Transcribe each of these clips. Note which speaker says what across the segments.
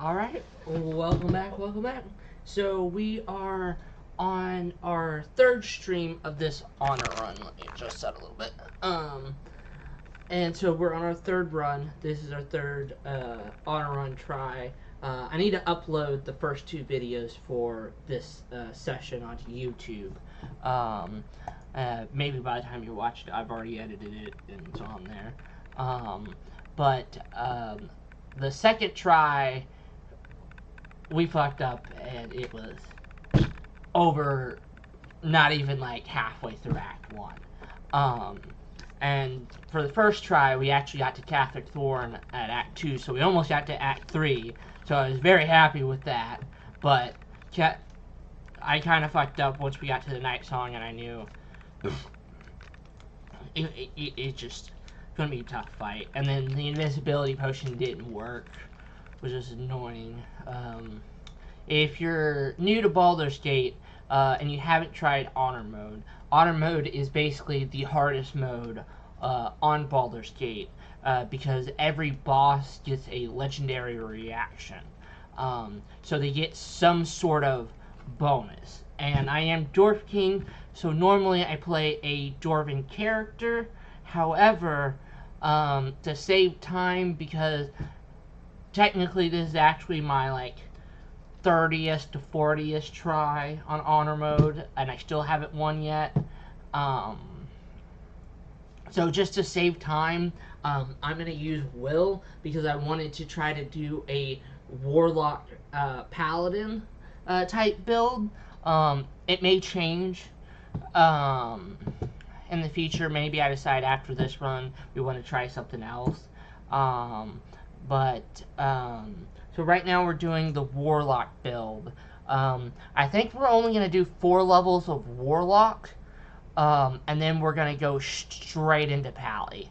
Speaker 1: Alright, welcome back, welcome back. So we are on our third stream of this honor run. Let me adjust that a little bit. And so we're on our third run. This is our third honor run try. I need to upload the first two videos for this session onto YouTube. Maybe by the time you watch it, I've already edited it and it's on there. But the second try, we fucked up and it was over, not even like halfway through Act 1. And for the first try, we actually got to Catholic Thorn at Act 2, so we almost got to Act 3, so I was very happy with that, but I kind of fucked up once we got to the Night Song, and I knew it's just going to be a tough fight. And then the invisibility potion didn't work, which is annoying. If you're new to Baldur's Gate and you haven't tried Honor Mode is basically the hardest mode on Baldur's Gate because every boss gets a legendary reaction. So they get some sort of bonus. And I am Dwarf King, so normally I play a Dwarven character. However, to save time, because technically this is actually my 30th to 40th try on Honor Mode, and I still haven't won yet. So just to save time, I'm going to use Will, because I wanted to try to do a Warlock Paladin type build. It may change in the future. Maybe I decide after this run we want to try something else. So right now we're doing the Warlock build. I think we're only going to do 4 levels of Warlock, and then we're going to go straight into Pally,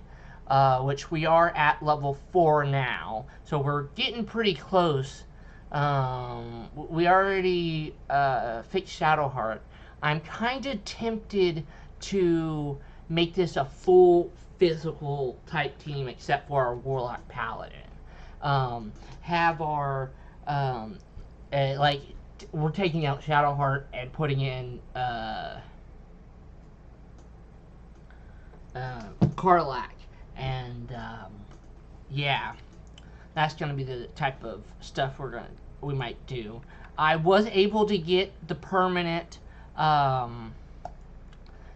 Speaker 1: which we are at level 4 now. So we're getting pretty close. We already fixed Shadowheart. I'm kind of tempted to make this a full physical type team except for our Warlock Paladin. Have our we're taking out Shadowheart and putting in Karlach, and yeah, that's gonna be the type of stuff we might do. I was able to get the permanent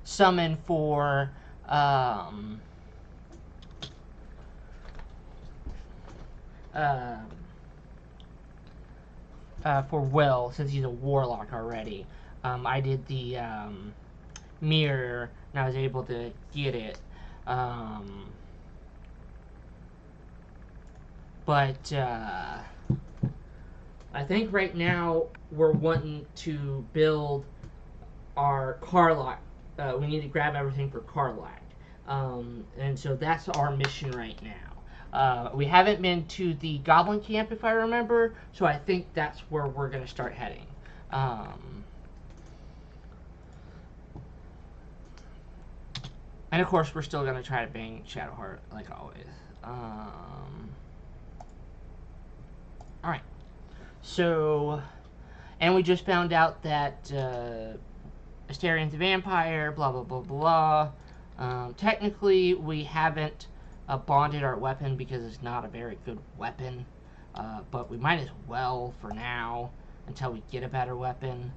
Speaker 1: summon for Will, since he's a Warlock already. I did the mirror, and I was able to get it. But I think right now we're wanting to build our Karlach. We need to grab everything for Karlach. And so that's our mission right now. We haven't been to the Goblin Camp, if I remember, so I think that's where we're going to start heading. And of course, we're still going to try to bang Shadowheart, like always. Alright. So, and we just found out that Asterian's a vampire, blah, blah, blah, blah. Technically, we haven't bonded our weapon because it's not a very good weapon. But we might as well for now until we get a better weapon.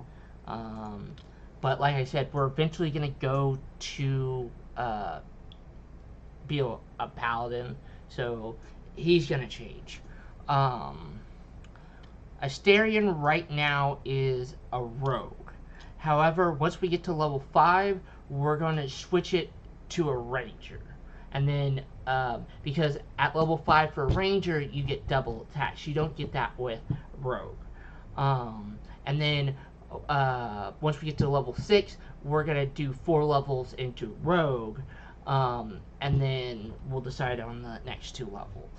Speaker 1: But like I said, we're eventually going to go to be a paladin, so he's going to change. Asterian right now is a rogue. However, once we get to level 5, we're going to switch it to a ranger. And then, because at level 5 for a ranger, you get double attacks. You don't get that with rogue. And then, once we get to level 6, we're going to do 4 levels into rogue. And then we'll decide on the next 2 levels.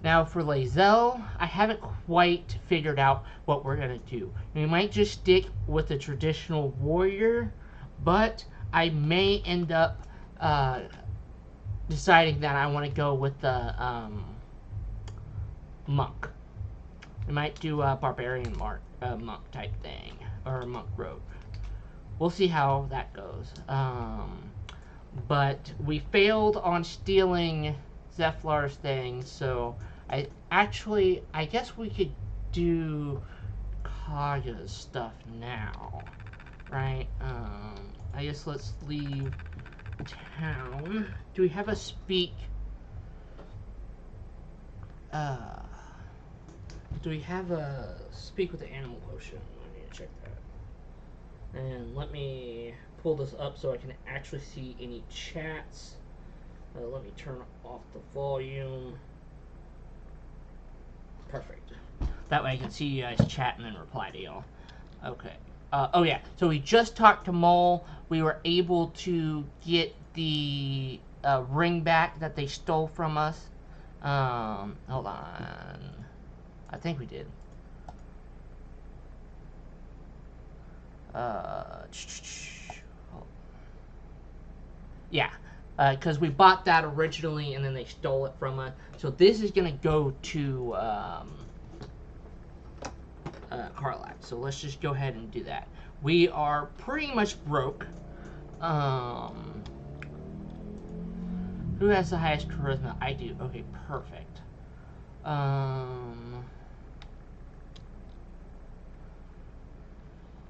Speaker 1: Now for Lae'zel, I haven't quite figured out what we're going to do. We might just stick with the traditional warrior, but I may end up deciding that I want to go with the monk. We might do a barbarian monk type thing, or a monk rogue. We'll see how that goes. But we failed on stealing Zephylar's thing, so I guess we could do Kaga's stuff now, right? I guess let's leave town. Do we have a speak? Do we have a speak with the animal potion? I need to check that. And let me pull this up so I can actually see any chats. Let me turn off the volume. Perfect. That way I can see you guys chat and then reply to y'all. Okay. Oh yeah, so we just talked to Mole. We were able to get the ring back that they stole from us. Hold on. I think we did. Yeah, because we bought that originally and then they stole it from us. So this is going to go to Carlac. So let's just go ahead and do that. We are pretty much broke. Who has the highest charisma? I do. Okay, perfect.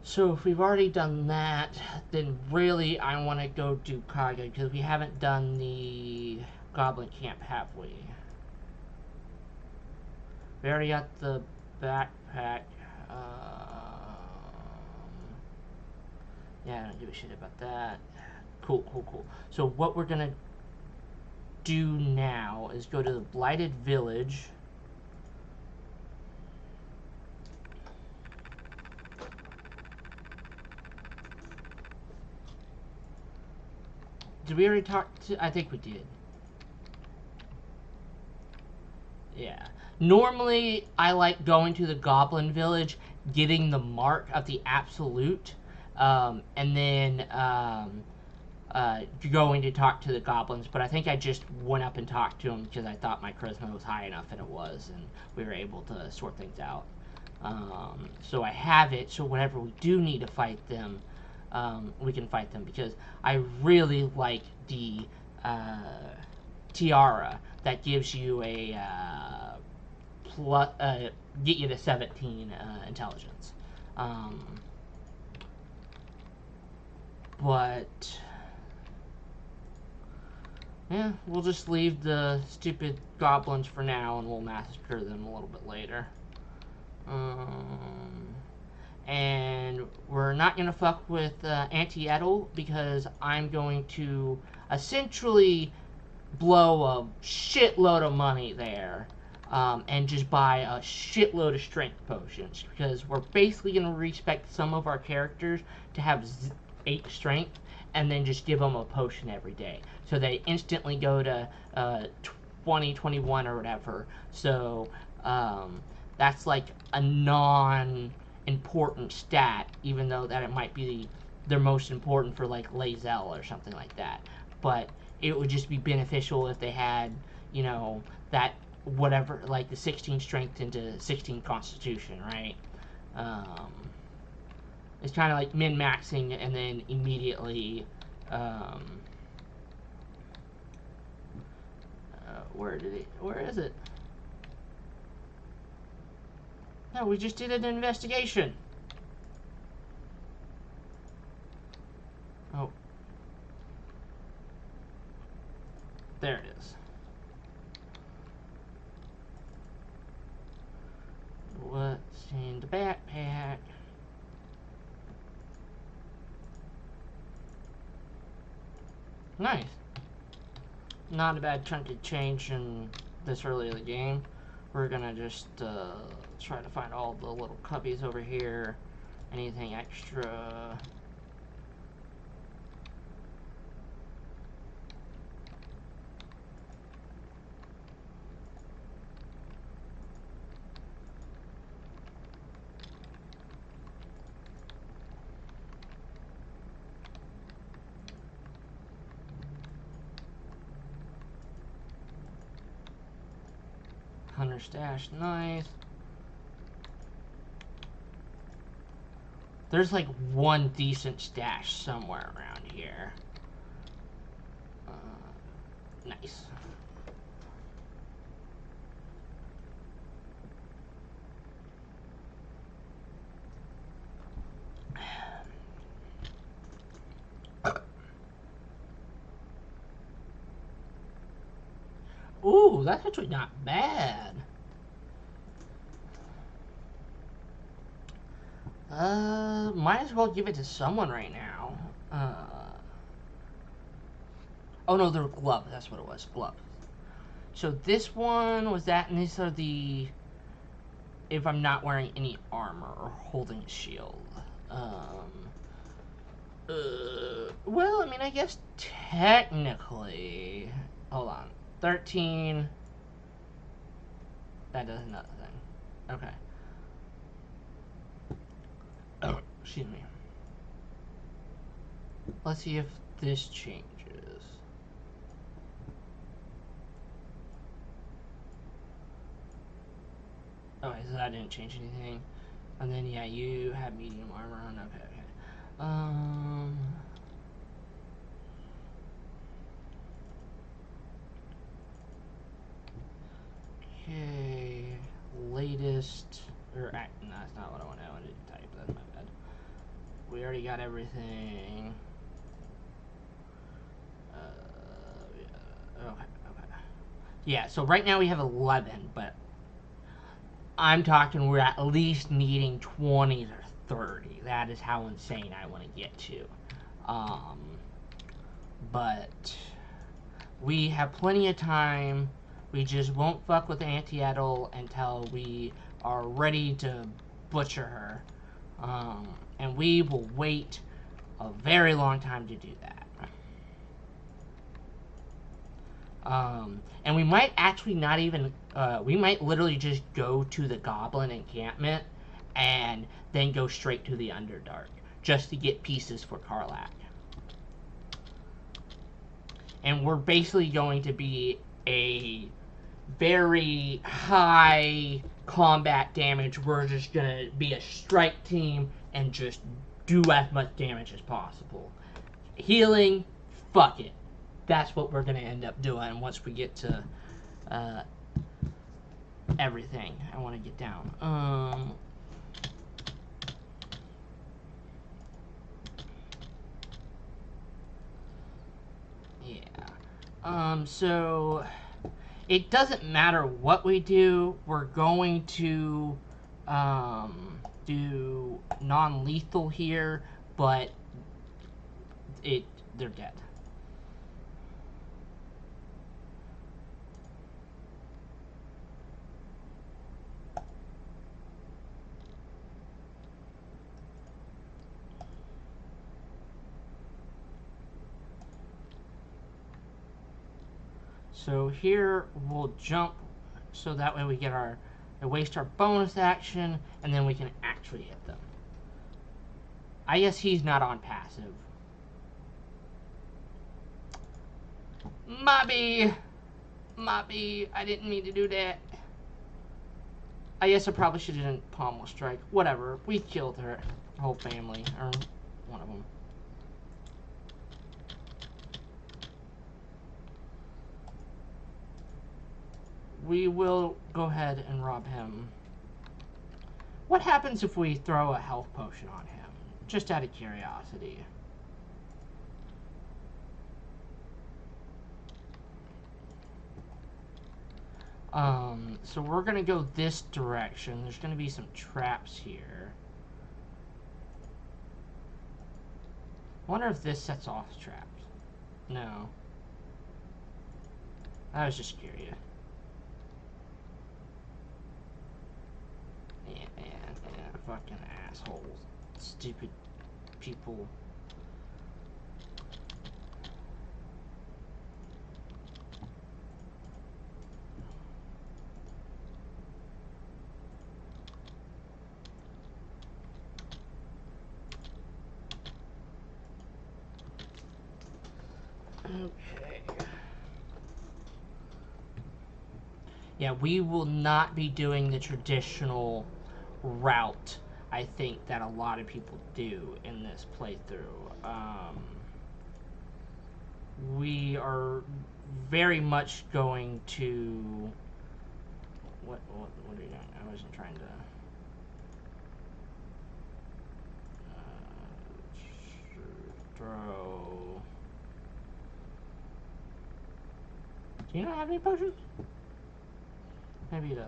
Speaker 1: So if we've already done that, then really I want to go do Kaga because we haven't done the Goblin Camp, have we? We already got the backpack. Yeah, I don't give a shit about that. Cool, cool, cool. So what we're gonna do now is go to the Blighted Village. Did we already talk to... I think we did. Yeah. Normally, I like going to the Goblin Village, getting the mark of the Absolute, and then going to talk to the goblins. But I think I just went up and talked to them because I thought my charisma was high enough, and it was, and we were able to sort things out. So I have it, so whenever we do need to fight them, we can fight them, because I really like the tiara that gives you a plus, get you to 17 intelligence. But yeah, we'll just leave the stupid goblins for now, and we'll massacre them a little bit later. And we're not going to fuck with Anti-Edel, because I'm going to essentially blow a shitload of money there, and just buy a shitload of strength potions, because we're basically going to respect some of our characters to have 8 strength, and then just give them a potion every day, so they instantly go to 20, 21 or whatever. So that's like a non-important stat, even though that it might be their most important for like Lae'zel or something like that. But it would just be beneficial if they had, you know, that whatever, like the 16 strength into 16 constitution, right? It's kind of like min-maxing and then immediately, where is it? No, we just did an investigation. Oh. There it is. What's in the backpack? Nice. Not a bad chunk of change in this early in the game. We're gonna just try to find all the little cubbies over here. Anything extra? Hunter stash, nice. There's like one decent stash somewhere around here. Nice. Ooh, that's actually not bad. Might as well give it to someone right now. Oh no, they're gloves. That's what it was, gloves. So this one was that, and these are the, if I'm not wearing any armor or holding a shield. Well, I mean, I guess technically, hold on, 13, that does nothing. Okay. Oh, excuse me. Let's see if this changes. Okay, so that didn't change anything. And then, yeah, you have medium armor on. Okay, okay. Okay, latest, or, no, that's not what I want to type, that's my bad. We already got everything. Yeah, okay. Yeah, so right now we have 11, but I'm talking we're at least needing 20 or 30. That is how insane I want to get to. But we have plenty of time. We just won't fuck with Anti-Edel until we are ready to butcher her. And we will wait a very long time to do that. And we might actually not even, we might literally just go to the Goblin encampment and then go straight to the Underdark just to get pieces for Karlach. And we're basically going to be a very high combat damage. We're just going to be a strike team and just do as much damage as possible. Healing, fuck it. That's what we're going to end up doing once we get to everything. I want to get down. Yeah. So it doesn't matter what we do. We're going to do non-lethal here, but they're dead. So here we'll jump, so that way we get waste our bonus action, and then we can actually hit them. I guess he's not on passive. Mobby, I didn't mean to do that. I guess I probably should have done pommel strike. Whatever, we killed her whole family, or one of them. We will go ahead and rob him. What happens if we throw a health potion on him? Just out of curiosity. So we're gonna go this direction. There's gonna be some traps here. I wonder if this sets off traps. No. I was just curious. Yeah, fucking assholes. Stupid people. Okay. Yeah, we will not be doing the traditional route, I think, that a lot of people do in this playthrough. We are very much going to... What are you doing? I wasn't trying to... throw... Do you not have any potions? Maybe you don't.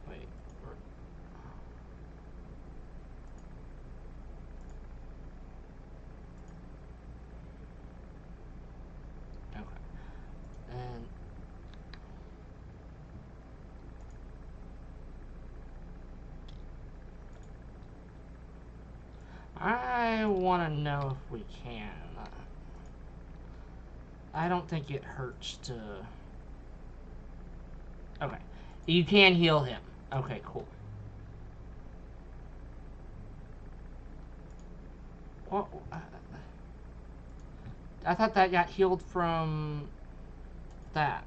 Speaker 1: Wait. Okay. And I want to know if we can. I don't think it hurts to... Okay. You can heal him. Okay, cool. What? I thought that got healed from that.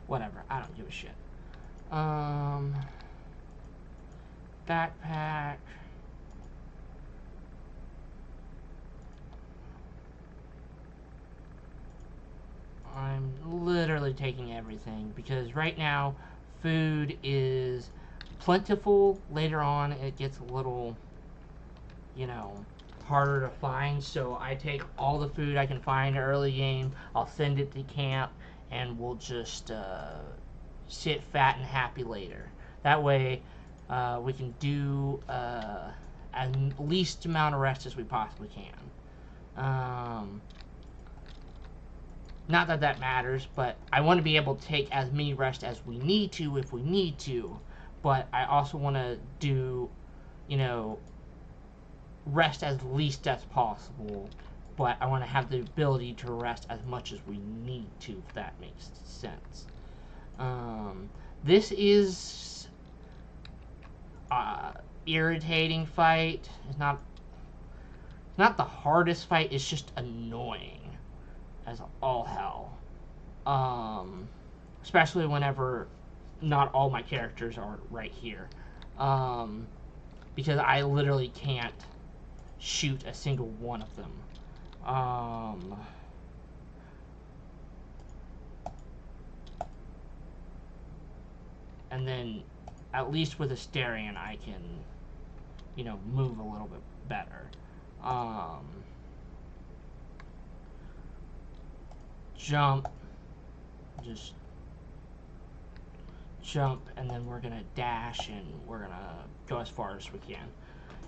Speaker 1: Whatever. I don't give a shit. Backpack. I'm literally taking everything because right now food is plentiful. Later on it gets a little, you know, harder to find, so I take all the food I can find early game. I'll send it to camp and we'll just sit fat and happy later. That way we can do as least amount of rest as we possibly can. Not that that matters, but I want to be able to take as many rest as we need to if we need to. But I also want to do, you know, rest as least as possible. But I want to have the ability to rest as much as we need to, if that makes sense. This is irritating fight. It's not the hardest fight. It's just annoying as all hell. Especially whenever not all my characters are right here. Because I literally can't shoot a single one of them. And then, at least with Asterion, I can, you know, move a little bit better. Jump. Just jump, and then we're gonna dash, and we're gonna go as far as we can.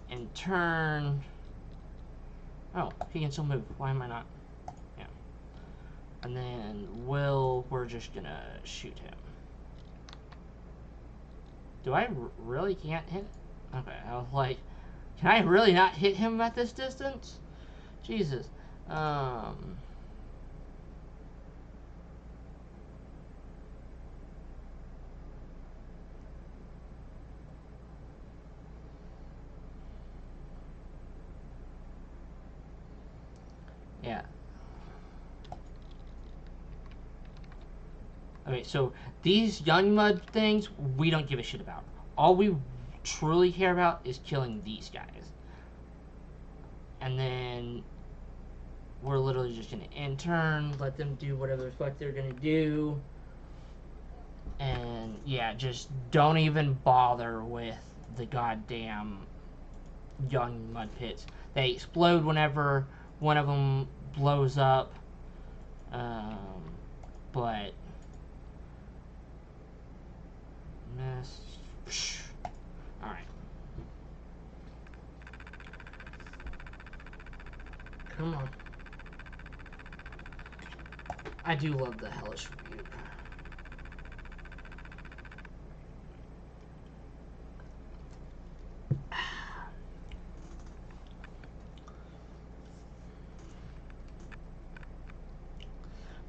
Speaker 1: And turn. Oh, he can still move. Why am I not? Yeah. And then we're just gonna shoot him. Do I really can't hit? Okay, I was like, can I really not hit him at this distance? Jesus. Yeah. Okay, so these young mud things, we don't give a shit about. All we truly care about is killing these guys. And then we're literally just gonna intern, let them do whatever the fuck they're gonna do. And yeah, just don't even bother with the goddamn young mud pits. They explode whenever one of them blows up. But miss. All right. Come on. I do love the hellish rebuke.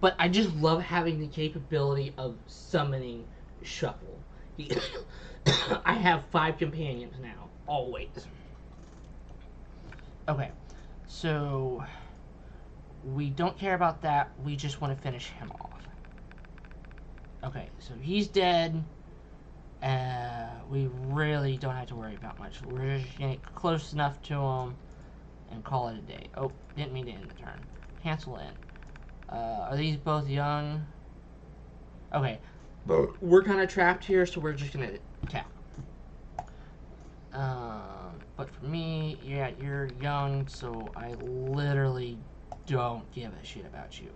Speaker 1: But I just love having the capability of summoning Shuffle. I have 5 companions now, always. Okay, so we don't care about that. We just want to finish him off. Okay, so he's dead. We really don't have to worry about much. We're just going to get close enough to him and call it a day. Oh, didn't mean to end the turn. Cancel in. Are these both young? Okay. We're kind of trapped here, so we're just going to tap. But for me, yeah, you're young, so I literally don't give a shit about you.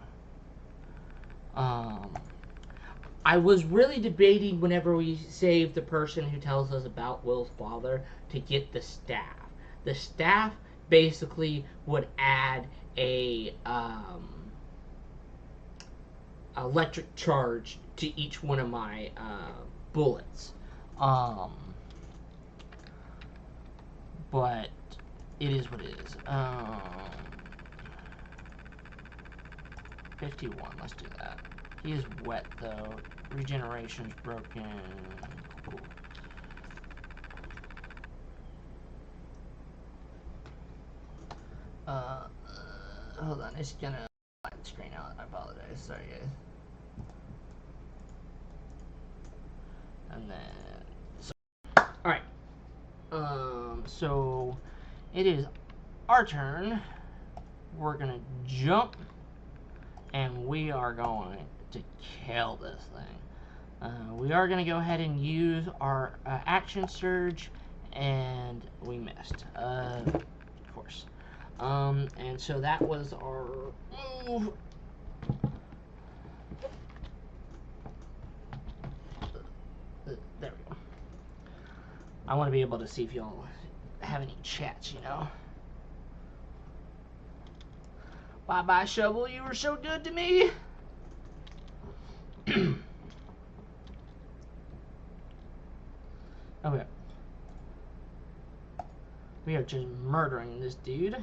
Speaker 1: I was really debating whenever we save the person who tells us about Will's father to get the staff. The staff basically would add a electric charge to each one of my bullets. But it is what it is. 51, let's do that. He is wet though. Regeneration's broken. Cool. Hold on, it's gonna black the screen out. I apologize. Sorry, guys. And then, so, all right. So it is our turn. We're gonna jump, and we are going to kill this thing. We are going to go ahead and use our action surge, and we missed, of course. And so that was our move. There we go. I want to be able to see if y'all have any chats, you know. Bye-bye, Shovel. You were so good to me. Okay. We are just murdering this dude.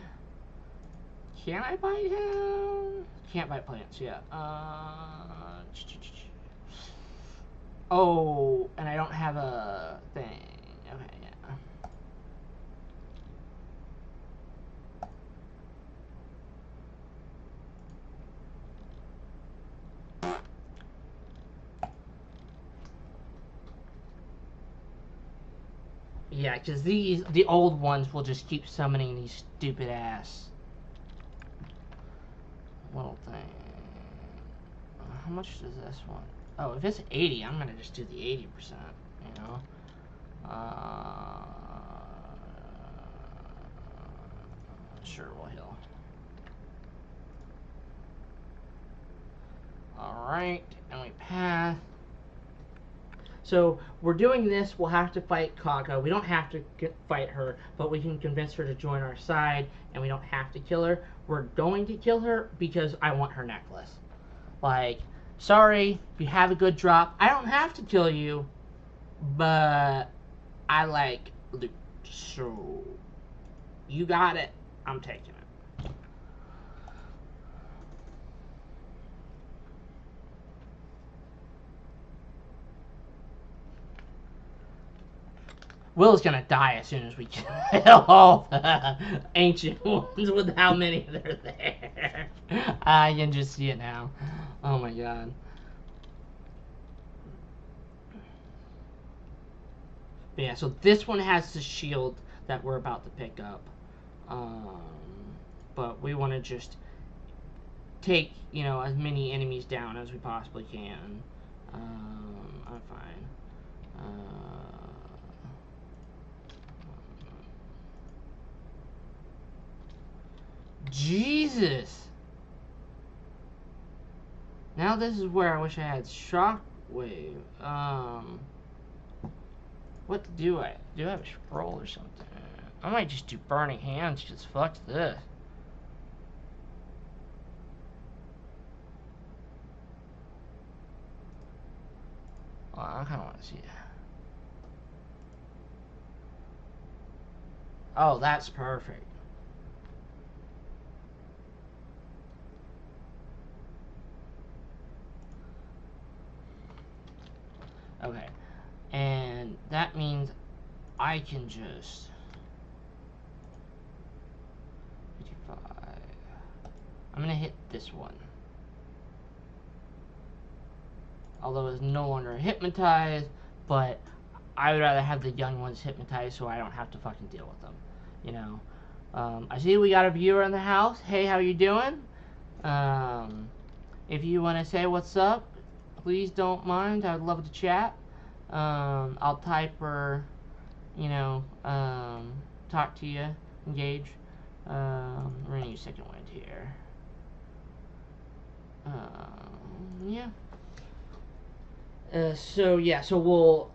Speaker 1: Can I bite him? Can't bite plants, yeah. Oh, and I don't have a thing. Okay, yeah. Yeah, because the old ones will just keep summoning these stupid ass little thing. How much does this one? Oh, if it's 80, I'm gonna just do the 80%, you know? Sure, we'll heal. Alright, and we pass. So, we're doing this, we'll have to fight Kaka. We don't have to fight her, but we can convince her to join our side, and we don't have to kill her. We're going to kill her because I want her necklace. Like, sorry, if you have a good drop, I don't have to kill you, but I like loot. So, you got it, I'm taking it. Will's gonna die as soon as we kill all the ancient ones with how many they're there. I can just see it now. Oh my god. But yeah, so this one has the shield that we're about to pick up. But we want to just take, you know, as many enemies down as we possibly can. I'm fine. Jesus! Now this is where I wish I had shockwave. What do I have a scroll or something? I might just do burning hands, because fuck this. Well, I kind of want to see it. Oh, that's perfect. Okay. And that means I can just 55. I'm gonna hit this one. Although it's no longer hypnotized, but I would rather have the young ones hypnotized so I don't have to fucking deal with them. You know. I see we got a viewer in the house. Hey, how you doing? If you want to say what's up, please don't mind. I'd love to chat. I'll type or, you know, talk to you, engage. We're gonna use second wind here. Yeah. So we'll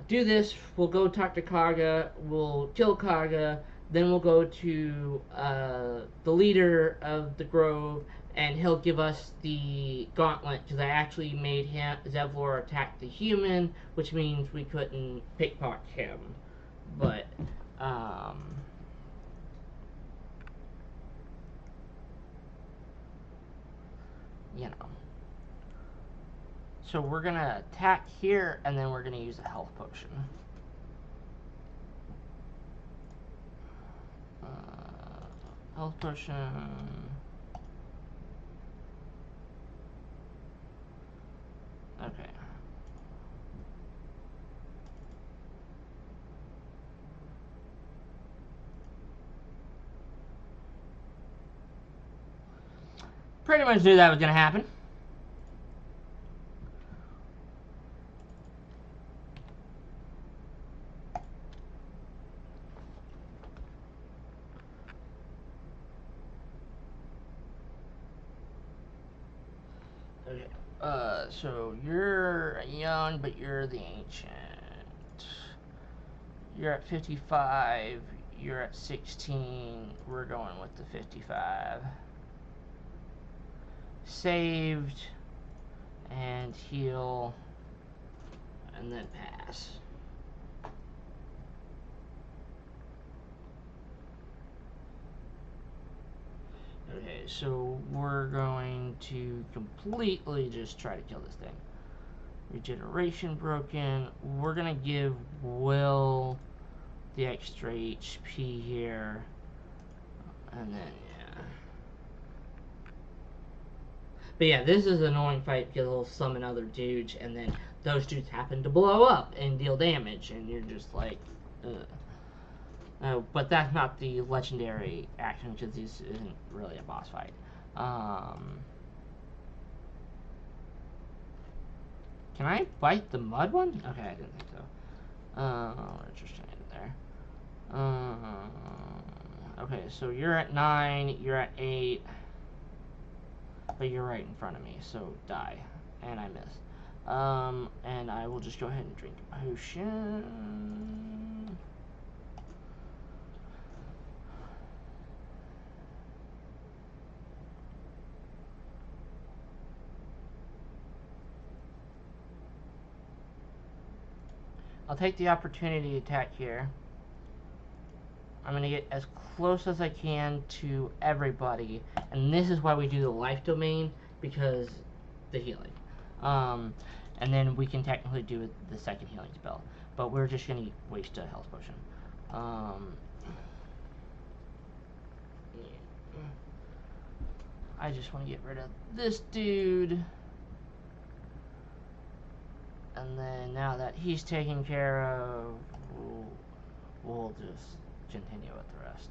Speaker 1: do this. We'll go talk to Karga. We'll kill Karga. Then we'll go to the leader of the grove, and he'll give us the gauntlet, because I actually made him Zevlor attack the human, which means we couldn't pickpocket him. But you know. So we're gonna attack here, and then we're gonna use a health potion. Health potion. Okay. Pretty much knew that was gonna happen. Okay. So you're young, but you're the ancient. You're at 55. You're at 16. We're going with the 55. Saved. And heal. And then pass. Okay, so we're going to completely just try to kill this thing. Regeneration broken. We're gonna give Will the extra HP here. And then, yeah. But yeah, this is an annoying fight because he'll summon other dudes, and then those dudes happen to blow up and deal damage, and you're just like, ugh. But that's not the legendary action, because this isn't really a boss fight. Can I bite the mud one? Okay, I didn't think so. We're just trying there. Okay, so you're at 9, you're at 8, but you're right in front of me, so die. And I missed. And I will just go ahead and drink a potion. I'll take the opportunity to attack here. I'm going to get as close as I can to everybody. And this is why we do the life domain, because the healing. And then we can technically do the second healing spell. But we're just going to waste a health potion. I just want to get rid of this dude. And then now that he's taken care of, we'll just continue with the rest.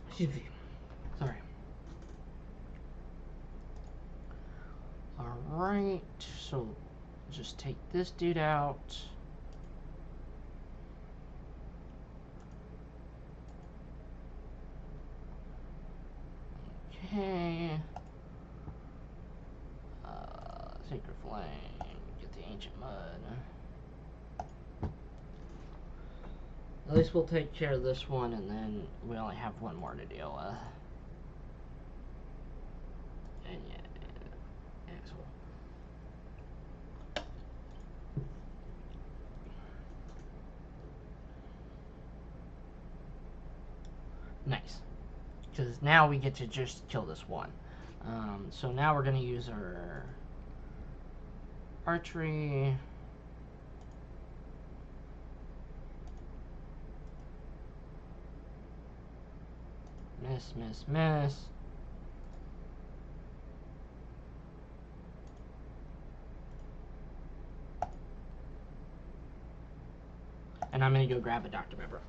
Speaker 1: Excuse me. Sorry. Alright, so just take this dude out. Okay. Sacred Flame. Get the Ancient Mud. At least we'll take care of this one, and then we only have one more to deal with. And yeah, asshole. Nice. because now we get to just kill this one. So now we're going to use our archery. Miss, miss, miss. And I'm going to go grab a Dr. Pepper.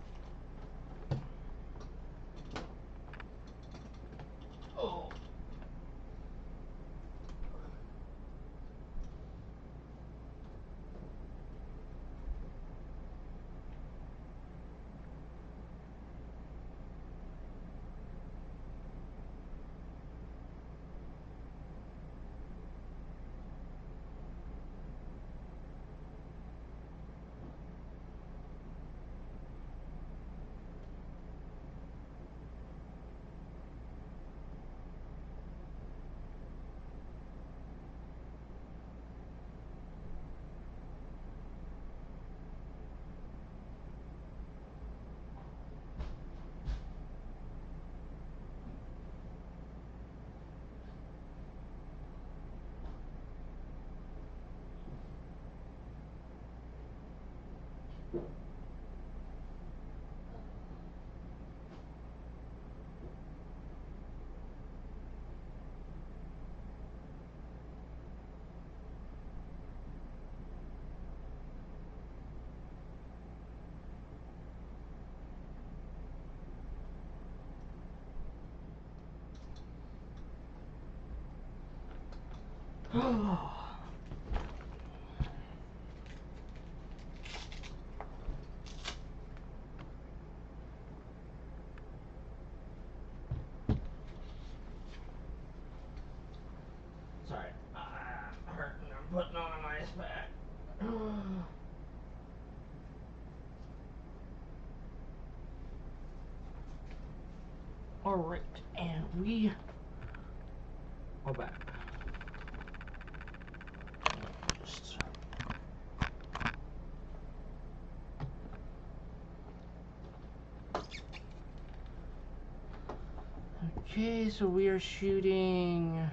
Speaker 1: Oh. Sorry, I'm hurting. I'm putting on an ice pack. Alright, and we are back. Just okay, so we are shooting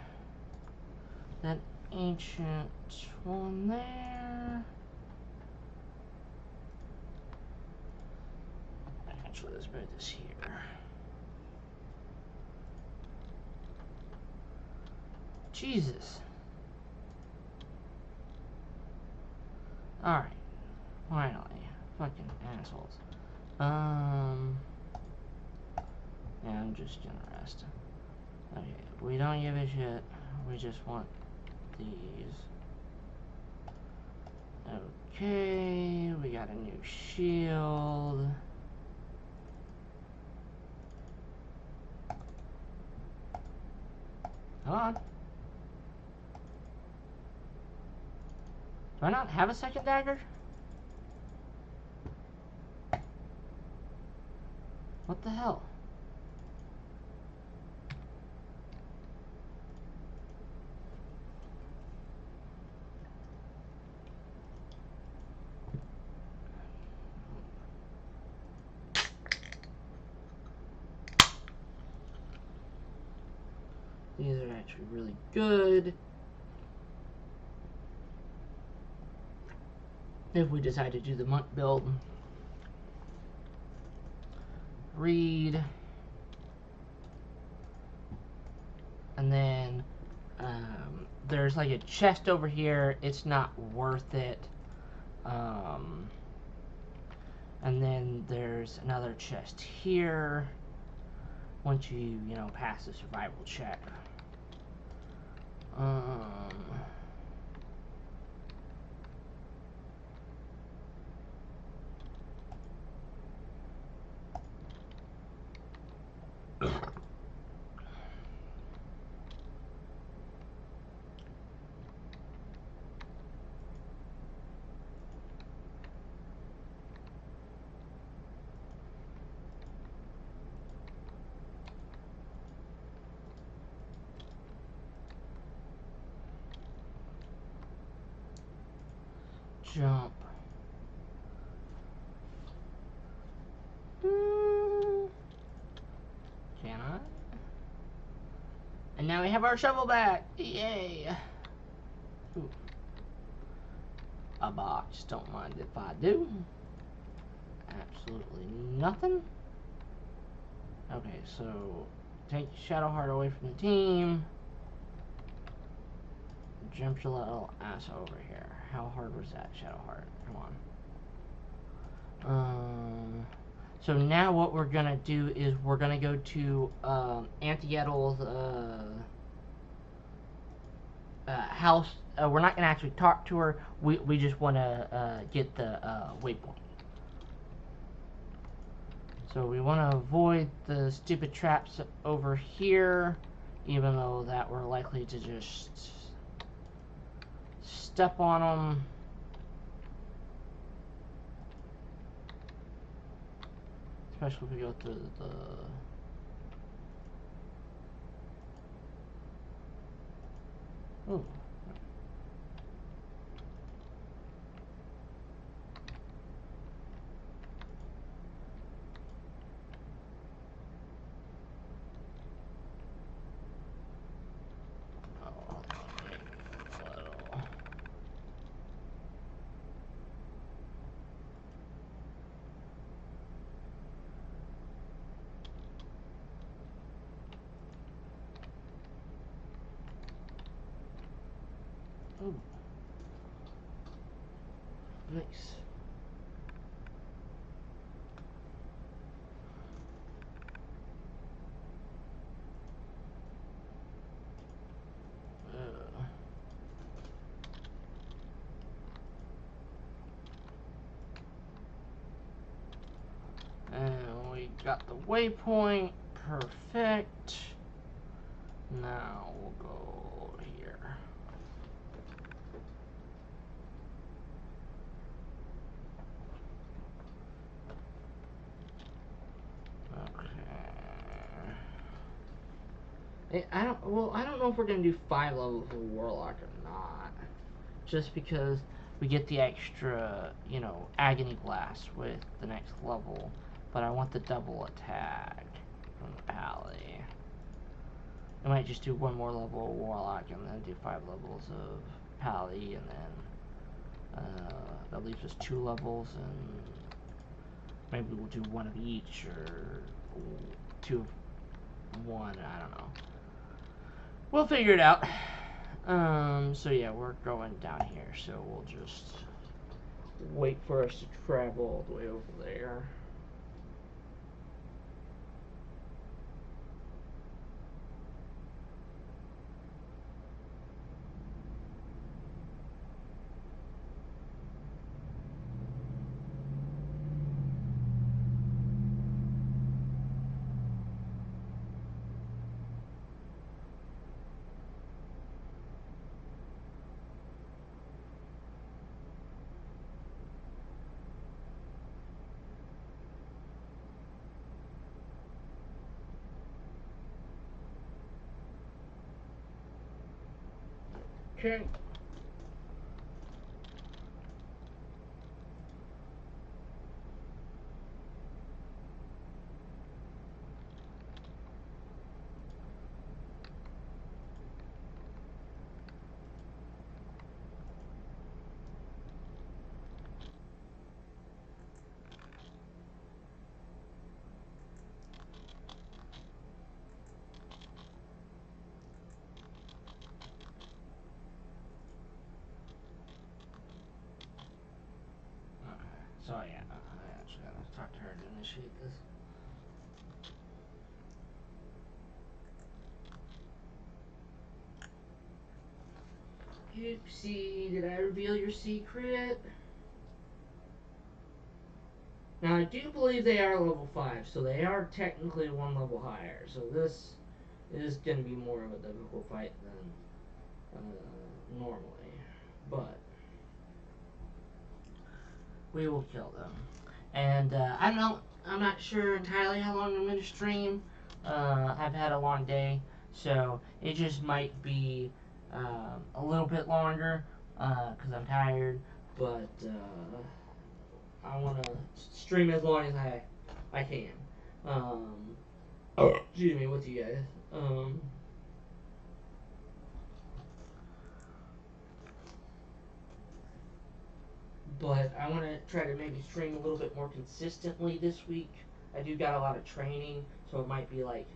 Speaker 1: that ancient one there. Actually, let's move this here. Jesus. Alright. Finally. Fucking assholes. Yeah, I'm just gonna rest. Okay, we don't give a shit. We just want these. Okay, we got a new shield. Come on. Do I not have a second dagger? What the hell? These are actually really good. If we decide to do the monk build. Read. And then there's like a chest over here. It's not worth it. And then there's another chest here. Once you know, pass the survival check. Jump. Can I? And we have our shovel back. Yay. Ooh. A box. Don't mind if I do. Absolutely nothing. Okay, so take Shadowheart away from the team. Jump your little ass over here. How hard was that, Shadowheart? Come on. So now what we're gonna do is we're gonna go to Auntie Edel's house. We're not gonna actually talk to her. We just wanna get the waypoint. So we want to avoid the stupid traps over here, even though that we're likely to just step on them. Especially if we go through the... Ooh. Ooh. Nice. And we got the waypoint. Perfect. Now we'll go here. Okay. I don't know if we're gonna do 5 levels of Warlock or not. Just because we get the extra, you know, Agony Blast with the next level. But I want the double attack from the Pally. I might just do 1 more level of Warlock and then do 5 levels of Pally, and then that leaves us 2 levels, and maybe we'll do 1 of each, or 2 of 1, I don't know. We'll figure it out. So yeah, we're going down here, so we'll just wait for us to travel all the way over there. Okay. So yeah, I actually gotta talk to her to initiate this. Oopsie, did I reveal your secret? Now I do believe they are level 5, so they are technically 1 level higher. So this is going to be more of a difficult fight than normally. But we will kill them. And I'm not sure entirely how long I'm going to stream. I've had a long day, so it just might be a little bit longer because I'm tired. But I want to stream as long as I can. Excuse me, with you guys. But I want to try to maybe stream a little bit more consistently this week. I do got a lot of training, so it might be like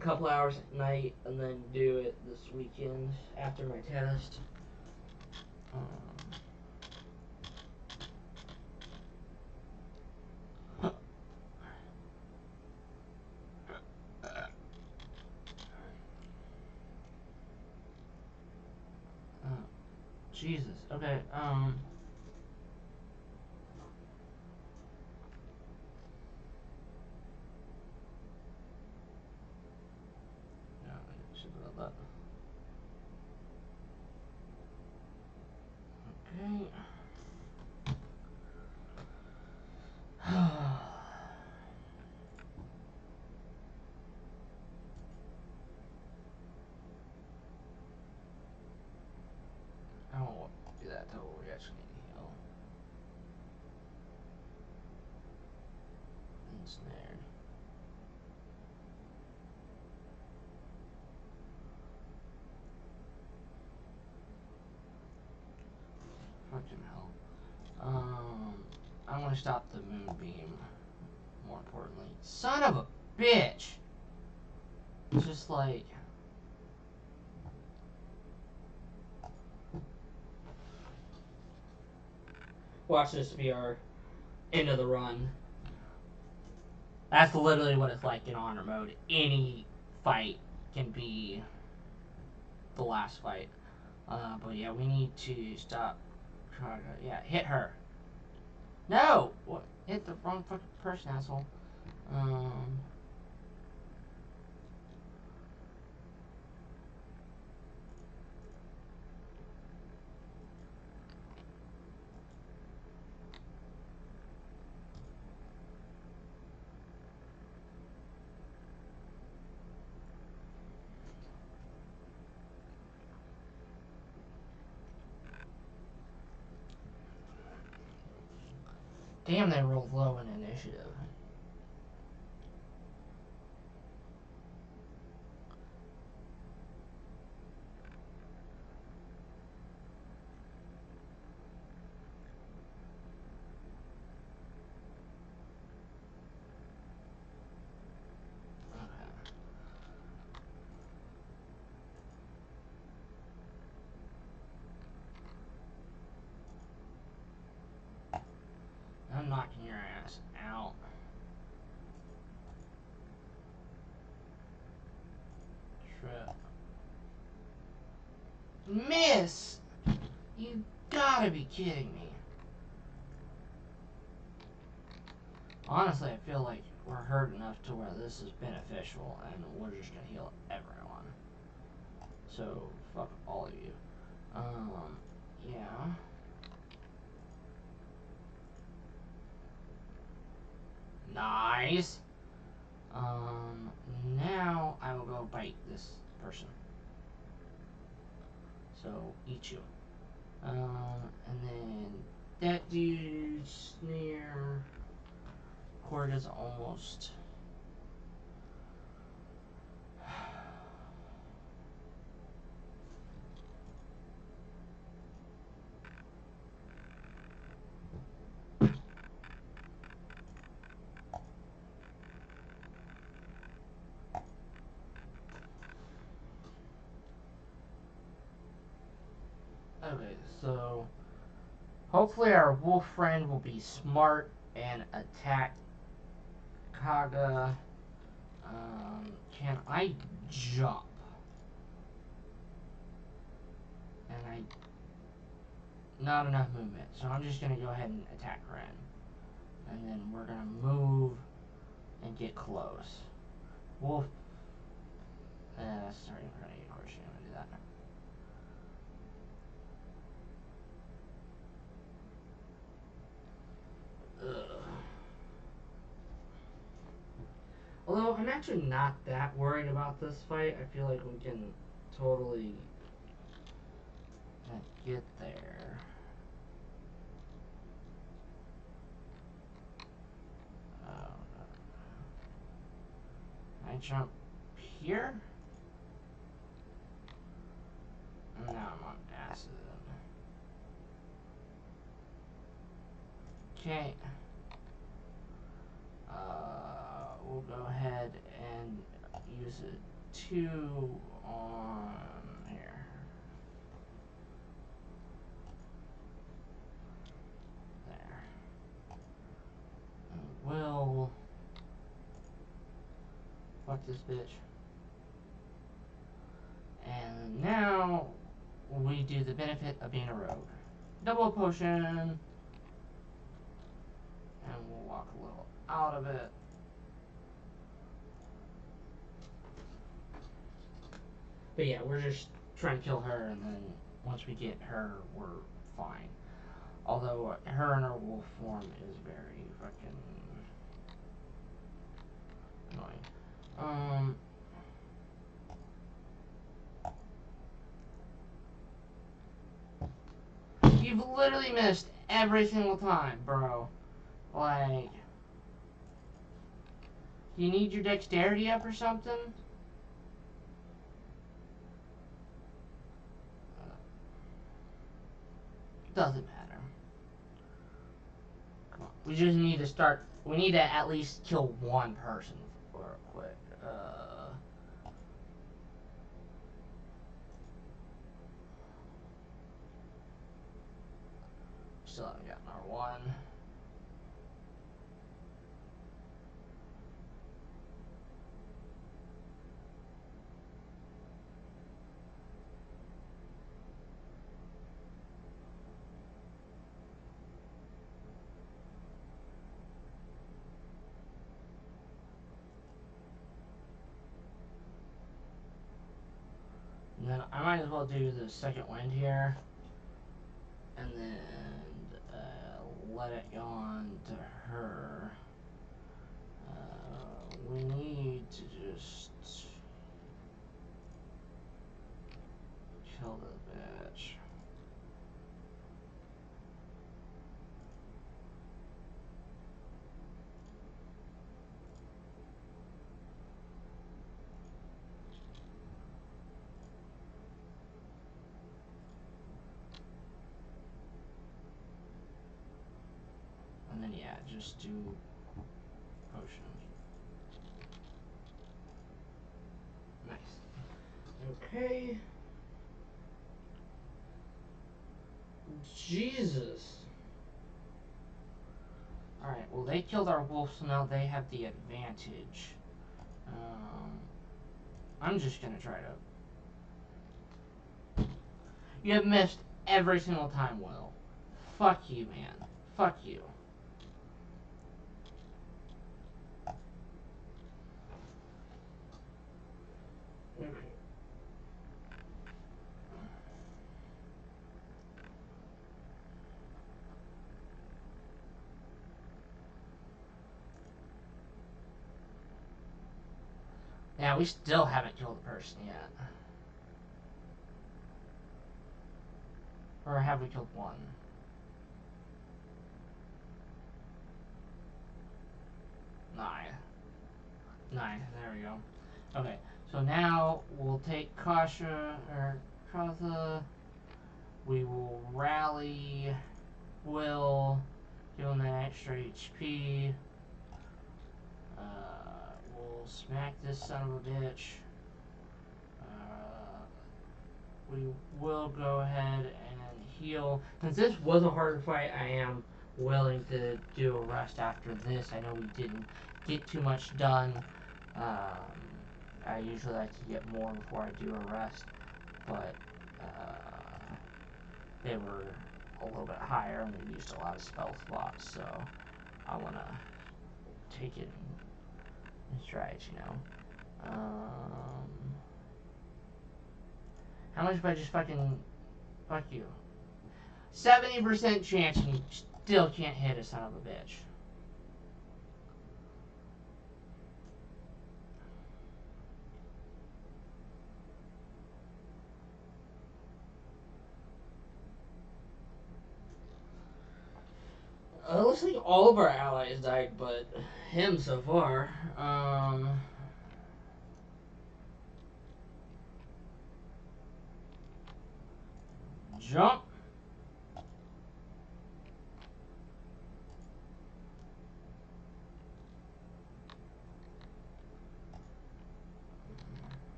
Speaker 1: a couple hours at night and then do it this weekend after my test. Jesus. Okay. No, I should have done that. Okay. I won't do that till we actually need to heal. Ensnared. Fucking hell. I want to stop the moonbeam. More importantly, son of a bitch. It's just like. Watch this be our end of the run. That's literally what it's like in honor mode. Any fight can be the last fight. But yeah, we need to stop. Yeah, hit her. No! What? Hit the wrong fucking person, asshole. Damn, they rolled low in initiative. I'm knocking your ass out. Trip. Miss! You gotta be kidding me. Honestly, I feel like we're hurt enough to where this is beneficial and we're just gonna heal everyone. So, fuck all of you. Yeah. Nice. Now I will go bite this person. So, eat you. And then that dude's near. Cord is almost. Okay, so hopefully our wolf friend will be smart and attack Kaga. Can I jump? And not enough movement, so I'm just gonna go ahead and attack Ren. And then we're gonna move and get close. Wolf. Sorry, of course you're gonna do that. Although I'm actually not that worried about this fight, I feel like we can totally get there. Can I jump here? Now I'm on acid. Okay. We'll go ahead and use a 2 on here. There. And we'll fuck this bitch. And now we do the benefit of being a rogue. Double potion. And we'll walk a little out of it. But yeah, we're just trying to kill her, and then once we get her, we're fine. Although her in her wolf form is very fucking annoying. You've literally missed every single time, bro. Like, you need your dexterity up or something? Doesn't matter. Come on. We just need to start. We need to at least kill one person real quick. Still haven't gotten our one. And then I might as well do the second wind here. And then let it go on to her. We need to just kill the bitch. And then yeah, just do potion. Nice. Okay. Jesus. Alright, well they killed our wolf, so now they have the advantage. I'm just gonna try to... You have missed every single time, Will. Fuck you, man. Fuck you. Okay. Yeah, we still haven't killed the person yet. Or have we killed one? 9. 9, there we go. Okay, so now we'll take Kasha, or Katha. We will rally Will, give him that extra HP. We'll smack this son of a bitch. We will go ahead and heal. Since this was a hard fight, I am willing to do a rest after this. I know we didn't get too much done. I usually like to get more before I do a rest, but they were a little bit higher and we used a lot of spell slots, so I want to take it in strides, you know. How much if I just fucking fuck you? 70% chance and you still can't hit a son of a bitch. It looks like all of our allies died, but him so far. Jump.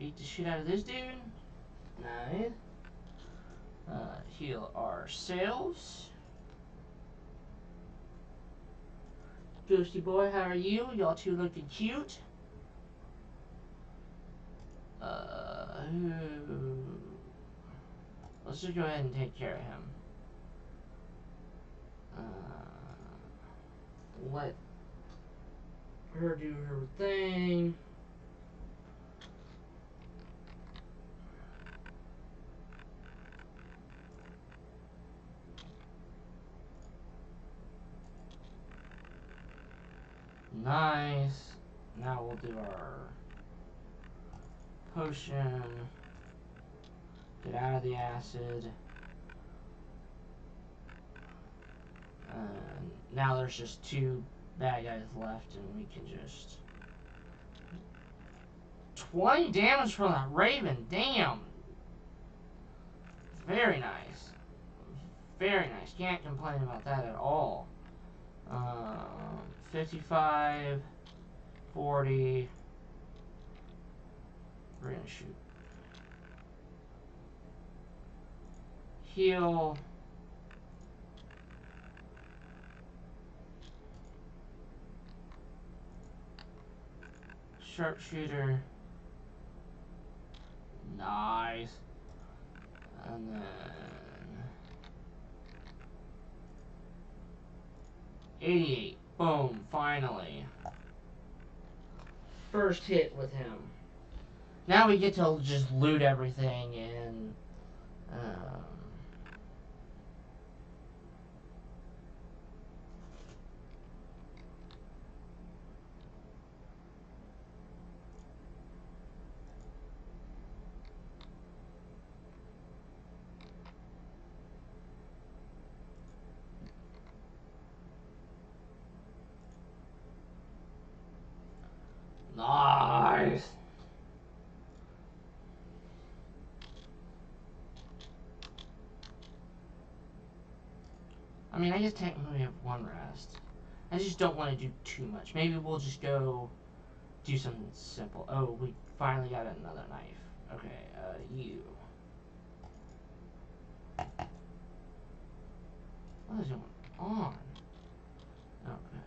Speaker 1: beat the shit out of this dude. Nice. Heal ourselves. Ghosty boy, how are you? Y'all two looking cute. Let's just go ahead and take care of him. Let her do her thing. Nice. Now we'll do our potion. Get out of the acid. Now there's just 2 bad guys left, and we can just 20 damage from that Raven. Damn. Very nice. Very nice. Can't complain about that at all. 55, 40. We're gonna shoot. Heal. Sharpshooter. Nice. And then 88. Boom. Finally. First hit with him. Now we get to just loot everything and nice. I mean, I guess technically we have 1 rest. I just don't want to do too much. Maybe we'll just go do something simple. Oh, we finally got another knife. Okay, you. What is going on? Okay,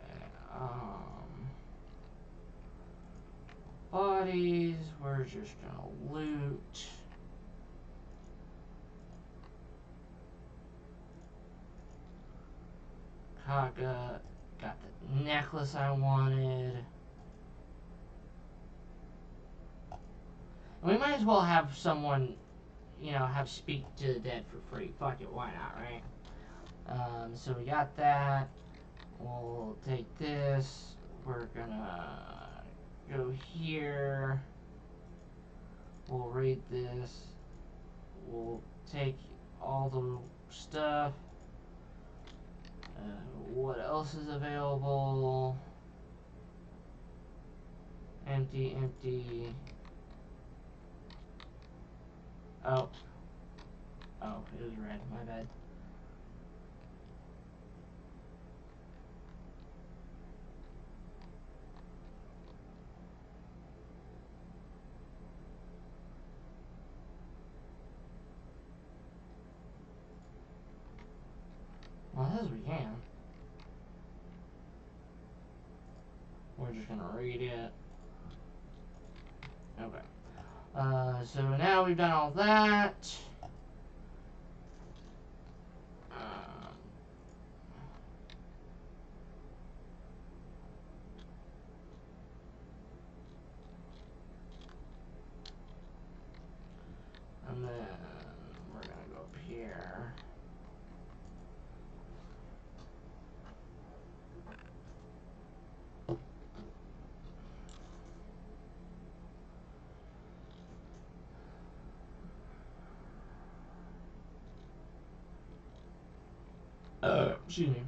Speaker 1: bodies, we're just gonna loot. Kaga, got the necklace I wanted. And we might as well have someone, you know, have speak to the dead for free. Fuck it, why not, right? So we got that. We'll take this. We're gonna go here. We'll read this. We'll take all the stuff. What else is available? Empty, empty. Oh. Oh, it was red. My bad. Well, as we can. We're just gonna read it. Okay. So now we've done all that. And then we're gonna go up here. Excuse me.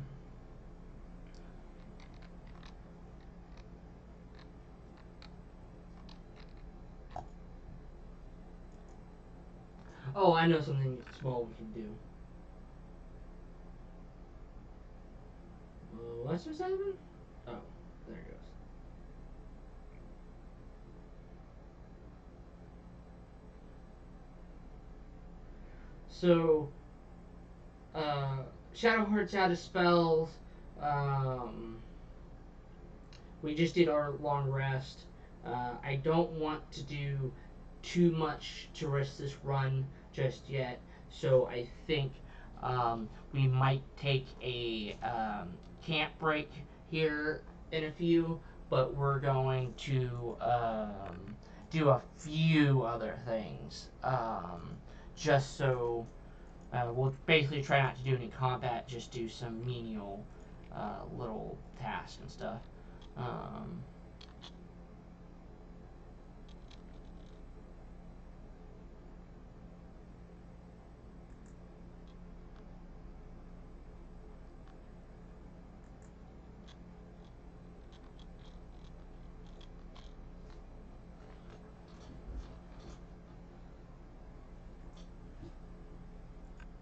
Speaker 1: Oh, I know something small we can do. What's just happened? Oh, there it goes. So, Shadowheart's out of spells. Um, we just did our long rest. I don't want to do too much to risk this run just yet, so I think we might take a camp break here in a few, but we're going to do a few other things just so we'll basically try not to do any combat, just do some menial little tasks and stuff. Um,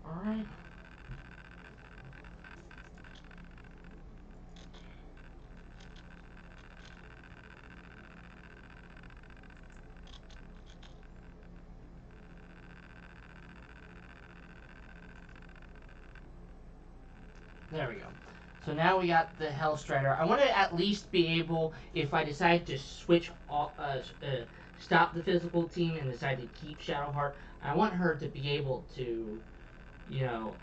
Speaker 1: Alright. There we go. So now we got the Hellstrider. I want to at least be able, if I decide to switch, stop the physical team and decide to keep Shadowheart, I want her to be able to,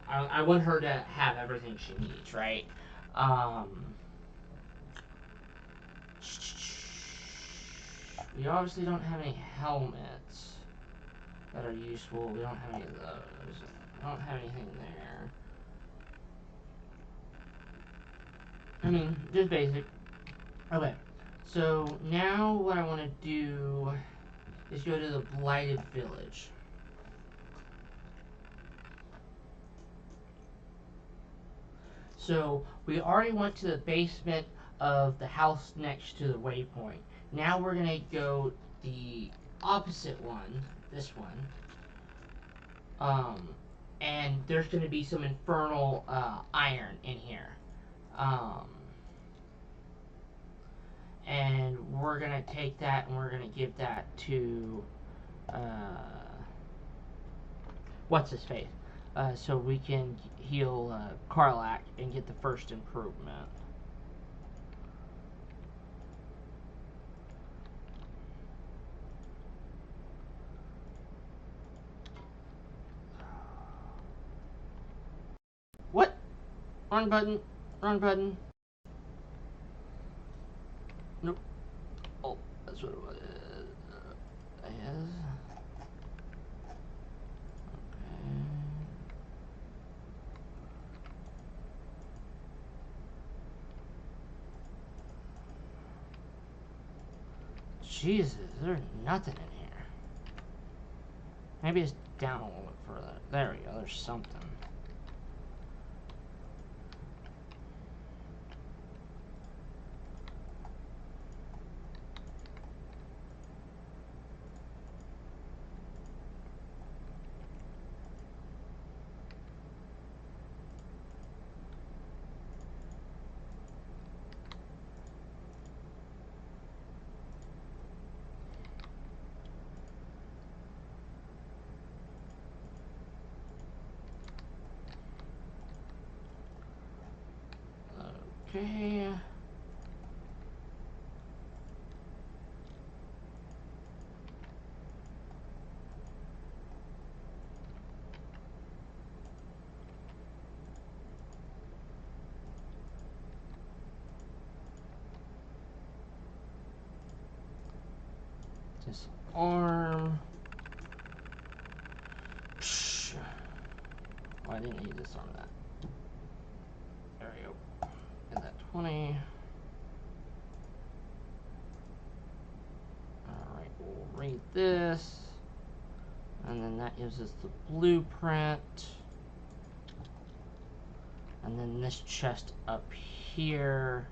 Speaker 1: I want her to have everything she needs, right? Um, we obviously don't have any helmets that are useful. We don't have any of those. I don't have anything there. I mean, just basic. Okay, so now what I want to do is go to the Blighted Village. So we already went to the basement of the house next to the waypoint. Now we're going to go the opposite one, this one. And there's going to be some infernal iron in here. And we're going to take that and we're going to give that to what's his face, so we can heal Karlak and get the first improvement. What? Wrong button. Wrong button. Nope. Oh, that's what it was. Yes. Okay. Jesus, there's nothing in here. Maybe it's down a little bit further. There we go. There's something. Okay. Disarm. Oh, I didn't need to disarm that. There we go. Get that 20. Alright, we'll read this. And then that gives us the blueprint. And then this chest up here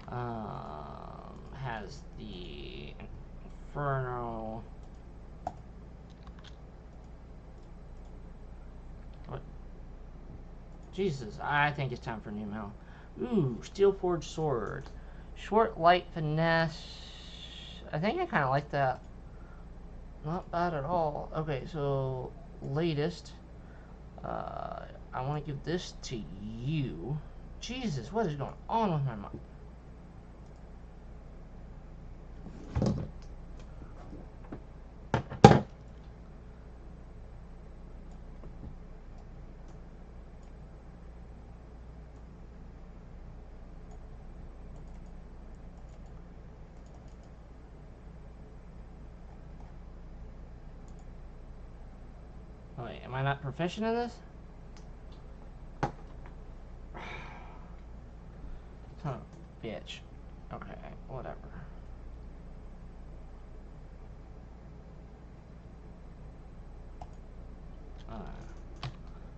Speaker 1: has the Inferno. What? Jesus, I think it's time for new metal. Ooh, Steel Forged Sword. Short, light, finesse. I think I kind of like that. Not bad at all. Okay, so latest. I want to give this to you. Jesus, what is going on with my mind? Oh, wait, am I not proficient in this? Son of a bitch. Okay, whatever.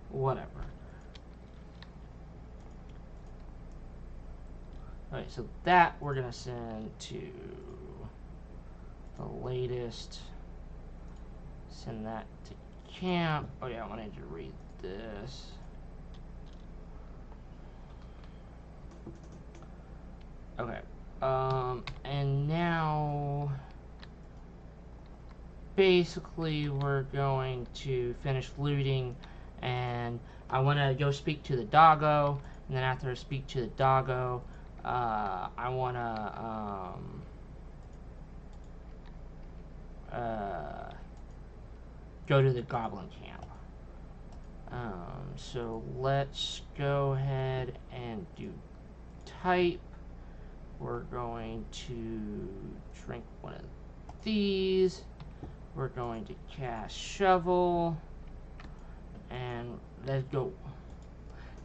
Speaker 1: Whatever. Alright, so that we're gonna send to the latest. Send that to camp. Oh yeah, I wanted to read this. Okay. And now basically we're going to finish looting, and I want to go speak to the doggo, and then after I speak to the doggo, I want to go to the goblin camp. So let's go ahead and do type. We're going to drink one of these. We're going to cast shovel, and let's go.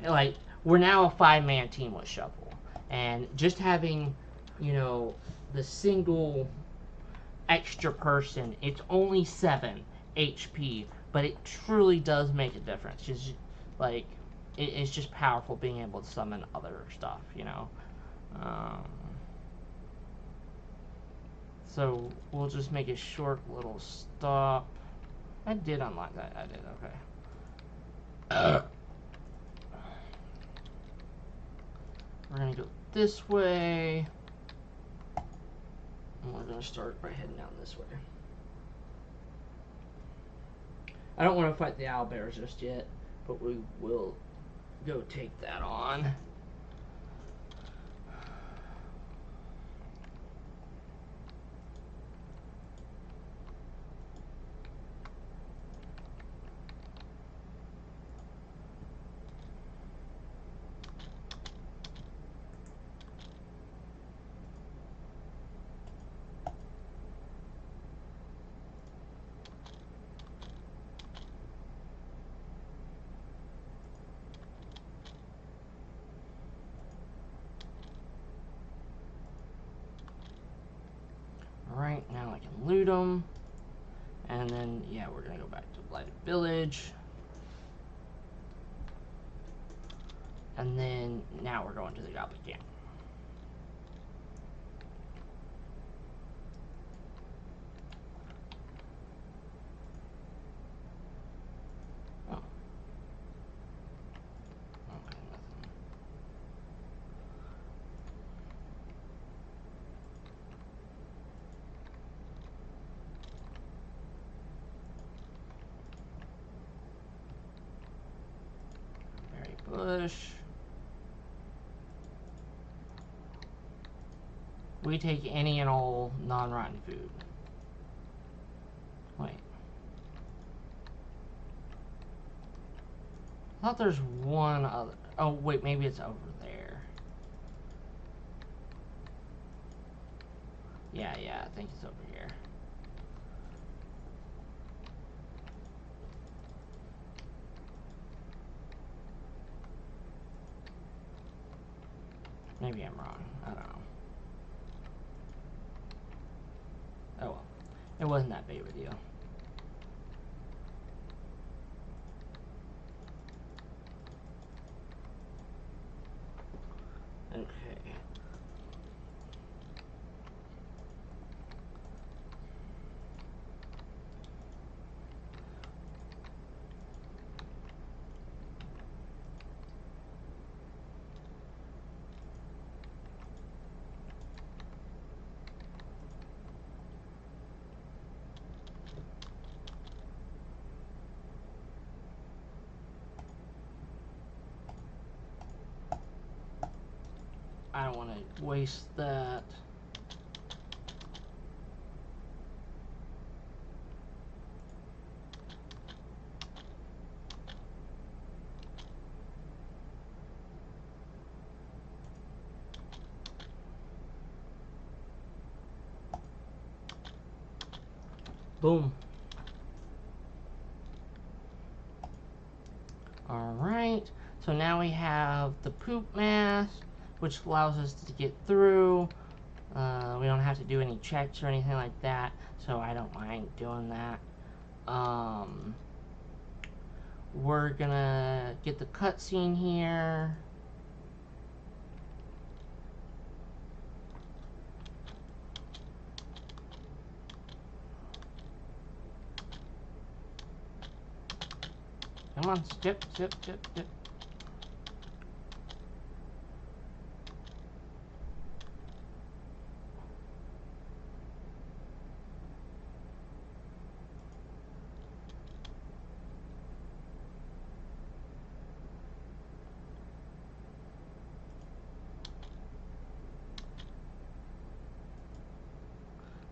Speaker 1: Like, we're now a 5-man team with shovel, and just having, you know, the single extra person, it's only 7 HP, but it truly does make a difference. Just like, it's just powerful being able to summon other stuff, you know. So we'll just make a short little stop. I did unlock that. I did. Okay. We're gonna go this way, and we're gonna start by heading down this way. I don't want to fight the owlbears just yet, but we will go take that on. Alright, now I can loot them. And then, yeah, we're gonna go back to Blighted Village. And then, now we're going to the Goblin Camp. Oh. Okay, nothing. Berry bush. We take any and all non-rotten food. Wait. I thought there's one other. Oh, wait, maybe it's over there. Yeah, I think it's over here. Maybe I'm wrong. I don't know. Oh well. It wasn't that big of a deal. Okay. I don't want to waste that. Boom. Alright, so now we have the poop mask, which allows us to get through. We don't have to do any checks or anything like that, so I don't mind doing that. We're gonna get the cutscene here. Come on, skip, skip, skip, skip.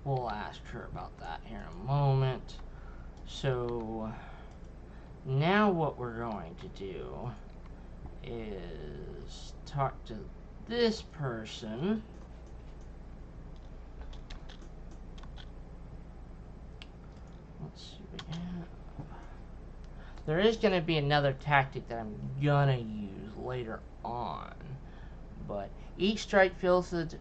Speaker 1: We'll ask her about that here in a moment. So now what we're going to do is talk to this person. Let's see what we have. There is going to be another tactic that I'm going to use later on. But each strike fills the...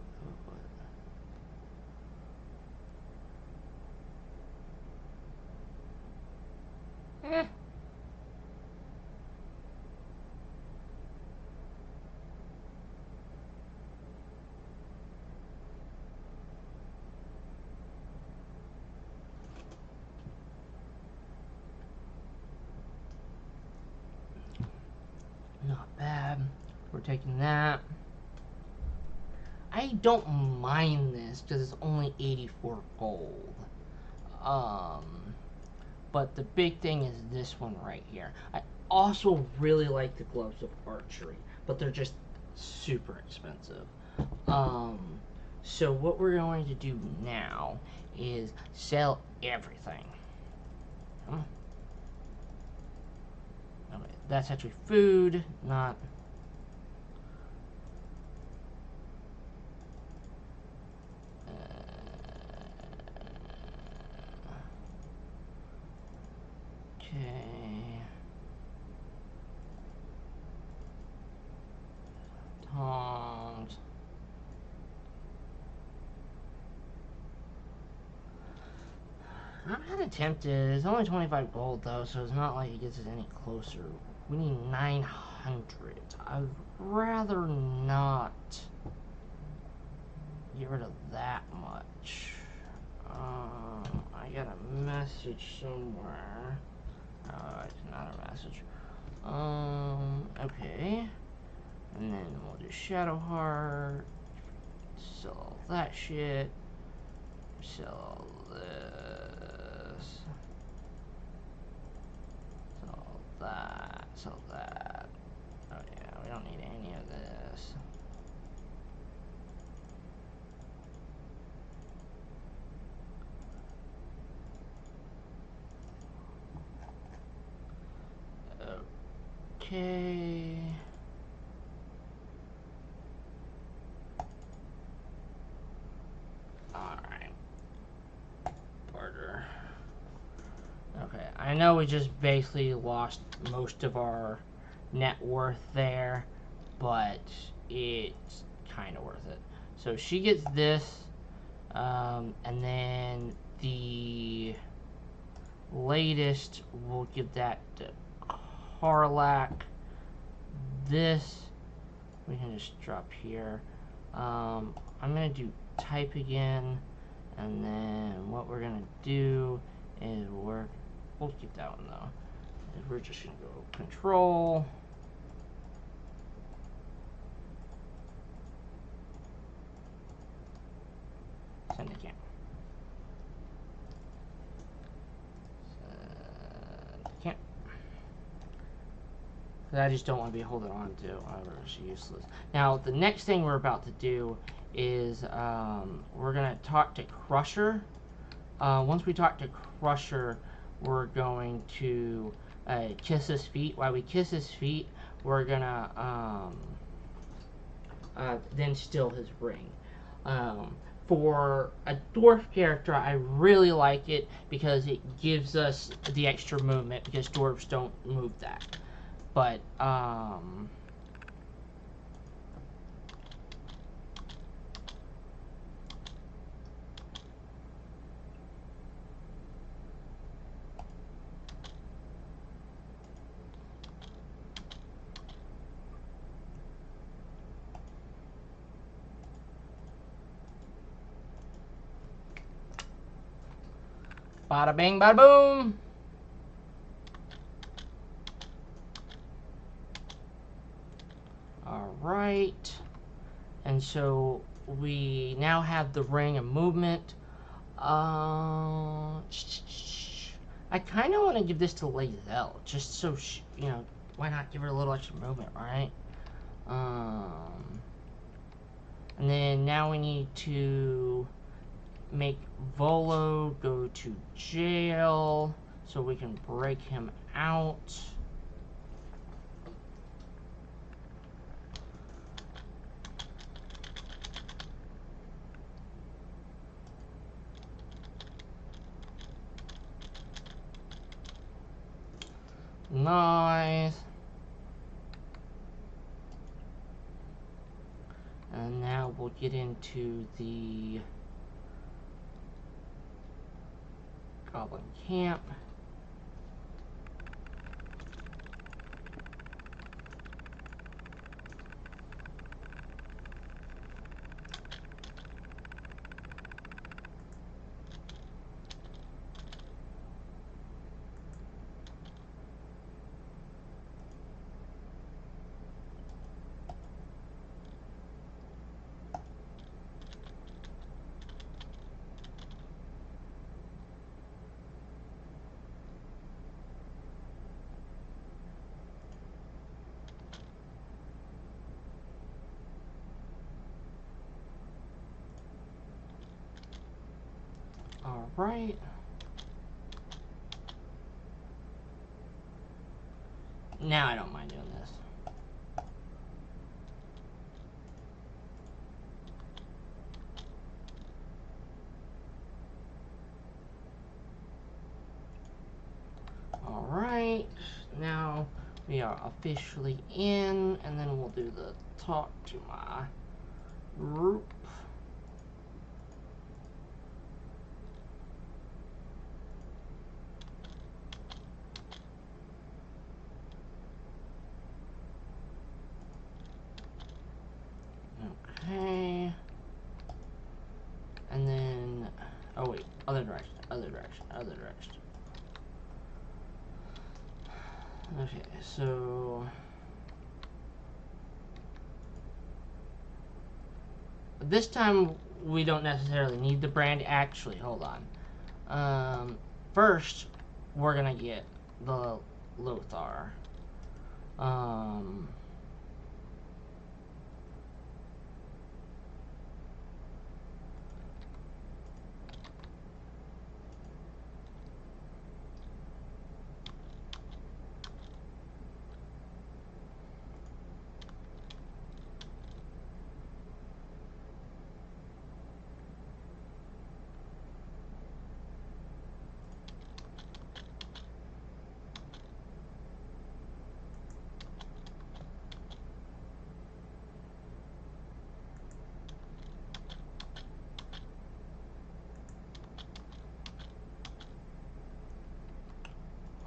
Speaker 1: Not bad. We're taking that. I don't mind this because it's only 84 gold. But the big thing is this one right here. I also really like the gloves of archery, but they're just super expensive. So what we're going to do now is sell everything. Okay, that's actually food, not... Okay. Tongs. I'm kind of tempted. It's only 25 gold though, so it's not like it gets us any closer. We need 900. I'd rather not get rid of that much. I got a message somewhere. It's not a message. Okay. And then we'll do Shadow Heart. Sell all that shit. Sell all this. Sell all that. Sell that. Oh yeah, we don't need any of this. Okay. Alright. Barter. Okay, I know we just basically lost most of our net worth there, but it's kind of worth it. So she gets this, and then the latest, we'll give that to Harlack. This, we can just drop here. I'm going to do type again, and then what we're going to do is we'll keep that one though. We're just going to go control. Send the camp. Because I just don't want to be holding on to. It's useless. Now, the next thing we're about to do is we're going to talk to Crusher. Once we talk to Crusher, we're going to kiss his feet. While we kiss his feet, we're going to then steal his ring. For a dwarf character, I really like it because it gives us the extra movement, because dwarves don't move that. But, bada bing, bada boom! Alright. And so we now have the ring of movement. I kind of want to give this to Lazelle, just so you know, why not give her a little extra movement, right? And then now we need to make Volo go to jail so we can break him out. Nice. And now we'll get into the Goblin camp. Alright. Now I don't mind doing this. Alright. Now we are officially in, and then we'll do the talk to my group. Okay. And then, oh wait, other direction, other direction, other direction. Okay, so this time we don't necessarily need the brand. Actually, hold on. First, we're gonna get the Lothar.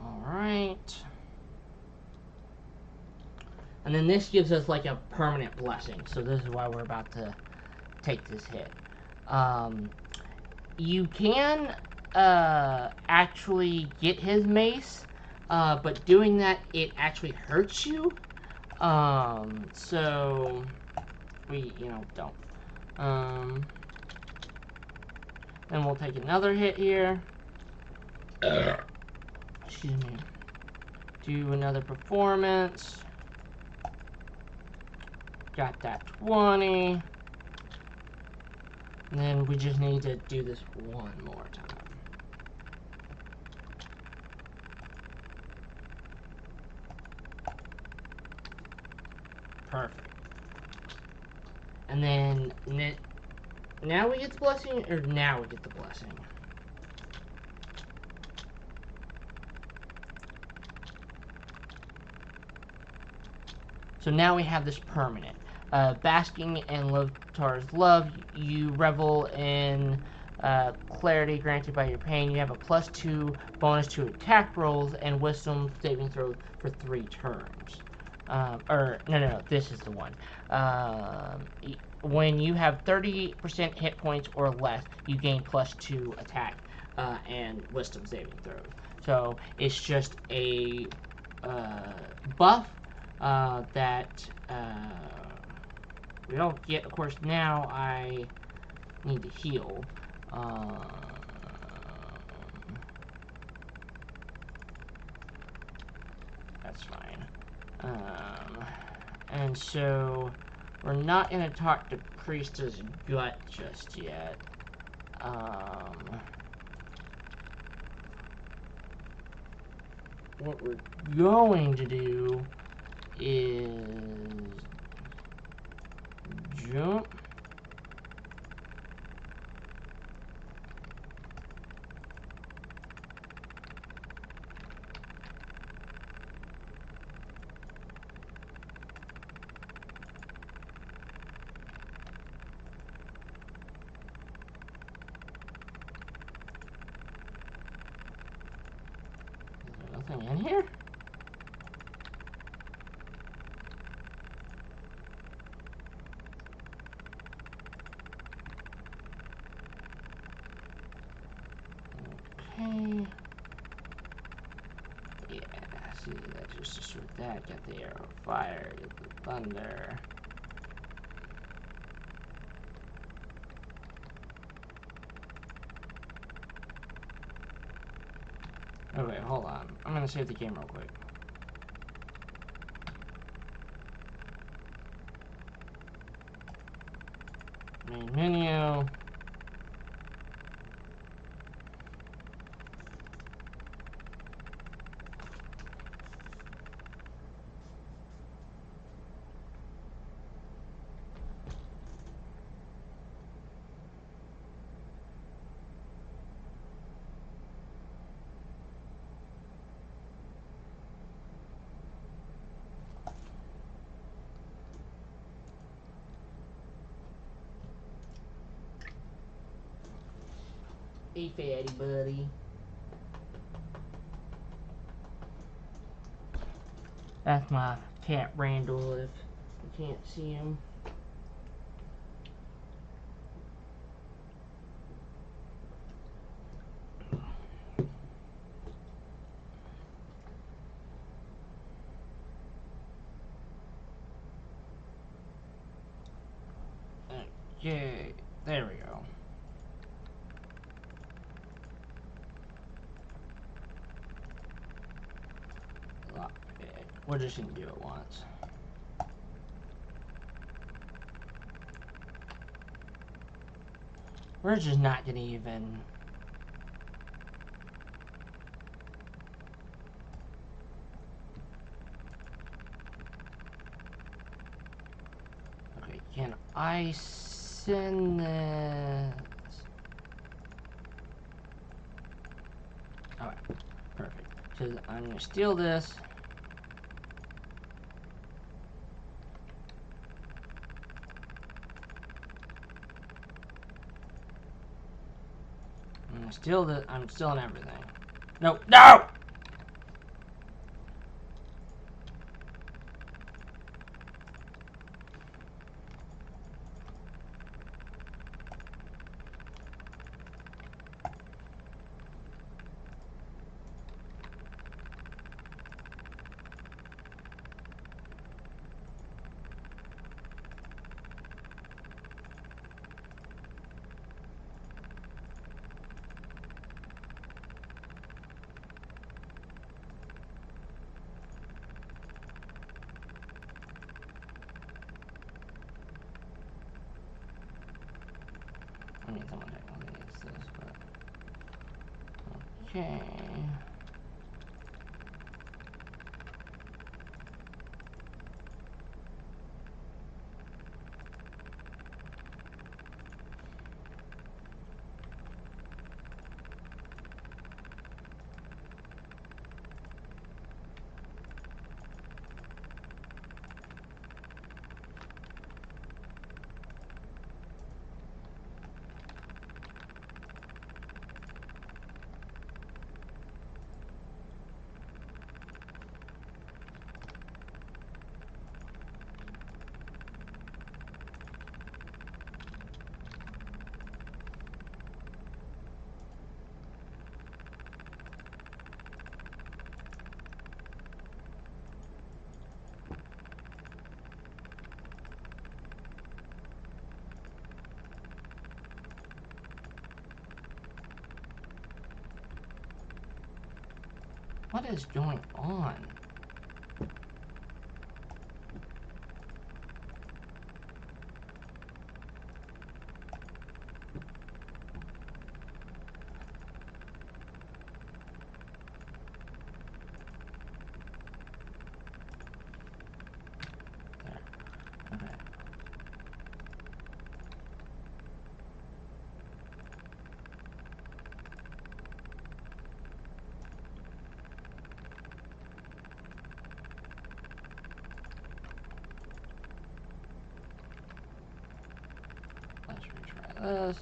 Speaker 1: Alright. And then this gives us like a permanent blessing. So this is why we're about to take this hit. You can actually get his mace, but doing that, it actually hurts you. So we, don't. Then we'll take another hit here. Excuse me. Do another performance. got that 20. And then we just need to do this one more time. Perfect. And then now we get the blessing, or now we get the blessing? So now we have this permanent. Basking in Lotar's love, you revel in clarity granted by your pain. You have a +2 bonus to attack rolls and wisdom saving throws for 3 turns. No, this is the one. When you have 30% hit points or less, you gain +2 attack and wisdom saving throws. So it's just a buff that we don't get. Of course, now I need to heal. That's fine. And so we're not going to talk to Priestess Gut just yet. What we're going to do is jump. Nothing in here? Okay. Yeah, see, that just destroyed that. Got the arrow of fire, get the thunder. Okay, hold on. I'm gonna save the game real quick. Main menu. Hey, fatty buddy. That's my cat Randall, if you can't see him. Okay, there we go. Lockpick. We're just gonna do it once. We're just not gonna even. Okay, can I send this? Alright, perfect. Because I'm gonna steal this. I'm stealing everything. No, no! I mean, someone technically needs this, but okay. What is going on? There. Okay. Let's retry this.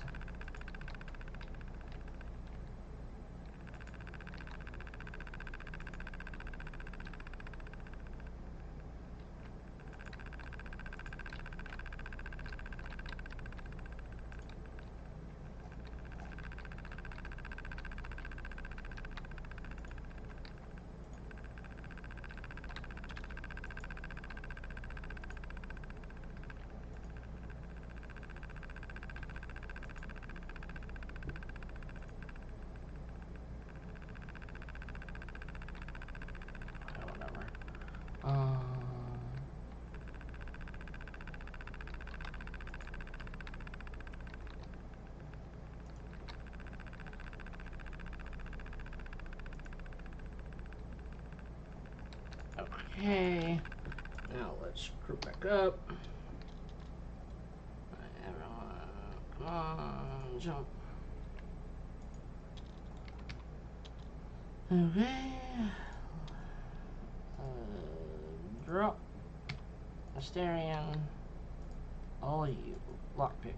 Speaker 1: Whatever. Okay. Now let's group back up. Everyone, come on, jump. Okay. Drop. Asterion. All you. Lockpick.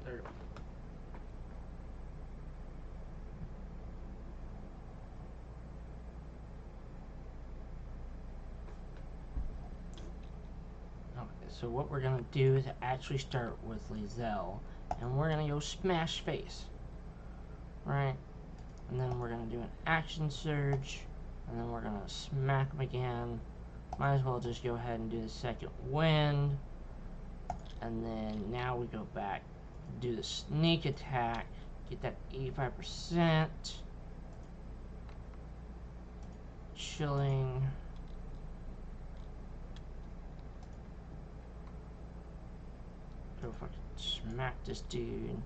Speaker 1: There. Okay, so what we're gonna do is actually start with Lizelle, and we're gonna go smash face, right? And then we're gonna do an action surge, and then we're gonna smack him again. Might as well just go ahead and do the second wind, and then now we go back do the sneak attack, get that 85%. Chilling. Go fucking smack this dude.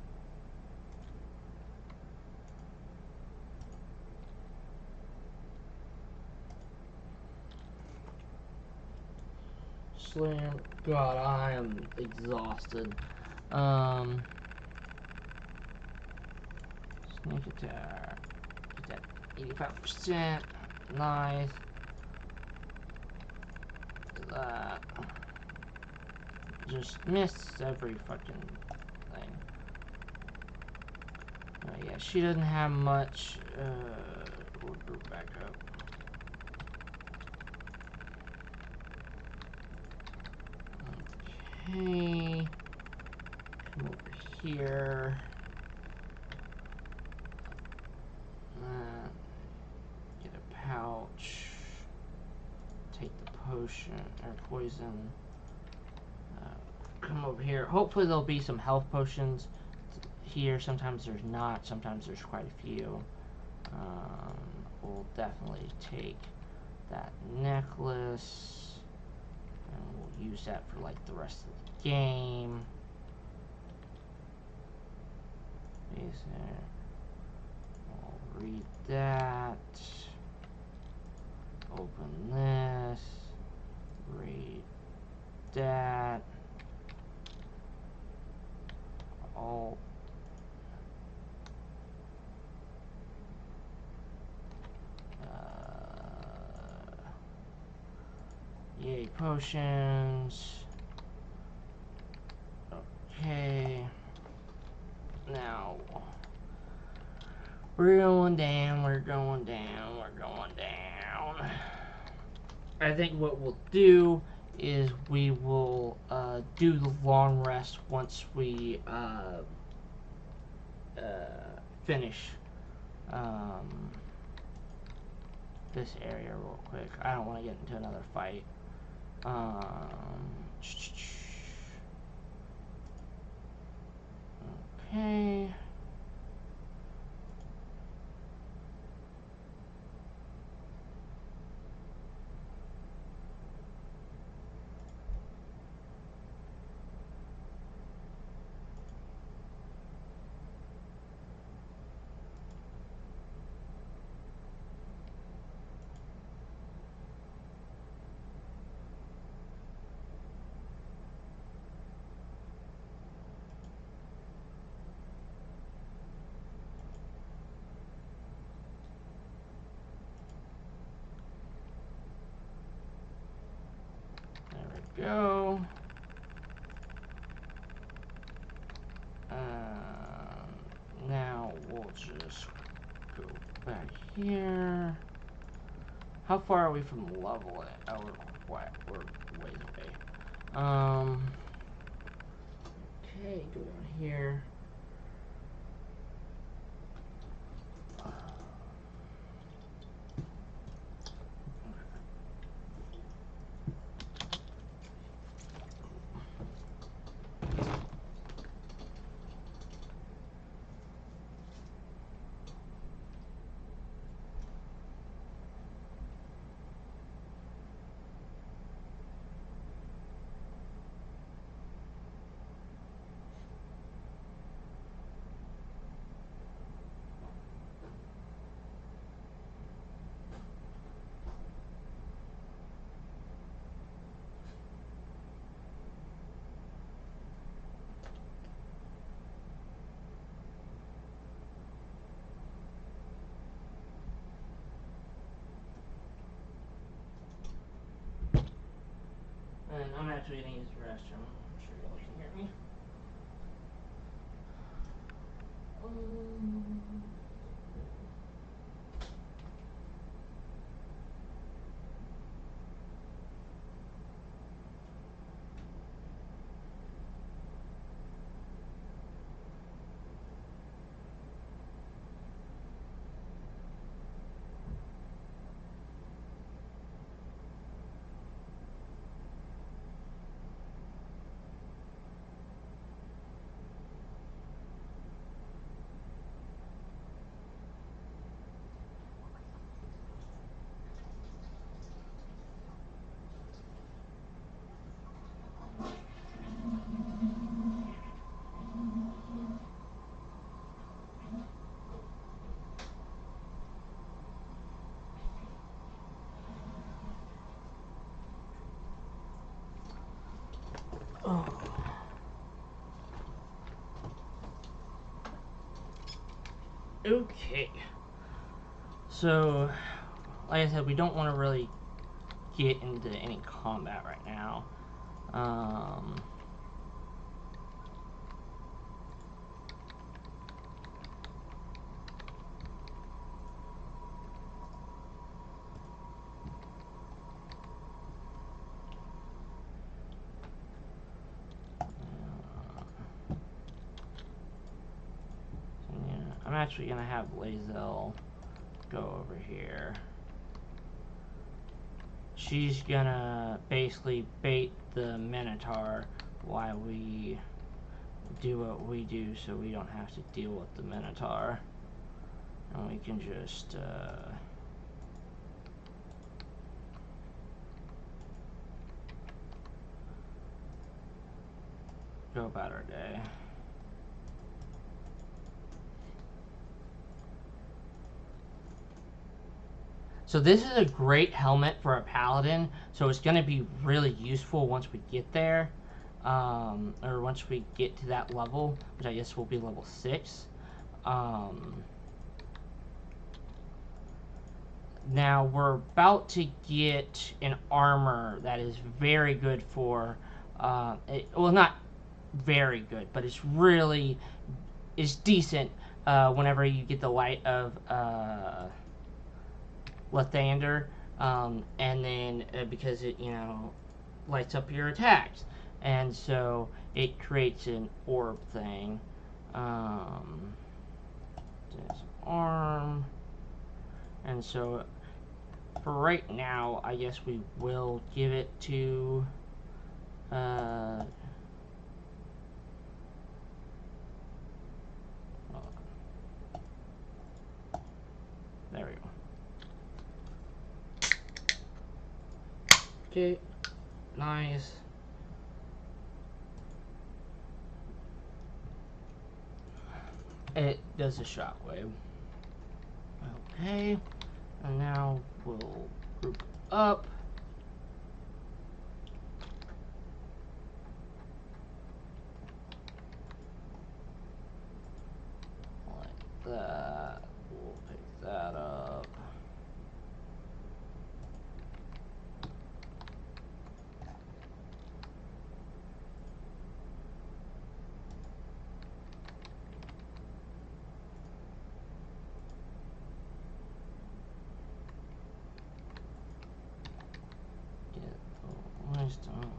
Speaker 1: Slam. God, I am exhausted. Sneak attack. Get that 85%. Nice. That. Just missed every fucking thing. Oh yeah, she doesn't have much. We'll go back up. Okay. Come over here. Get a pouch. Take the potion or poison. Come over here. Hopefully there'll be some health potions here. Sometimes there's not. Sometimes there's quite a few. We'll definitely take that necklace. And we'll use that for like the rest of the game. I'll read that. Open this. Read that. All. Yay, potions. Okay. Now, we're going down, we're going down, we're going down. I think what we'll do is we will do the long rest once we finish this area real quick. I don't want to get into another fight. Okay. Go. Now we'll just go back here. How far are we from level it? Oh, we're ways away. Okay, go down here. And I'm actually going to use the restroom. I'm sure y'all can hear me. Okay. So, like I said, we don't want to really get into any combat right now. Yeah, I'm actually going to have Lae'zel go over here. She's gonna basically bait the Minotaur while we do what we do, so we don't have to deal with the Minotaur. And we can just, go about our day. So this is a great helmet for a paladin, so it's going to be really useful once we get there, or once we get to that level, which I guess will be level 6. Now we're about to get an armor that is very good for, well, not very good, but it's decent whenever you get the light of Lathander, and then because it, lights up your attacks, and so it creates an orb thing. Disarm, and so for right now, I guess we will give it to there we go. Okay, nice. It does a shockwave. Okay, and now we'll group up. Like that. We'll pick that up. Wisdom.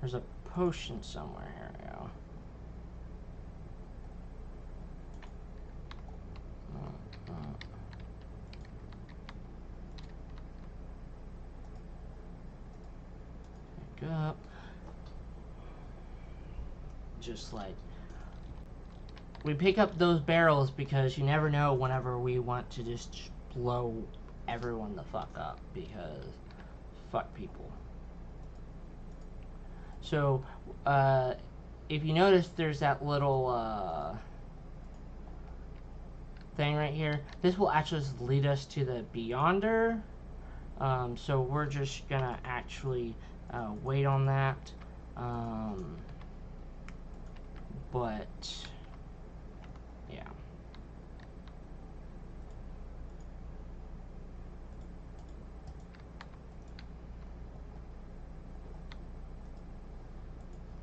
Speaker 1: There's a potion somewhere. Here we go. Pick up. Just like we pick up those barrels because you never know whenever we want to just blow everyone the fuck up, because fuck people. So, if you notice, there's that little thing right here. This will actually lead us to the Beyonder. So we're just gonna actually wait on that. But yeah.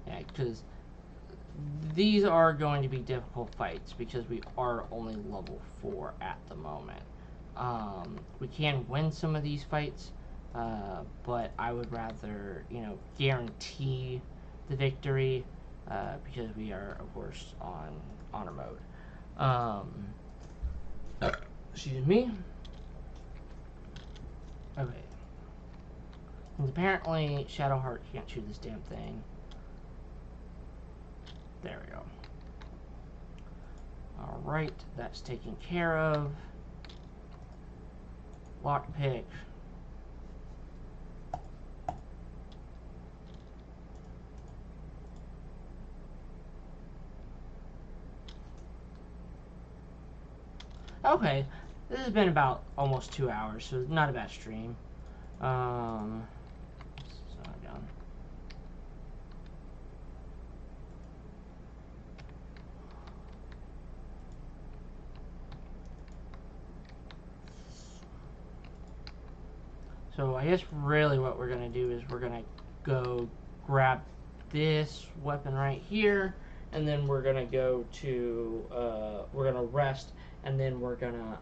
Speaker 1: Yeah, because these are going to be difficult fights because we are only level 4 at the moment. We can win some of these fights, but I would rather, guarantee the victory because we are, of course, on honor mode. Excuse me. Okay. And apparently, Shadowheart can't shoot this damn thing. There we go. Alright, that's taken care of. Lockpick. Okay, this has been about almost 2 hours, so not a bad stream. So done. So I guess really what we're going to do is we're going to go grab this weapon right here, and then we're going to go to, we're going to rest, and then we're going to,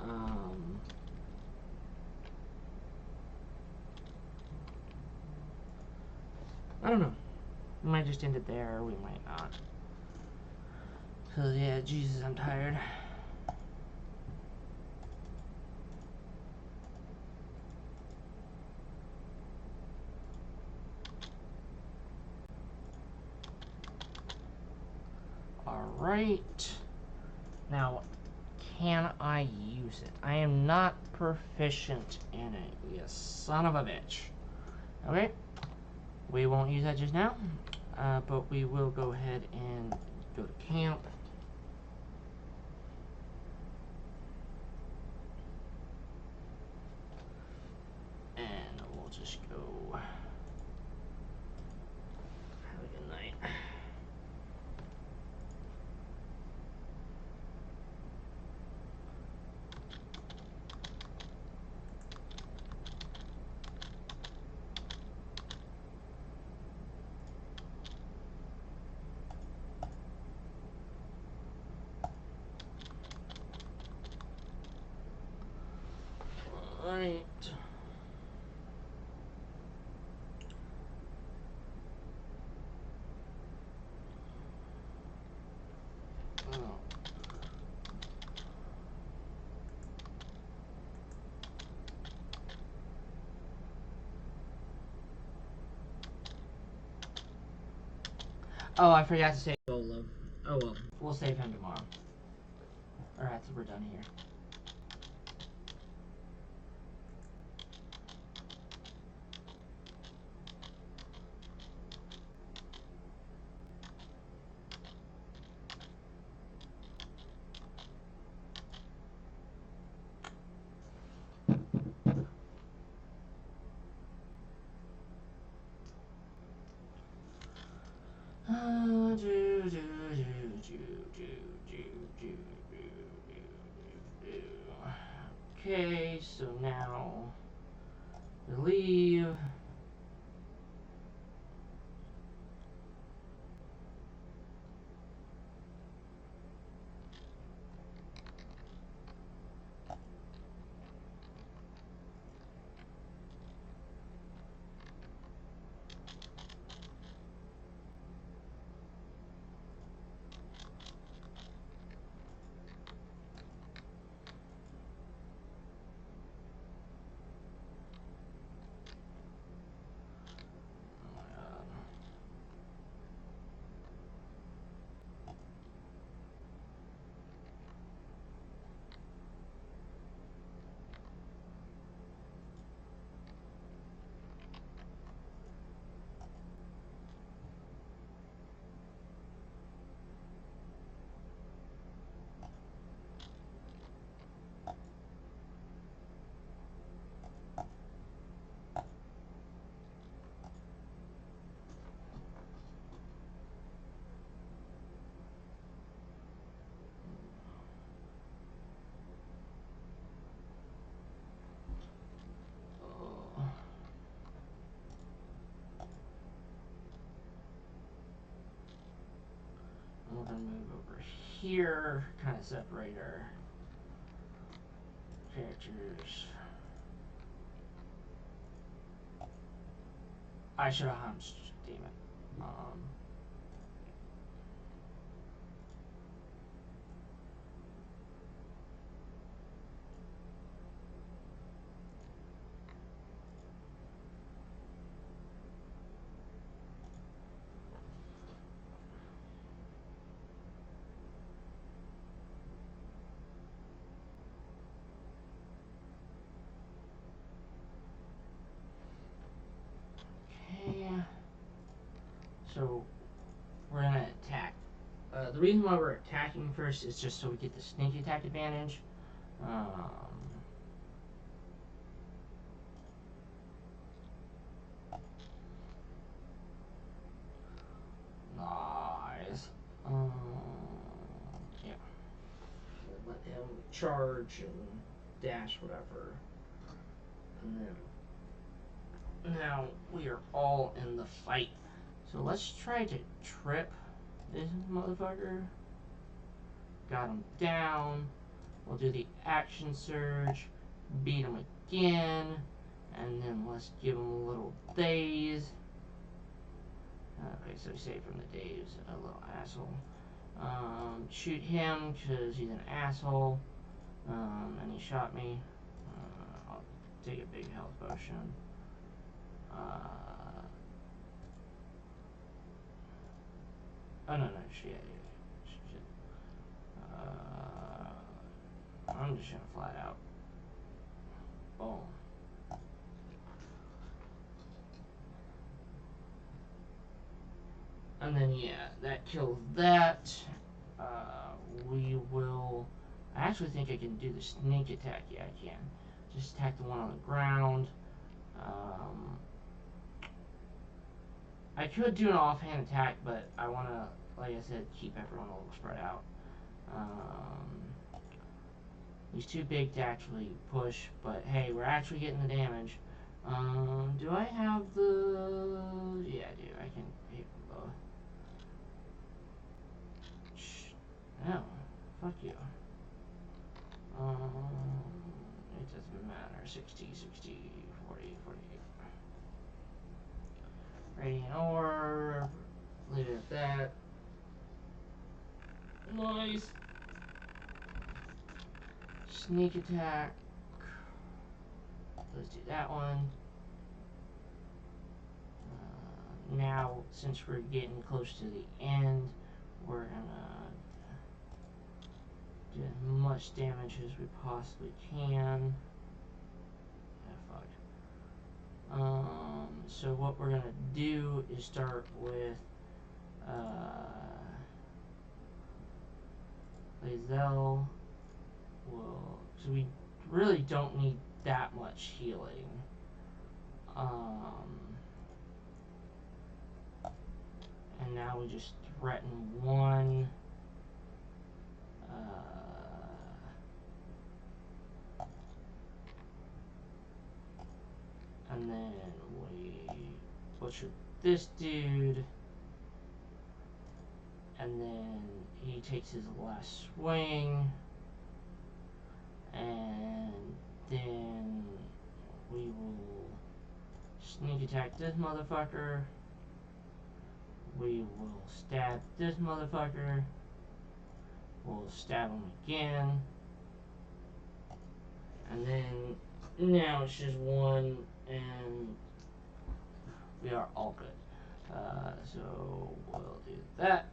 Speaker 1: I don't know. We might just end it there, or we might not. So yeah, Jesus, I'm tired. Alright. Now, can I use it? I am not proficient in it, you son of a bitch. Okay. We won't use that just now, but we will go ahead and go to camp. And we'll just go have a good night. Alright. Oh, I forgot to save Bolo. Oh well, we'll save him tomorrow. Alright, so we're done here. Okay, so now we leave. We're gonna move over here, kind of separate our characters. I should have hunched, damn it. Okay. So we're gonna attack. The reason why we're attacking first is just so we get the sneak attack advantage. Nice. Yeah. Let him charge and dash, whatever. And then Now we are all in the fight. So let's try to trip this motherfucker. Got him down. We'll do the action surge. Beat him again. And then let's give him a little daze. Okay, so save from the daze, a little asshole. Shoot him because he's an asshole. And he shot me. I'll take a big health potion. Oh no, shit. I'm just gonna flat out. Boom. And then yeah, that kills that. We will. I actually think I can do the sneak attack. Yeah, I can. Just attack the one on the ground. I could do an offhand attack, but I want to, like I said, keep everyone a little spread out. He's too big to actually push, but hey, we're actually getting the damage. Do I have the... Yeah, I do. I can hit them both. No. Fuck you. It doesn't matter. 60, 60, 40, 48. Radiant Orb. Leave it at that. Nice. Sneak attack. Let's do that one. Now, since we're getting close to the end, we're gonna do as much damage as we possibly can. Yeah, fuck. So what we're gonna do is start with Lae'zel. Well, so we really don't need that much healing. And now we just threaten one. And then we butcher this dude. And then he takes his last swing. And then we will sneak attack this motherfucker. We will stab this motherfucker. We'll stab him again. And then now it's just one, and we are all good. So we'll do that.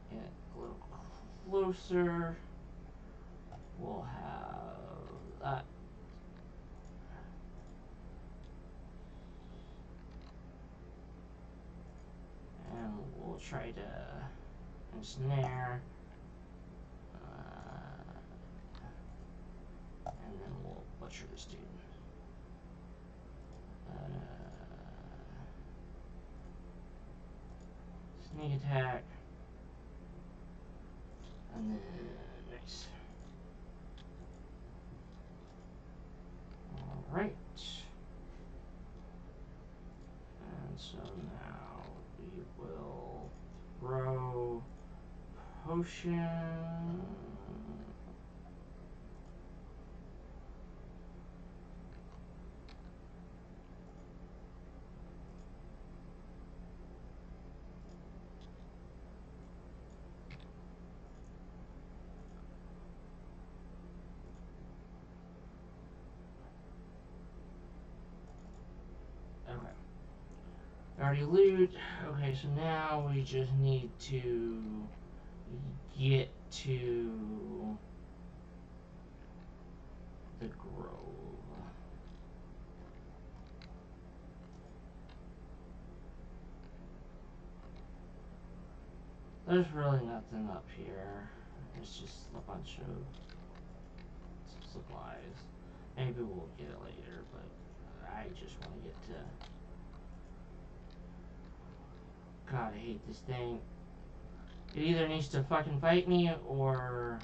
Speaker 1: Get a little closer. We'll have that. And we'll try to ensnare. And then we'll butcher this dude. Sneak attack. And then, nice. Alright. And so now we will throw potion. Okay. Already loot. Okay, so now we just need to get to the grove. There's really nothing up here. It's just a bunch of supplies. Maybe we'll get it later, but I just want to get to... God, I hate this thing. It either needs to fucking fight me, or...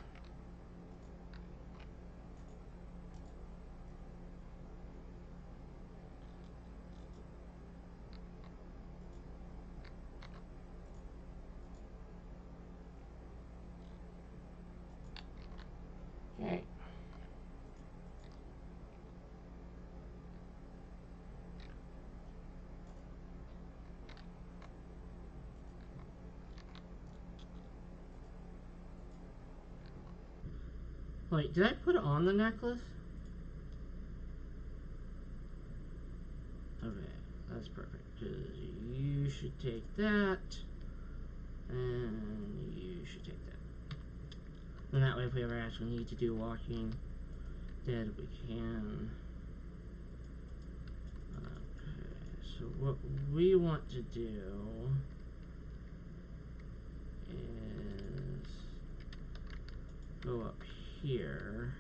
Speaker 1: Wait, did I put it on the necklace? Okay, that's perfect. Because you should take that. And you should take that. And that way, if we ever actually need to do Walking Dead, we can. Okay, so what we want to do is go up here.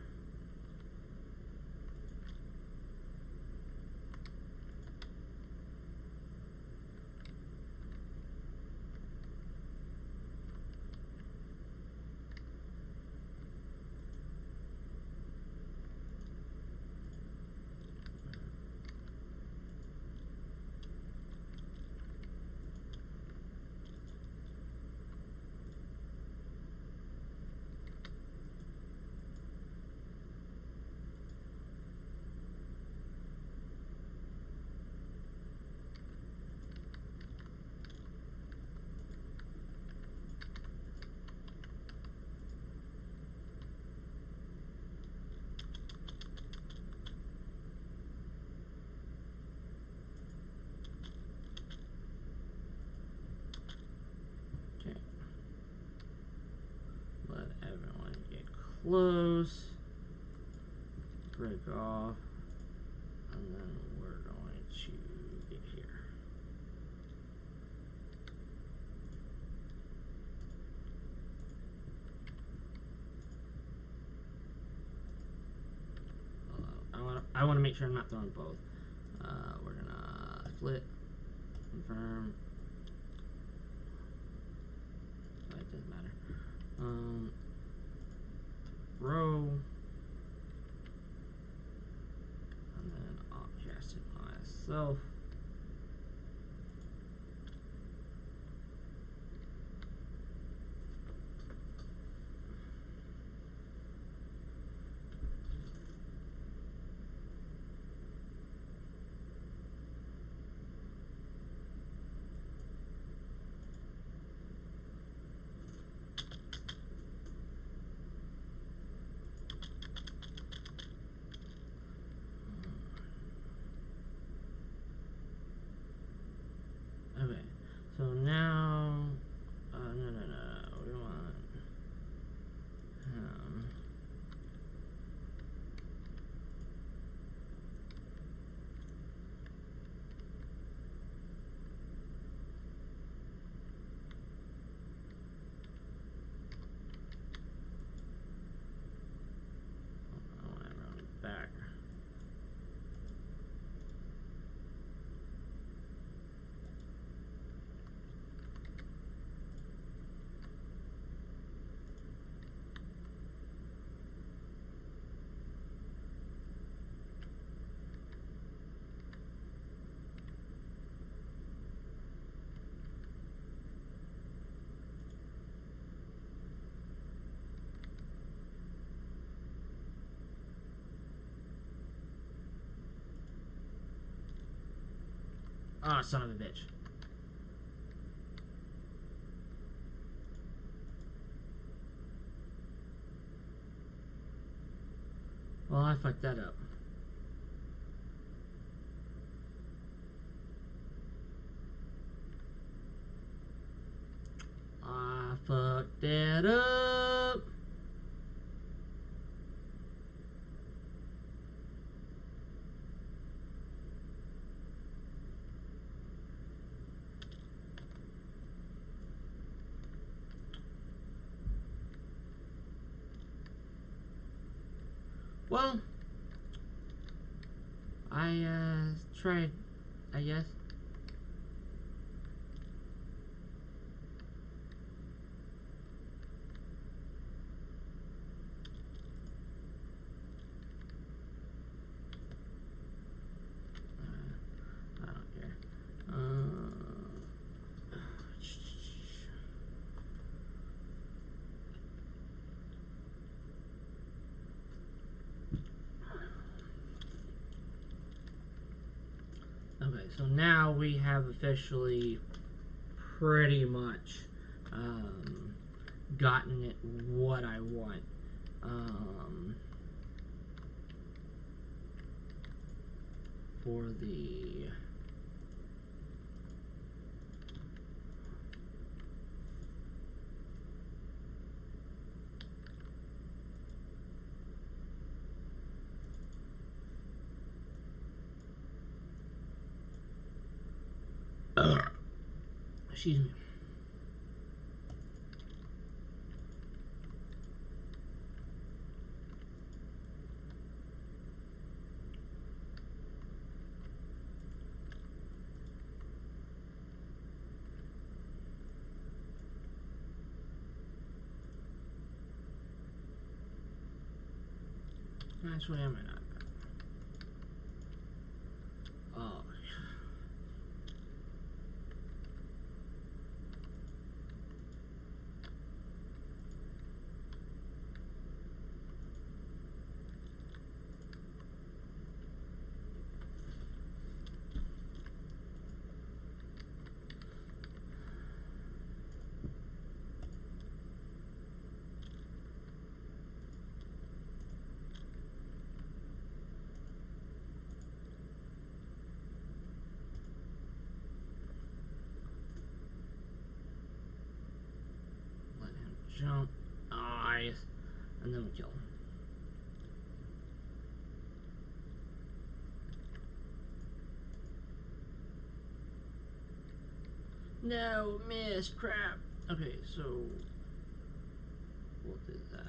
Speaker 1: Okay. Let everyone get close. Break off. And then we're going to get here. I want to make sure I'm not throwing both. We're gonna split, confirm. But it doesn't matter. Row, and then I'll cast it myself. Okay, so now, no, we want him. I want everyone back. Ah, oh, son of a bitch. Well, I fucked that up. I fucked that up. Well, I tried, I guess. I don't care. Okay, so now we have officially pretty much gotten it what I want. For the excuse me. Actually, I might not. Oh. Let him jump. Nice. And then we kill him. No, miss, crap. Okay, so we'll do that.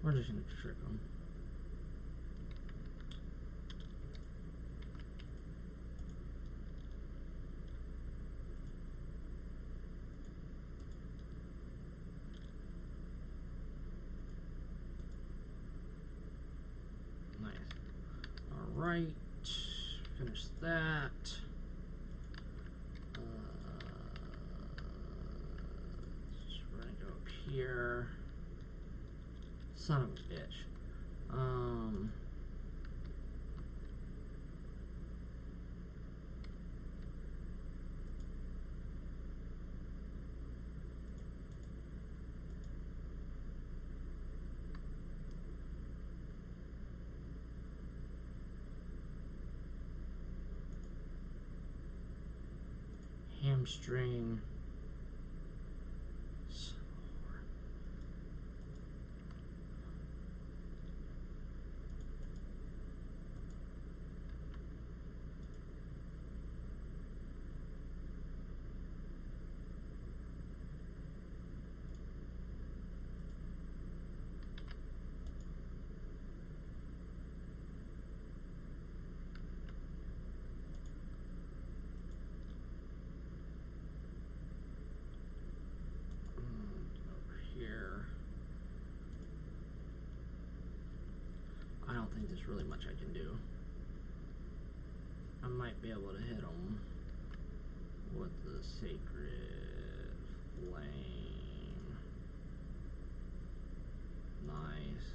Speaker 1: We're just gonna trick them. Nice. Alright. Finish that. We're gonna go up here. Son of a bitch. Hamstring. Over here. I don't think there's really much I can do. I might be able to hit him with the sacred flame. Nice.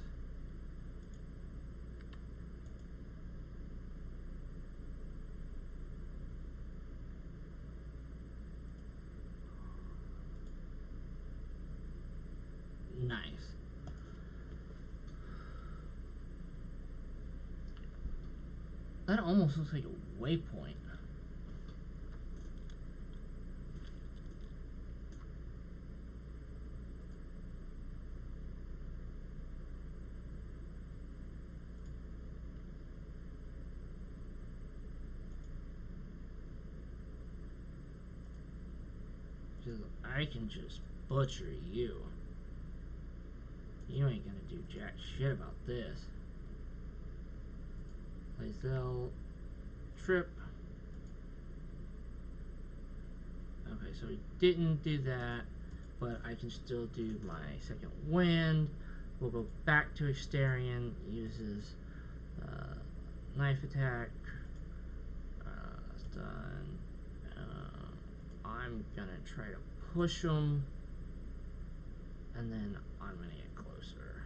Speaker 1: Nice. That almost looks like a waypoint. I can just butcher you. You ain't gonna do jack shit about this. Lae'zel, trip. Okay, so he didn't do that, but I can still do my second wind. We'll go back to Exterion, uses knife attack. Done. I'm gonna try to push him, and then I'm gonna get closer.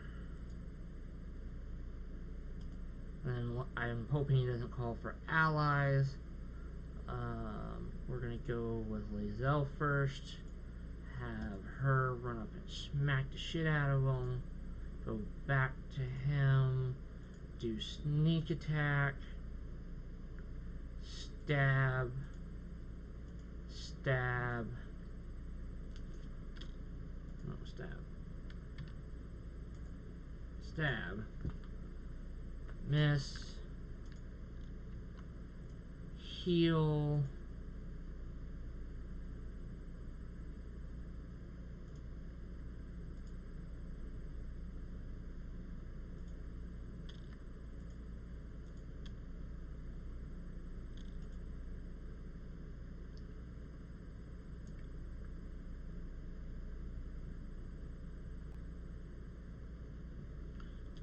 Speaker 1: And I'm hoping he doesn't call for allies. We're gonna go with Lae'zel first. Have her run up and smack the shit out of him. Go back to him. Do sneak attack. Stab. Stab. No, stab. Stab. Miss. Heal.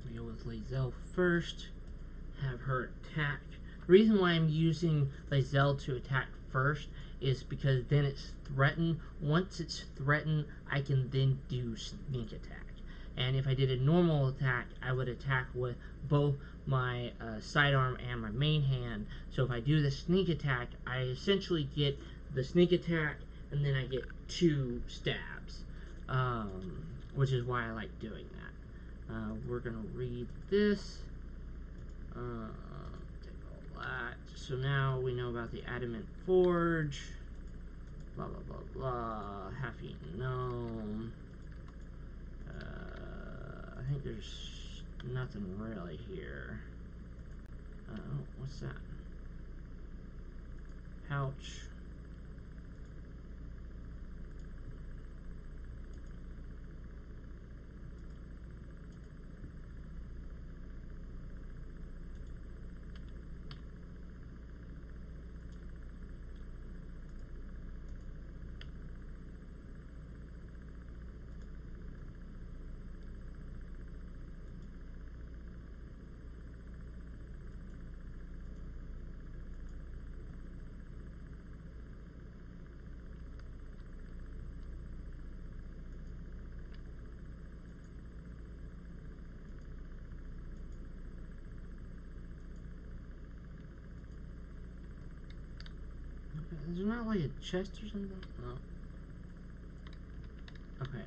Speaker 1: We go with Lae'zel first. Have her attack. The reason why I'm using Lae'zel to attack first is because then it's threatened. Once it's threatened, I can then do sneak attack. And if I did a normal attack, I would attack with both my sidearm and my main hand. So if I do the sneak attack, I essentially get the sneak attack, and then I get 2 stabs, which is why I like doing that. We're going to read this. Take all that. So now we know about the Adamant Forge. Blah, blah, blah, blah. Half-eaten gnome. I think there's nothing really here. Oh, what's that? Pouch. Is there not like a chest or something? No. Okay.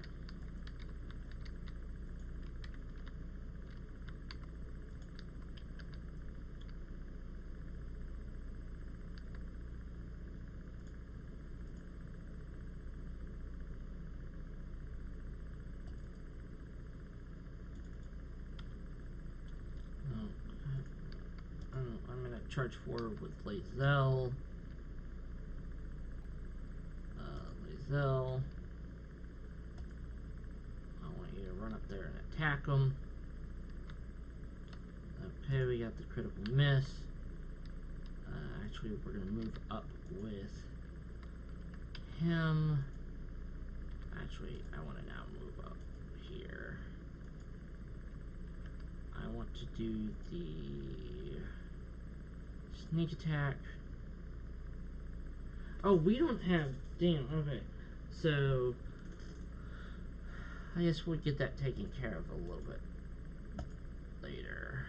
Speaker 1: I'm gonna charge forward with Lae'zel. Lae'zel. I want you to run up there and attack him. Okay, we got the critical miss. Actually, we're gonna move up with him. Actually, I want to now move up here. I want to do the sneak attack. Oh, we don't have... Damn, okay. So, I guess we'll get that taken care of a little bit later.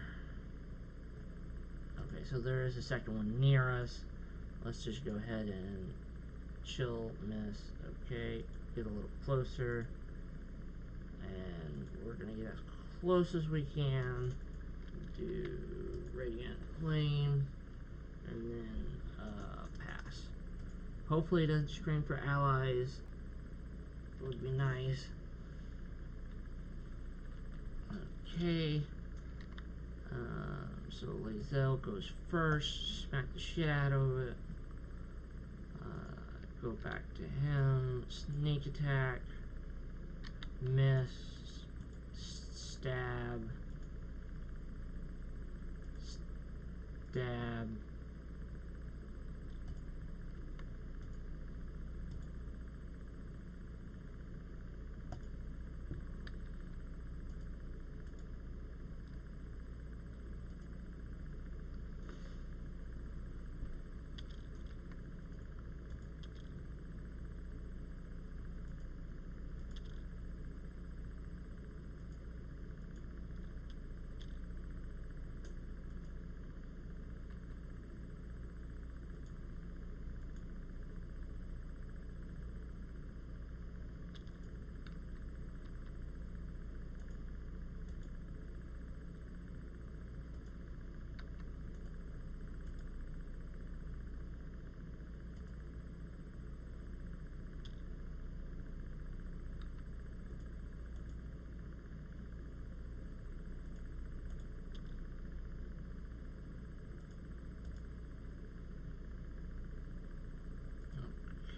Speaker 1: Okay, so there is a second one near us. Let's just go ahead and chill, miss. Okay, get a little closer. And we're going to get as close as we can. Do Radiant Flame. and then pass. Hopefully it doesn't screen for allies. It would be nice. Okay. So Lae'zel goes first. Smack the shit out of it. Go back to him. Sneak attack. Miss. Stab. Stab.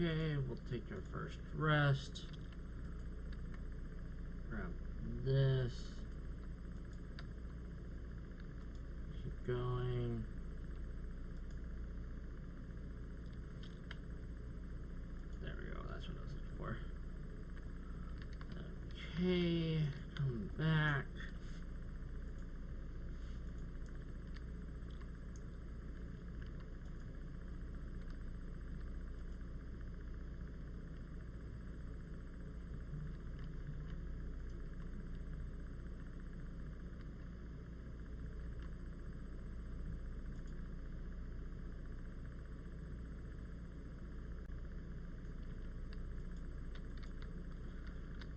Speaker 1: Okay, we'll take our first rest. Grab this. Keep going. There we go, that's what I was looking for. Okay, come back.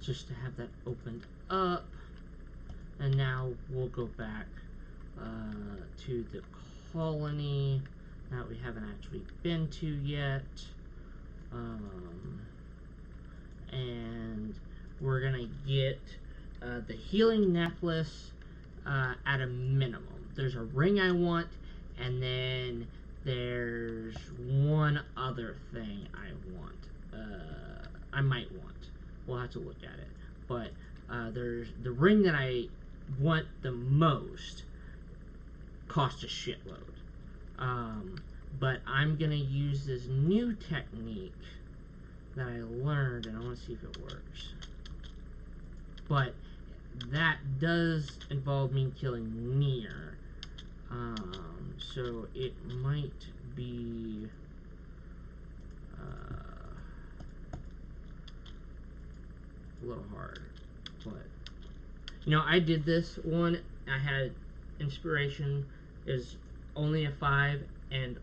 Speaker 1: Just to have that opened up. And now we'll go back to the colony that we haven't actually been to yet. And we're gonna get the healing necklace at a minimum. There's a ring I want, and then there's one other thing I want. I might want. We'll have to look at it. But there's the ring that I want the most costs a shitload. But I'm gonna use this new technique that I learned, and I want to see if it works. But that does involve me killing Nier. So it might be a little hard, but you know, I did this one. I had inspiration is only a 5, and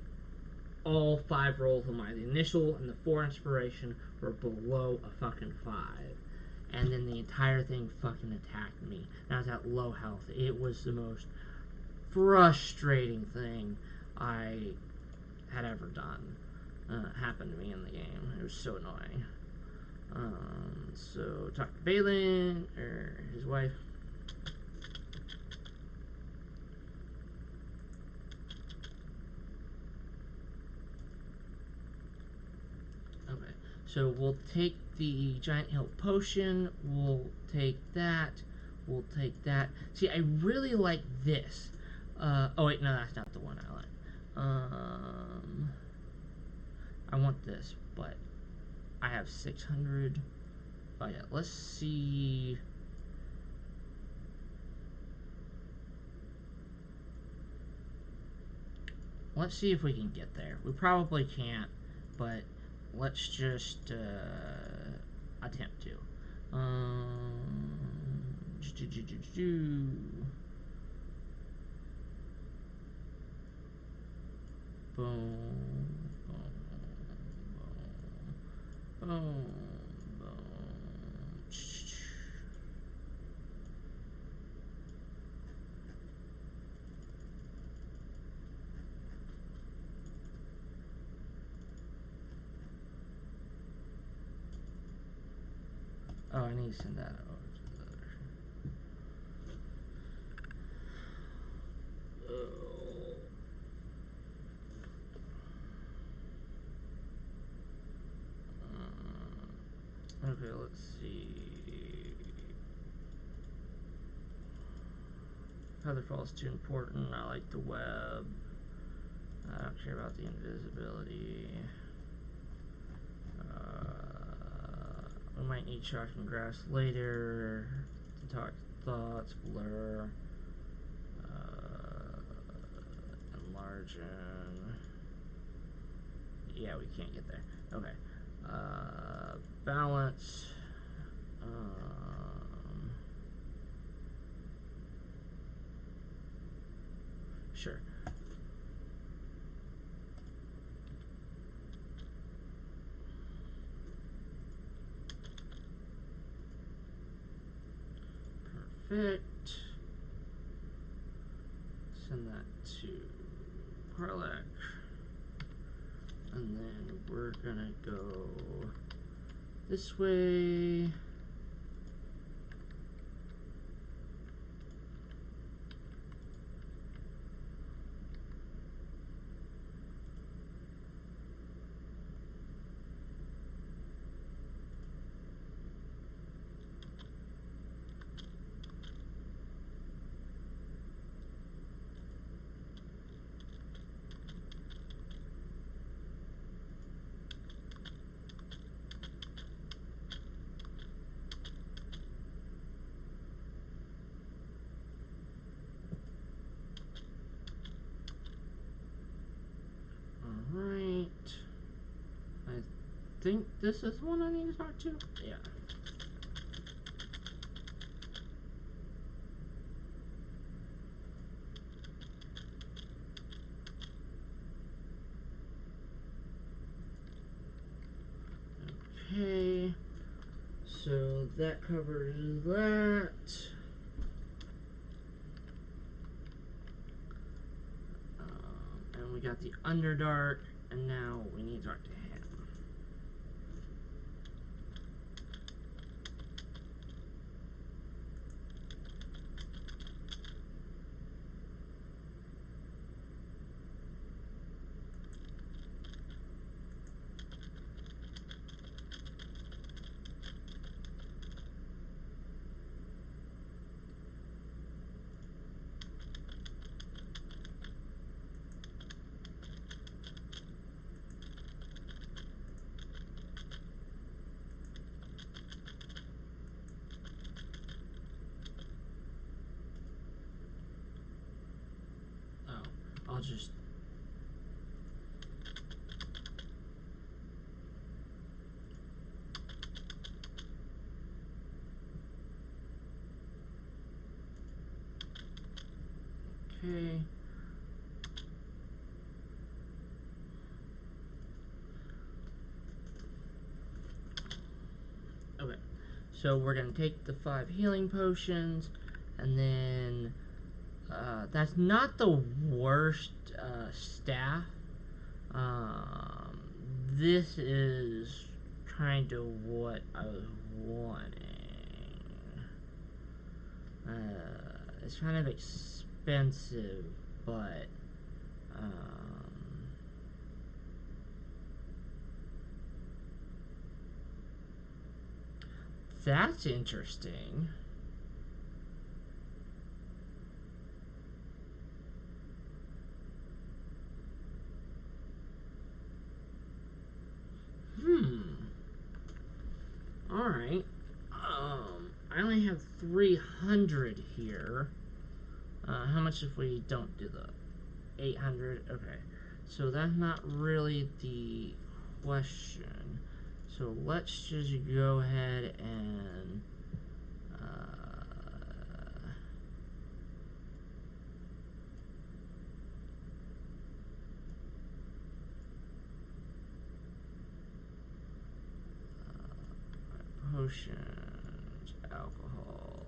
Speaker 1: all 5 rolls of mine, the initial and the 4 inspiration, were below a fucking 5. And then the entire thing fucking attacked me. And I was at low health. It was the most frustrating thing I had ever done. Happened to me in the game. It was so annoying. So talk to Balin, or his wife. Okay, so we'll take the giant hill potion. We'll take that. We'll take that. See, I really like this. Oh wait, no, that's not the one I like. I want this, but I have 600. Oh yeah, let's see. Let's see if we can get there. We probably can't, but let's just attempt to. Boom, boom, boom, boom, boom. Oh, I need to send that over to the other. Okay, let's see. Featherfall is too important. I like the web. I don't care about the invisibility. We might need shocking grass later to talk thoughts, blur, enlargen. Yeah, we can't get there. Okay. Balance. Sure. Perfect. Send that to Parlac. And then we're gonna go this way. Alright. I think this is the one I need to talk to. Yeah. Okay. So that covers that. And we got the Underdark, and now we need to talk to him. Oh, I'll just... Okay. Okay. So we're going to take the 5 healing potions, and then... that's not the worst staff. This is kind of what I was wanting. It's kind of expensive, but that's interesting. Alright. I only have 300 here. How much if we don't do the 800? Okay. So that's not really the question. So let's just go ahead and potions, alcohol.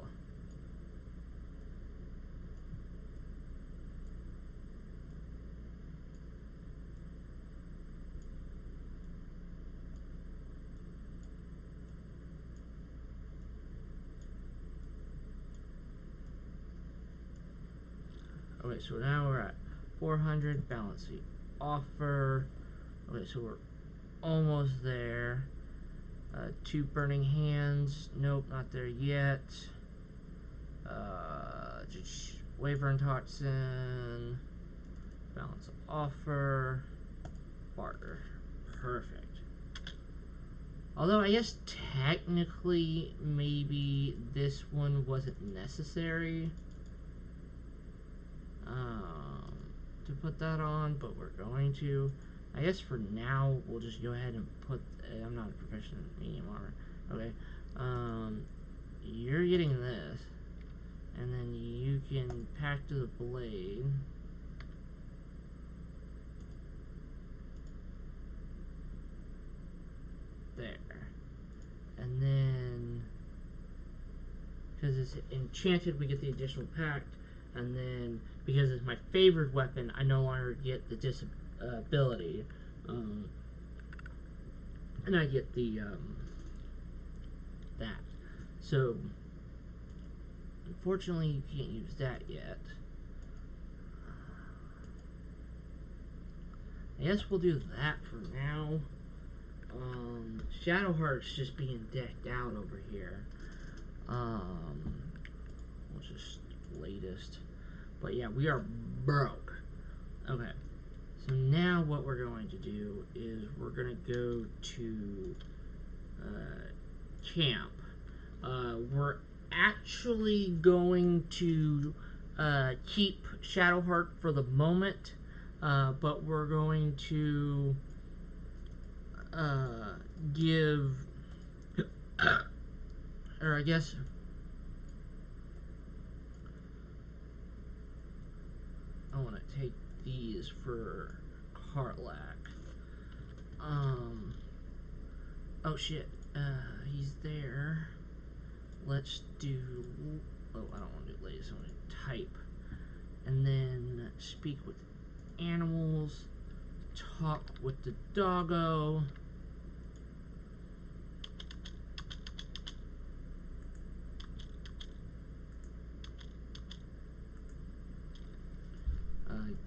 Speaker 1: Okay, so now we're at 400. Balance the offer. Okay, so we're almost there. 2 burning hands. Nope, not there yet. Wyvern toxin. Balance offer. Barter. Perfect. Although I guess technically maybe this one wasn't necessary to put that on, but we're going to. I guess for now we'll just go ahead and put. I'm not a proficient in medium armor. Okay. You're getting this, and then you can pack to the blade. There. And then, because it's enchanted, we get the additional pact. And then, because it's my favorite weapon, I no longer get the disability. And I get the, that. So, unfortunately, you can't use that yet. I guess we'll do that for now. Shadowheart's just being decked out over here. What's just latest? But yeah, we are broke. Okay. So now what we're going to do is we're going to go to camp. We're actually going to keep Shadowheart for the moment, but we're going to give, or I guess, I want to take these for Karlak. Oh shit, he's there. Let's do, oh, I don't want to do latest, I want to type. And then speak with animals, talk with the doggo.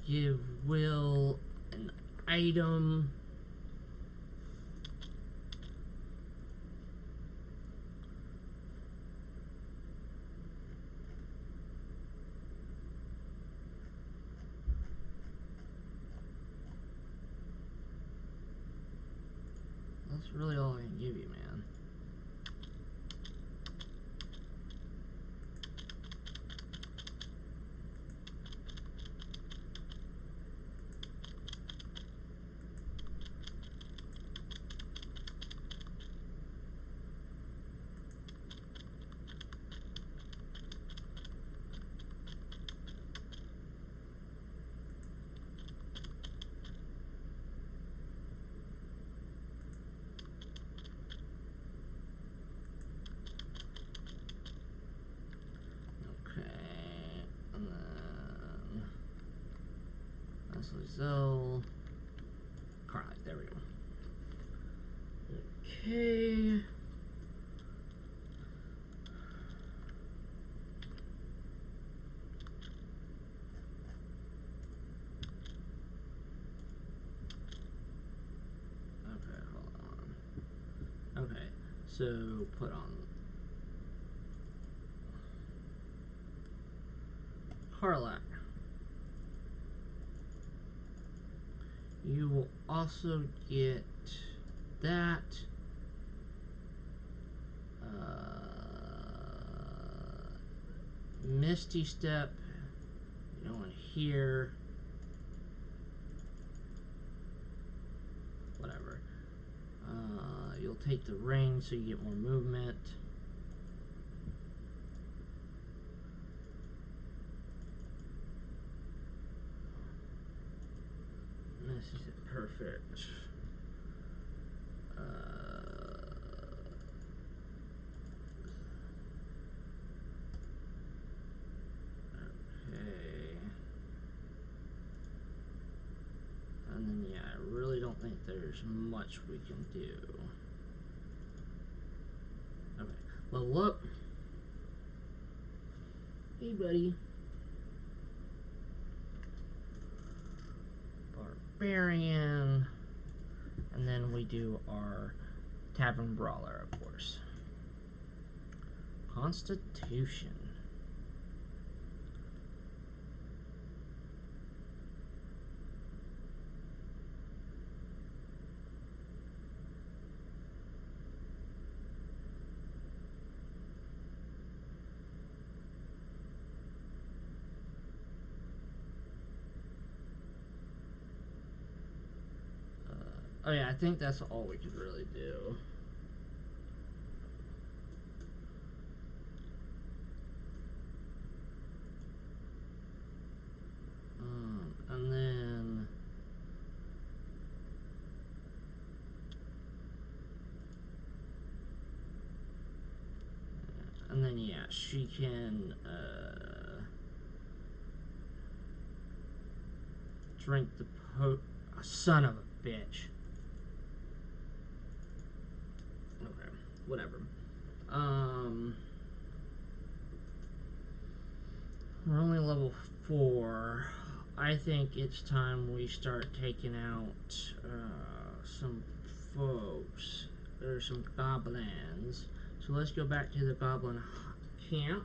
Speaker 1: Give Will an item. That's really all I can give you, man. Zell. Karlak, there we go. Okay. Okay, hold on. Okay, so put on Karlak. You will also get that. Misty Step. You don't want here. Whatever. You'll take the ring so you get more movement. Misty Step, perfect. And then, yeah, I really don't think there's much we can do. Okay, level up. Hey, buddy. barbarian, and then we do our tavern brawler, of course. Constitution. Oh yeah, I think that's all we could really do. And then yeah, she can drink the son of a bitch. Okay, whatever. We're only level 4. I think it's time we start taking out some folks. There's some goblins. So let's go back to the goblin camp.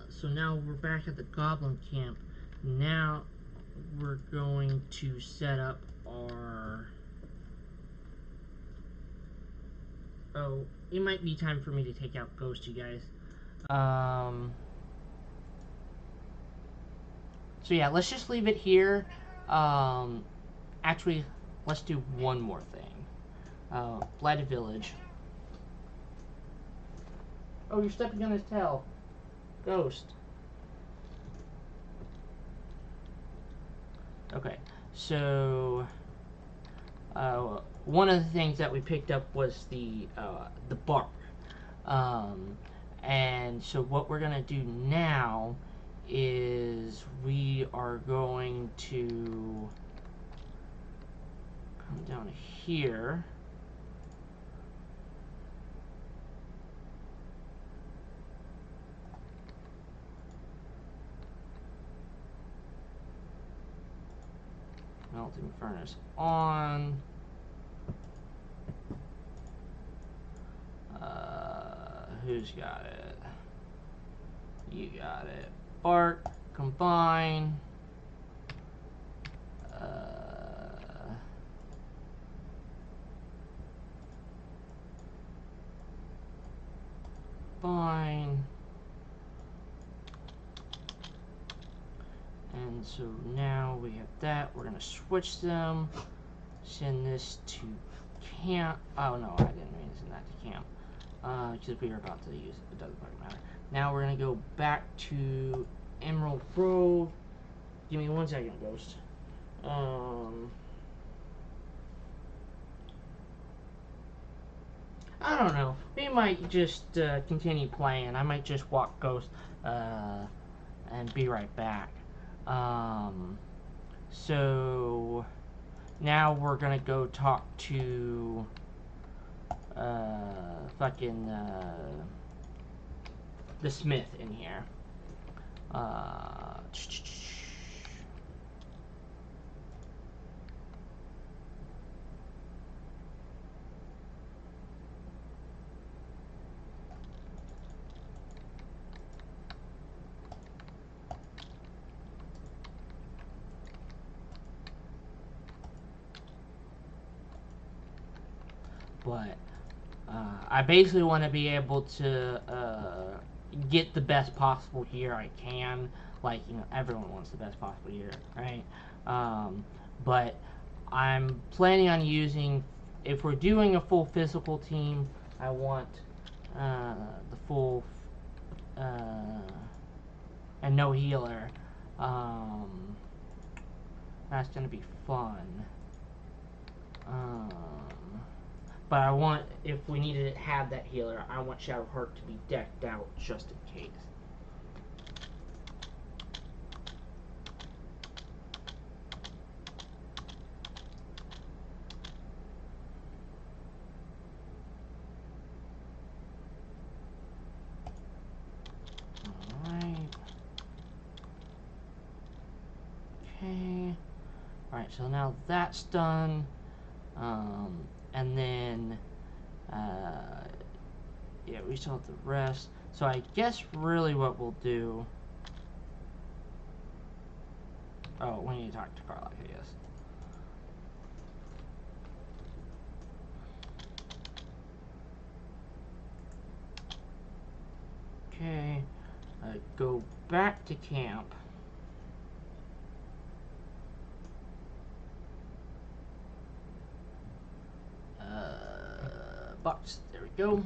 Speaker 1: So now we're back at the goblin camp. Now we're going to set up our... Oh, it might be time for me to take out Ghost, you guys. So yeah, let's just leave it here. Actually, let's do one more thing. Blighted Village. Oh, you're stepping on his tail. Ghost. Okay, so one of the things that we picked up was the bark, and so what we're gonna do now is we are going to come down here. Melting furnace on. Who's got it? You got it. Bark, combine. Combine. And so now we have that. We're gonna switch them. Send this to camp. Oh no, I didn't mean to send that to camp. Because we were about to use it. It doesn't fucking matter. Now we're gonna go back to Emerald Grove. Give me 1 second, Ghost. I don't know. We might just continue playing. I might just walk Ghost and be right back. So now we're gonna go talk to fucking the smith in here. But I basically want to be able to get the best possible gear I can. Like, you know, everyone wants the best possible gear, right? But I'm planning on using, if we're doing a full physical team, I want the full and no healer. That's gonna be fun. But I want, if we needed to have that healer, I want Shadowheart to be decked out just in case. Alright. Alright, so now that's done. And then, yeah, we still have the rest. So I guess really what we'll do... Oh, we need to talk to Carla, I guess. Okay, go back to camp. Box, there we go.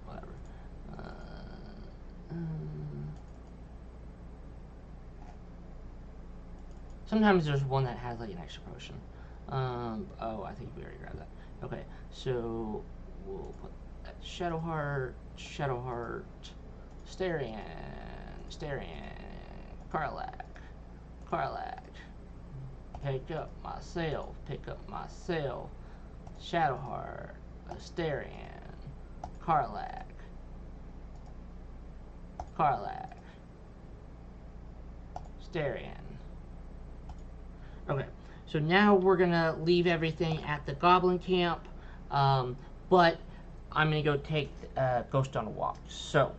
Speaker 1: Whatever. Sometimes there's one that has like an extra potion. Oh, I think we already grabbed that. Okay, so we'll put that Shadow Heart, Starion, Karlach, pick up myself, Shadow Heart, Starion, Karlach, Starion. Okay, so now we're gonna leave everything at the Goblin Camp, but I'm gonna go take Ghost on a walk. So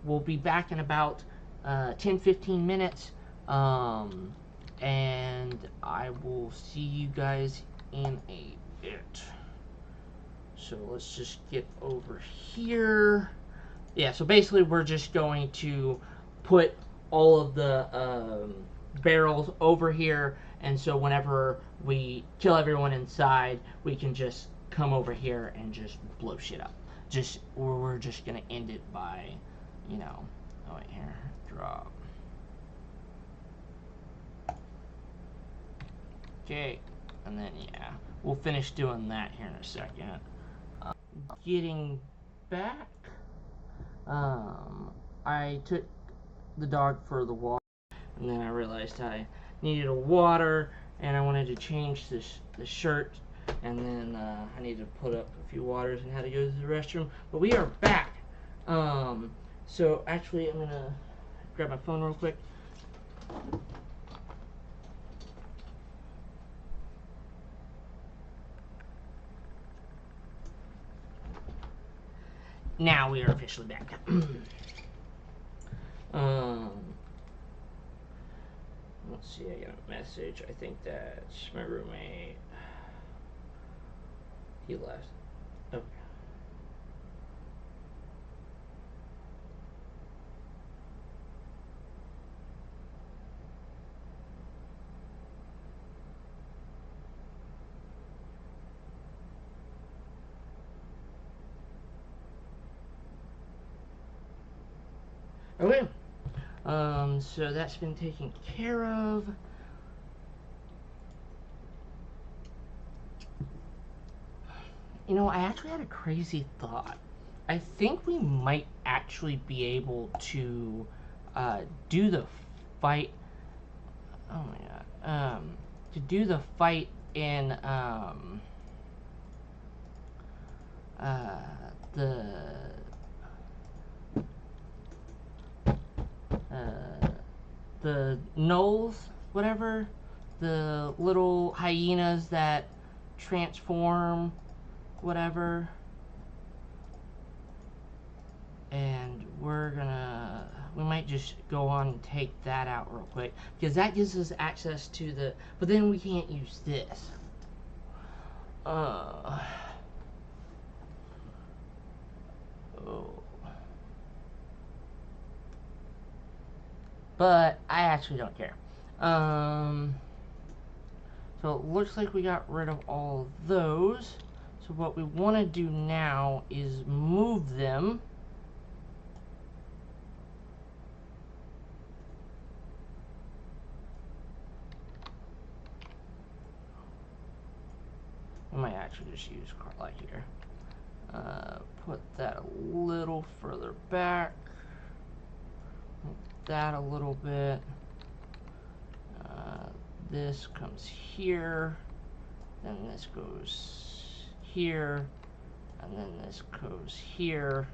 Speaker 1: we'll be back in about 10-15 minutes, and I will see you guys in a bit. So let's just get over here. Yeah, so basically we're just going to put all of the barrels over here, and so whenever we kill everyone inside, we can just come over here and just blow shit up. We're just gonna end it by, you know, oh wait, here, drop. Okay, and then yeah, we'll finish doing that here in a second. Getting back, I took the dog for the walk, and then I realized I needed a water, and I wanted to change the shirt, and then I needed to put up a few waters and had to go to the restroom. But we are back. So actually, I'm gonna grab my phone real quick. Now we are officially back. Let's see, I got a message. I think that's my roommate. He left. Okay. Okay. So that's been taken care of. You know, I actually had a crazy thought. I think we might actually be able to do the fight. Oh my god. To do the fight in the the gnolls, whatever, the little hyenas that transform, whatever. And we might just go on and take that out real quick, because that gives us access to the, but then we can't use this. Oh. But I actually don't care. So it looks like we got rid of all of those. So what we want to do now is move them. I might actually just use Carla here. Put that a little further back. That a little bit. This comes here. Then this goes here. and then this goes here.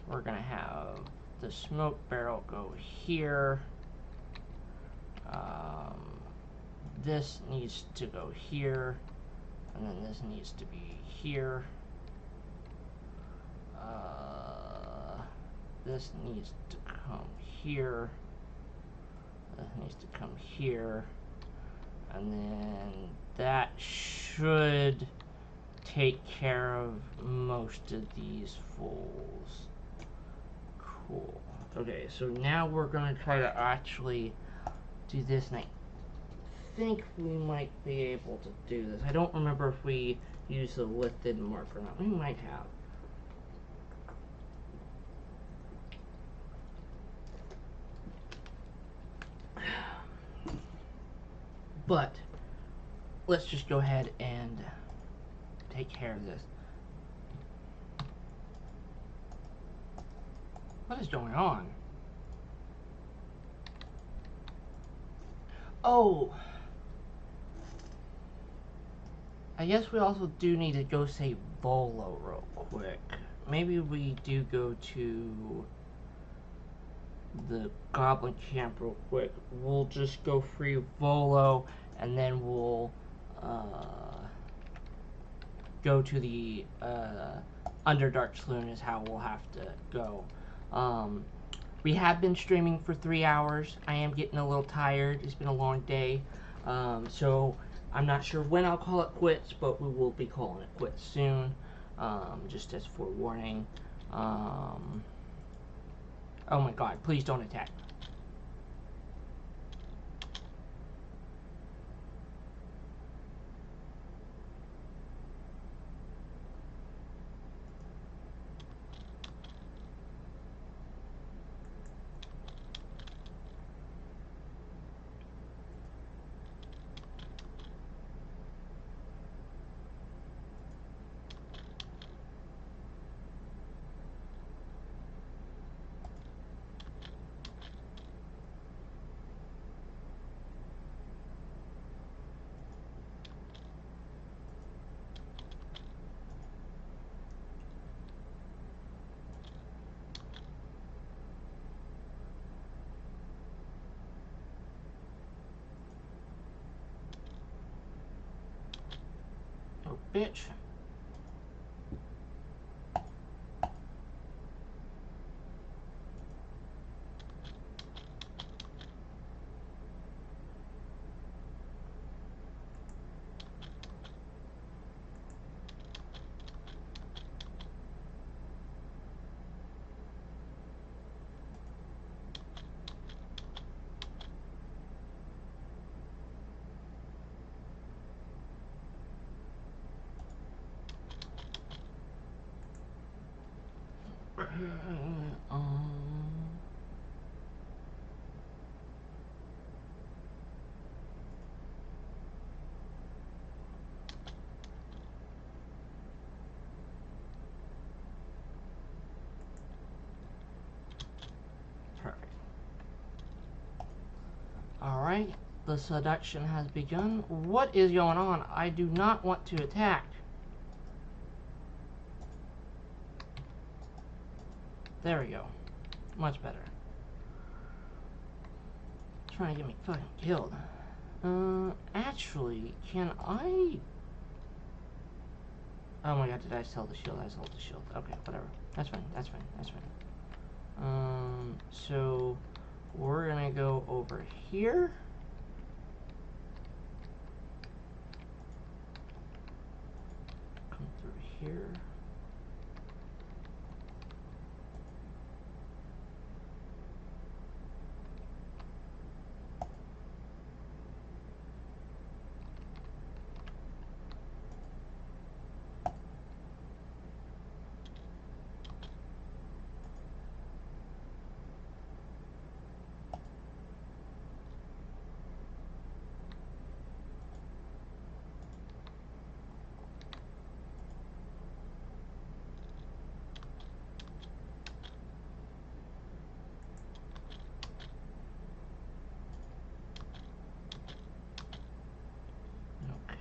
Speaker 1: We're gonna have the smoke barrel go here. This needs to go here, and then this needs to be here. This needs to come here. This needs to come here, and then that should take care of most of these fulls. Cool. Okay, so now we're going to try to actually do this, and I think we might be able to do this. I don't remember if we used the lifted mark or not. We might have. But let's just go ahead and take care of this. What is going on? Oh, I guess we also do need to go save Volo real quick. Maybe we do go to the Goblin Camp real quick. We'll just go free Volo, and then we'll go to the Underdark Saloon is how we'll have to go. We have been streaming for 3 hours. I am getting a little tired. It's been a long day. So I'm not sure when I'll call it quits, but we will be calling it quits soon. Just as forewarning. Oh my god, please don't attack. Oh, bitch. Perfect. Alright, the seduction has begun. What is going on? I do not want to attack. There we go. Much better. Trying to get me fucking killed. Actually, can I... Oh my god, did I sell the shield? I sold the shield. Okay, whatever. That's fine, that's fine, that's fine. So... we're gonna go over here. Come through here.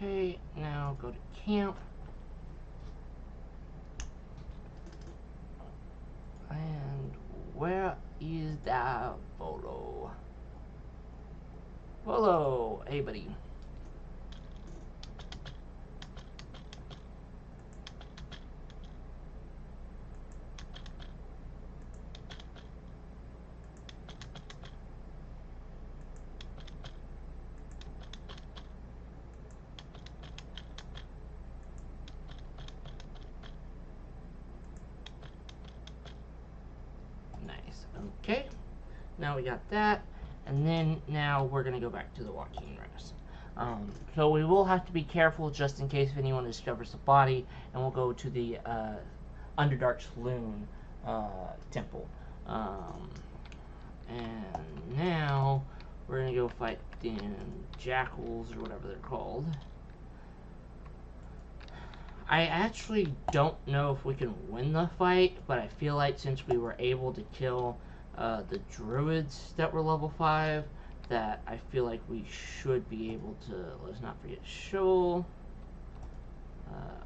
Speaker 1: Okay, now go to camp. And where is that Bolo? Bolo, hey buddy. Nice. Okay. Now we got that. And then now we're going to go back to the Joaquin Rest. So we will have to be careful just in case if anyone discovers the body. And we'll go to the Underdark Saloon temple. And now we're going to go fight the jackals or whatever they're called. I actually don't know if we can win the fight, but I feel like since we were able to kill the druids that were level 5, that I feel like we should be able to. Let's not forget shovel.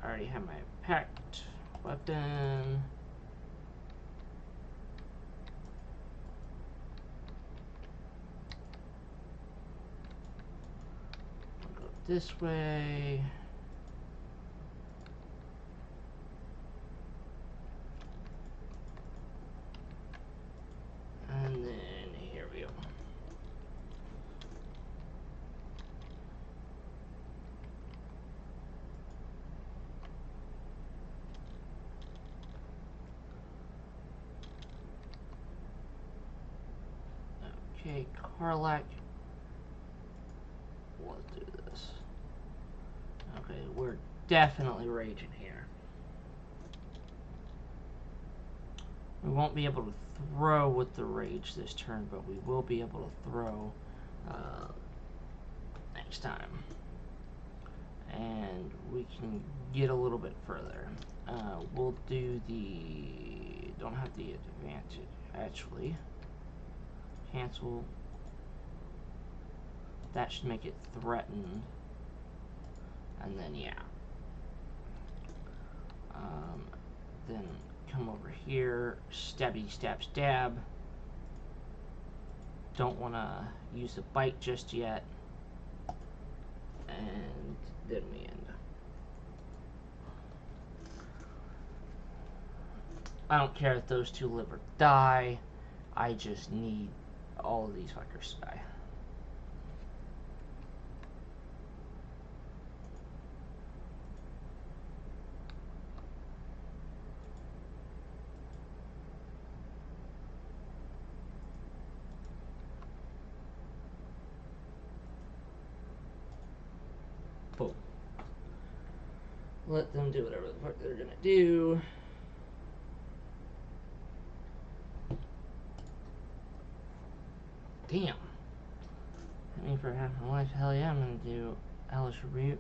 Speaker 1: I already have my packed weapon. I'll go this way. And then here we go. Okay, Karlak. Let's do this. Okay, we're definitely raging here. We won't be able to throw with the rage this turn, but we will be able to throw next time. And we can get a little bit further. We'll do the... don't have the advantage, actually. Cancel. That should make it threatened. And then, yeah. Then come over here, stabby stab stab. Don't want to use the bite just yet. And then we end. I don't care if those two live or die. I just need all of these fuckers to die. Boom. Let them do whatever the fuck they're gonna do. Damn. I mean, for half my life, hell yeah, I'm gonna do Hellish Rebuke.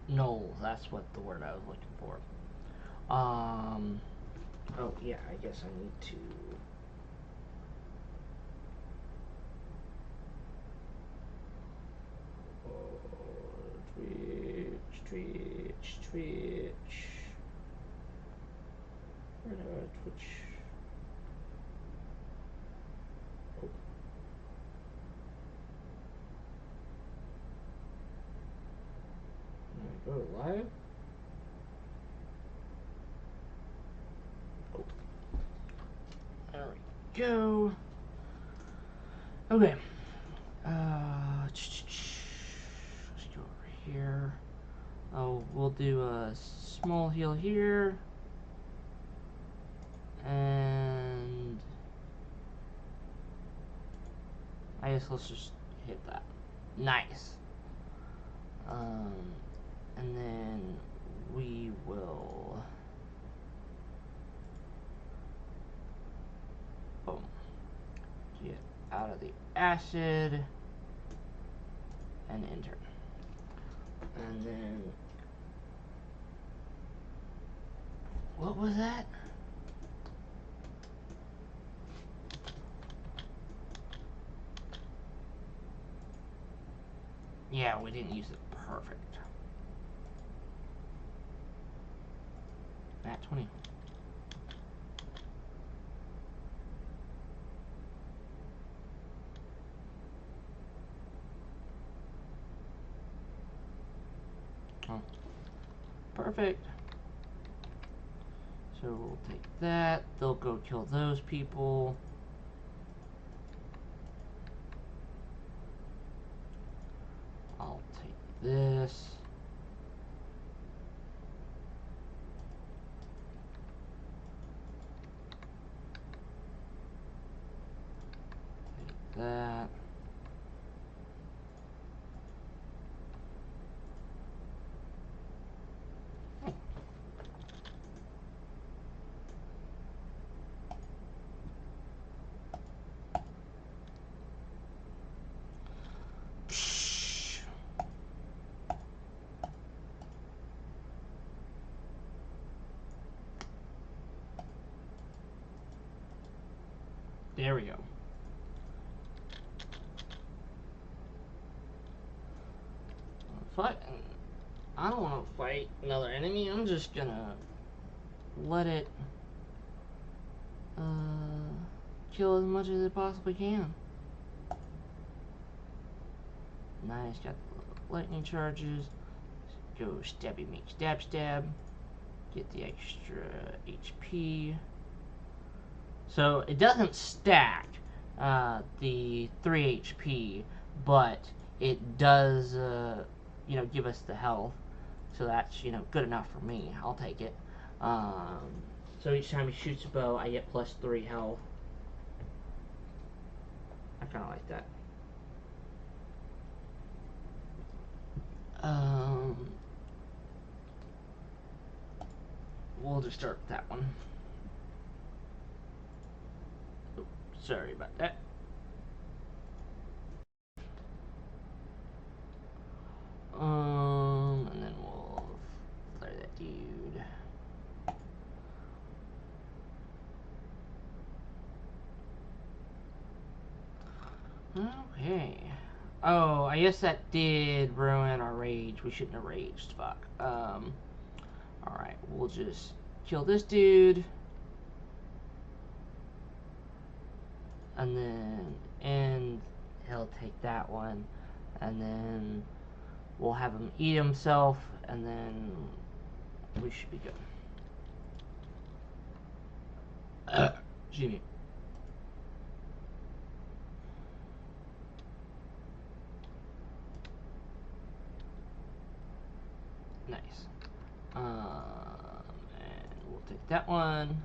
Speaker 1: No, that's what the word I was looking for. Oh yeah, I guess I need to. Twitch. Where do I Twitch? Oh. Can I go live? Oh. There we go. Okay. Let's go over here. Oh, we'll do a small heal here. And I guess let's just hit that. Nice. And then we will boom, get out of the acid and enter. And then What was that? Yeah, we didn't use it. Perfect. At 20. Oh. Perfect. So we'll take that. They'll go kill those people. I'll take this. Take that. There we go. Fight. I don't want to fight another enemy. I'm just gonna let it kill as much as it possibly can. Nice. Got the lightning charges. Go stabby make stab stab. Get the extra HP. So it doesn't stack the 3 HP, but it does, you know, give us the health. So that's, you know, good enough for me. I'll take it. So each time he shoots a bow, I get plus 3 health. I kind of like that. We'll just start with that one. Oops, sorry about that. And then we'll flare that dude. Okay. Oh, I guess that did ruin our rage. We shouldn't have raged. Fuck. Alright, we'll just kill this dude. And he'll take that one. And then we'll have him eat himself. And then we should be good. Excuse me. Nice. And we'll take that one.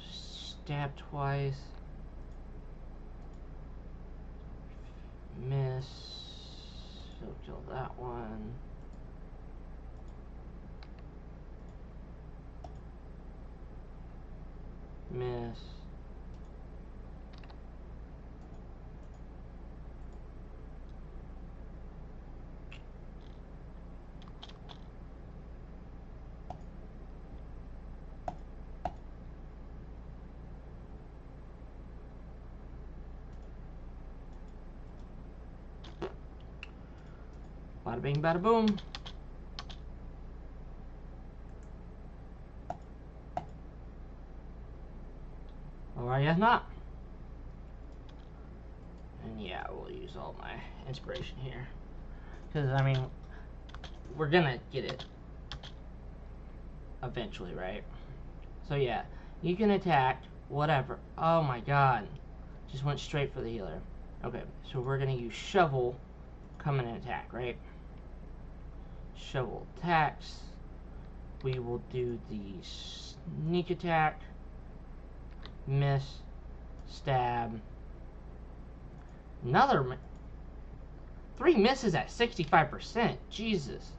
Speaker 1: Stab twice. Miss. So kill that one. Miss. Bada bing, bada boom. Or I guess not. And yeah, we'll use all my inspiration here. Because, I mean, we're gonna get it eventually, right? So yeah, you can attack, whatever. Oh my god. Just went straight for the healer. Okay, so we're gonna use shovel, come in and attack, right? Shovel attacks. We will do the sneak attack, miss, stab. Another 3 misses at 65%. Jesus.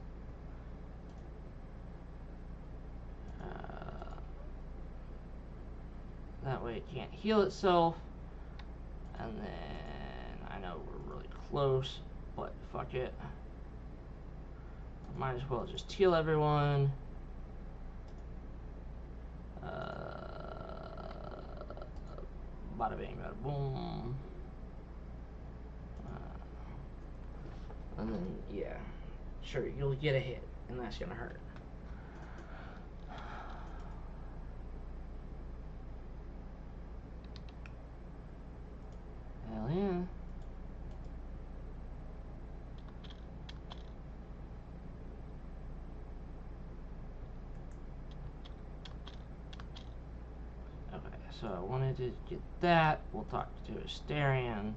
Speaker 1: That way it can't heal itself. And then I know we're really close, but fuck it. Might as well just heal everyone. Bada bing, bada boom. And then, yeah. Sure, you'll get a hit, and that's gonna hurt. Hell yeah. Okay, so I wanted to get that. We'll talk to Asterion.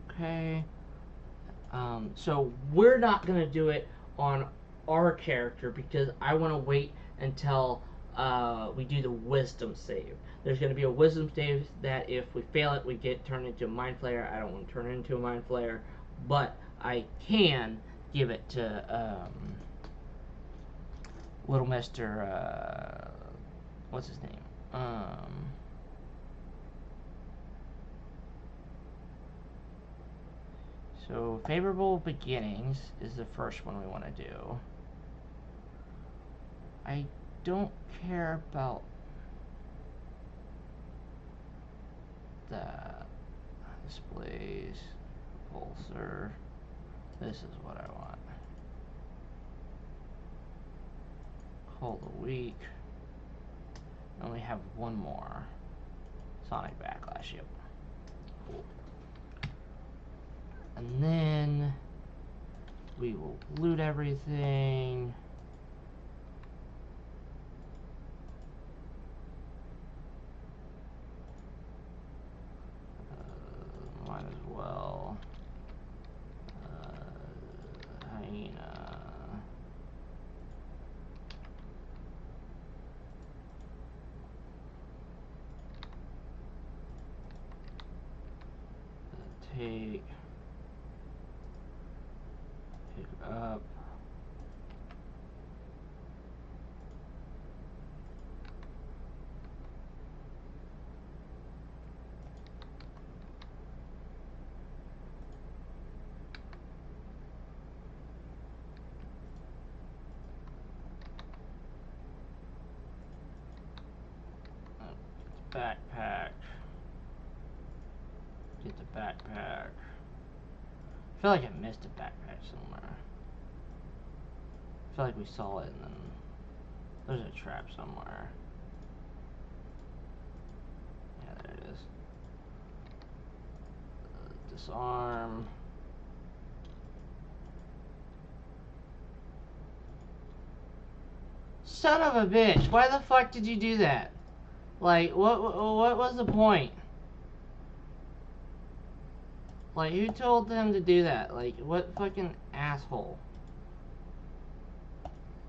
Speaker 1: Okay. So we're not gonna do it on our character because I want to wait until we do the wisdom save. There's gonna be a wisdom save that if we fail it, we get turned into a mind flayer. I don't want to turn into a mind flayer, but I can give it to little Mister. What's his name? So, favorable beginnings is the first one we want to do. I don't care about that. Displays, pulsar. This is what I want. Hold a week. And we have one more. Sonic Backlash, yep. Cool. And then we will loot everything. Might as well. Hyena. Pick up. Backpack. Get the backpack. I feel like I missed a backpack somewhere. I feel like we saw it and then there's a trap somewhere. Yeah, there it is. Disarm. Son of a bitch! Why the fuck did you do that? Like, what was the point? Like, who told them to do that? Like, what fucking asshole?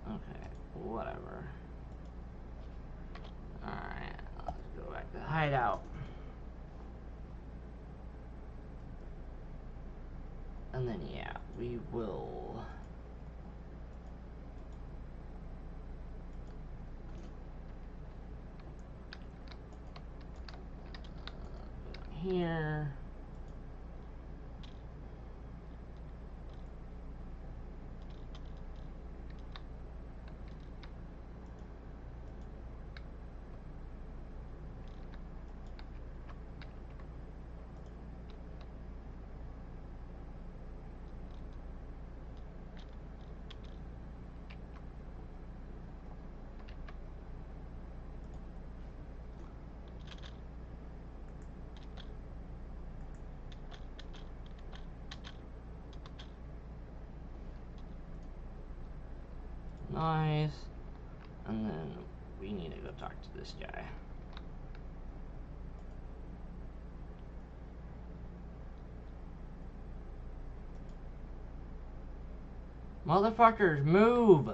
Speaker 1: Okay, whatever. Alright, let's go back to the hideout. And then, yeah, we will... here... Nice. And then we need to go talk to this guy. Motherfuckers, move!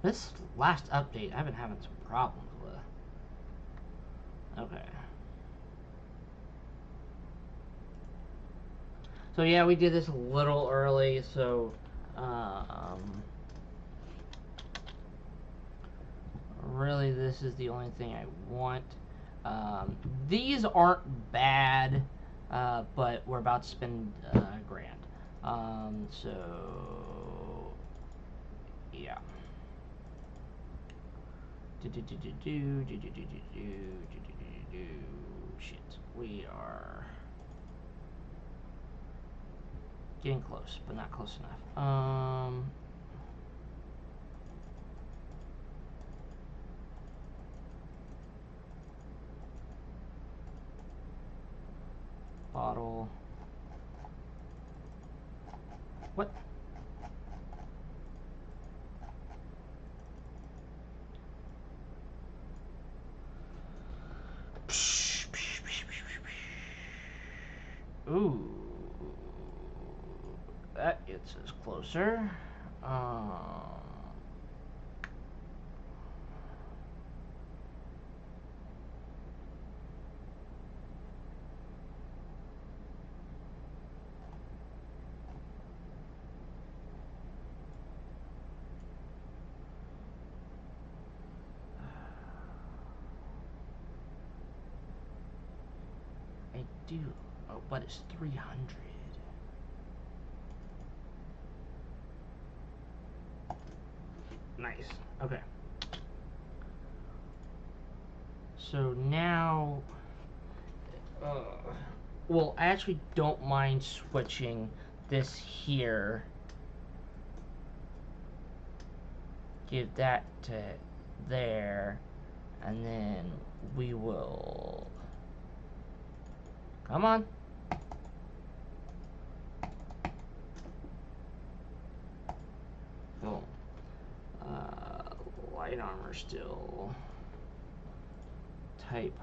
Speaker 1: This last update, I've been having some problems with. Okay. So yeah, we did this a little early, so really this is the only thing I want. These aren't bad, but we're about to spend $1,000. So yeah. Shit, we are getting close, but not close enough. Bottle. What? Ooh. That gets us closer. I do. Oh, but it's 300. Nice. Okay. So now, well, I actually don't mind switching this here. Give that to there, and then we will. Come on. Boom. Light armor still. Type.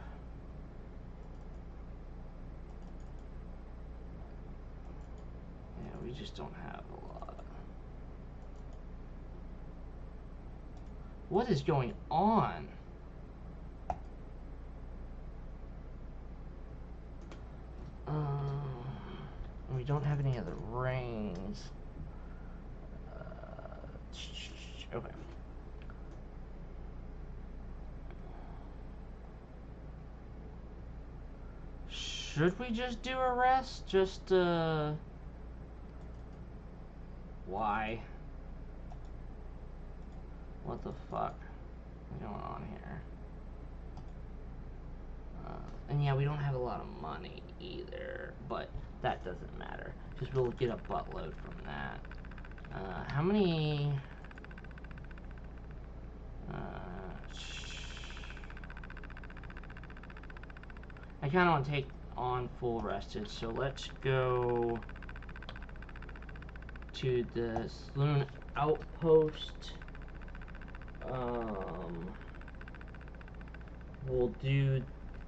Speaker 1: Yeah, we just don't have a lot. What is going on? We don't have any other rings. Okay. Should we just do a rest? Just, why? What the fuck is going on here? And yeah, we don't have a lot of money either, but that doesn't matter, because we'll get a buttload from that. How many... I kind of want to take on full rested, so let's go to the saloon outpost. We'll do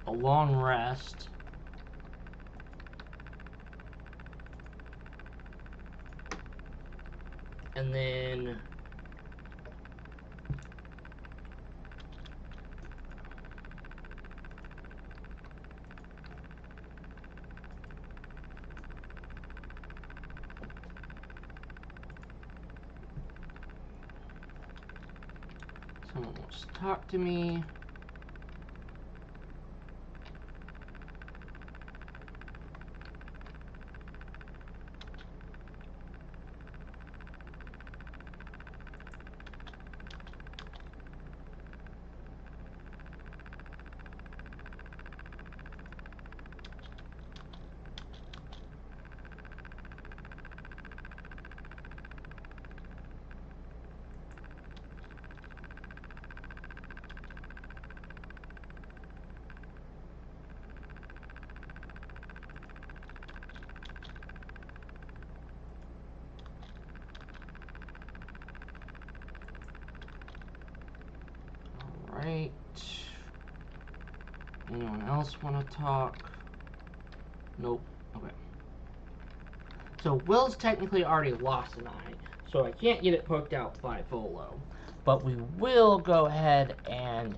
Speaker 1: a long rest. And then someone wants to talk to me. Right. Anyone else want to talk? Nope. Okay. So Will's technically already lost an eye, so I can't get it poked out by Volo. But we will go ahead and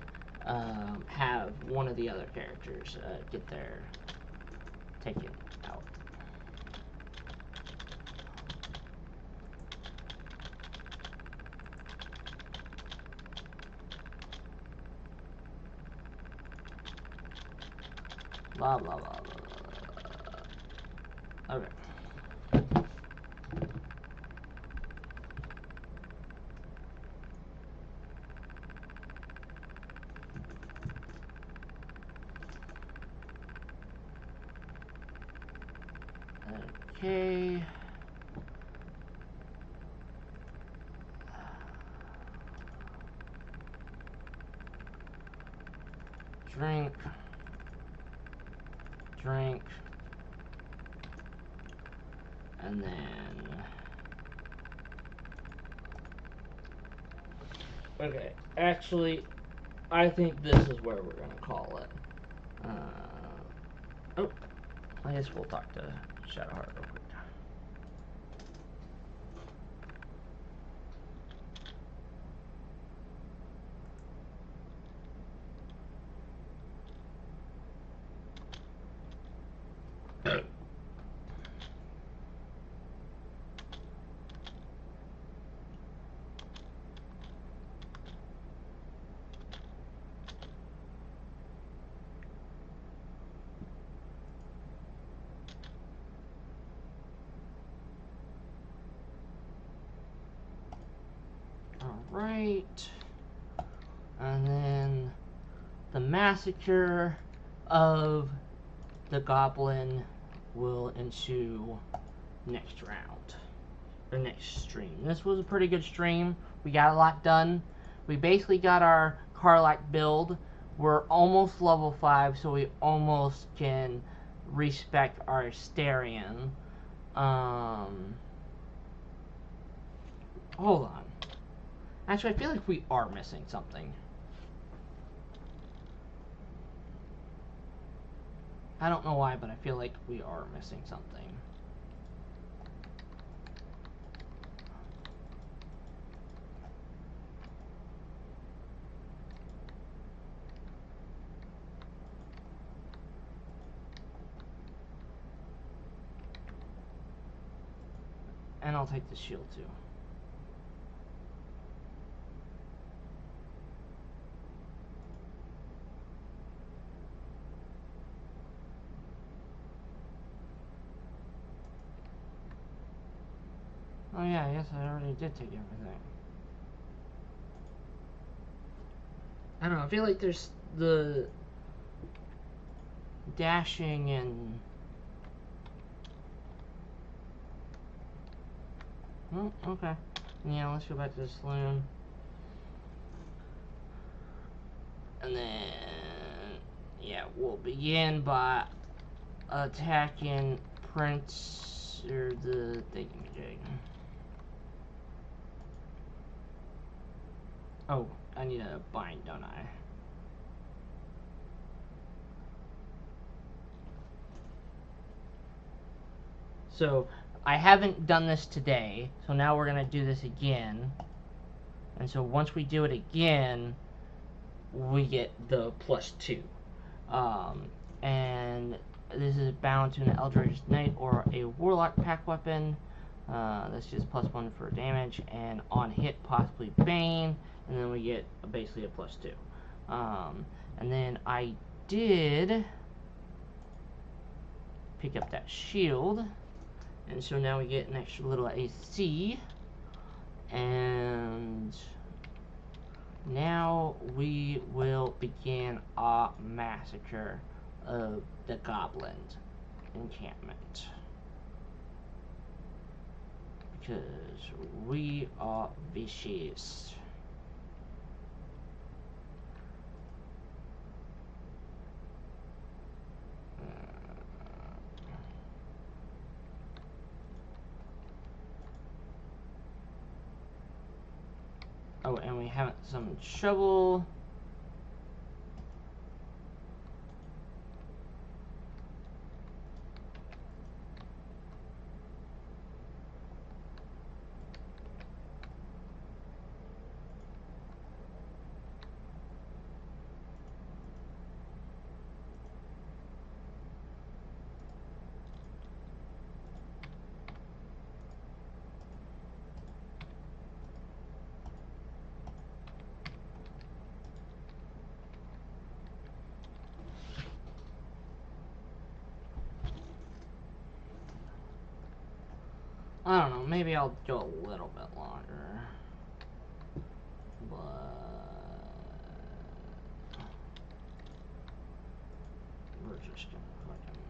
Speaker 1: have one of the other characters get their taken out. Blah, blah, blah, blah, blah. Okay. Okay. Drink. Drink. And then... Okay, actually, I think this is where we're gonna call it. Oh, I guess we'll talk to Shadowheart real quick. Alright. And then the massacre of the goblin will ensue next round. Or next stream. This was a pretty good stream. We got a lot done. We basically got our Karlach build. We're almost level 5, so we almost can respect our Astarion. Hold on. Actually, I feel like we are missing something. I don't know why, but I feel like we are missing something. And I'll take the shield too. Oh yeah, I guess I already did take everything. I don't know, I feel like there's the dashing and... Oh, okay. Yeah, let's go back to the saloon. And then... Yeah, we'll begin by attacking Prince... or the thingamajig. Oh, I need a bind, don't I? So, I haven't done this today, so now we're going to do this again. And so once we do it again, we get the +2. And this is bound to an Eldritch Knight or a Warlock pack weapon. That's just +1 for damage, and on hit, possibly Bane, and then we get basically a +2. And then I did pick up that shield, and so now we get an extra little AC, and now we will begin our massacre of the goblin encampment. Because we are vicious. Oh, and we haven't summoned Shovel. I don't know, maybe I'll go a little bit longer. But we're just gonna fucking...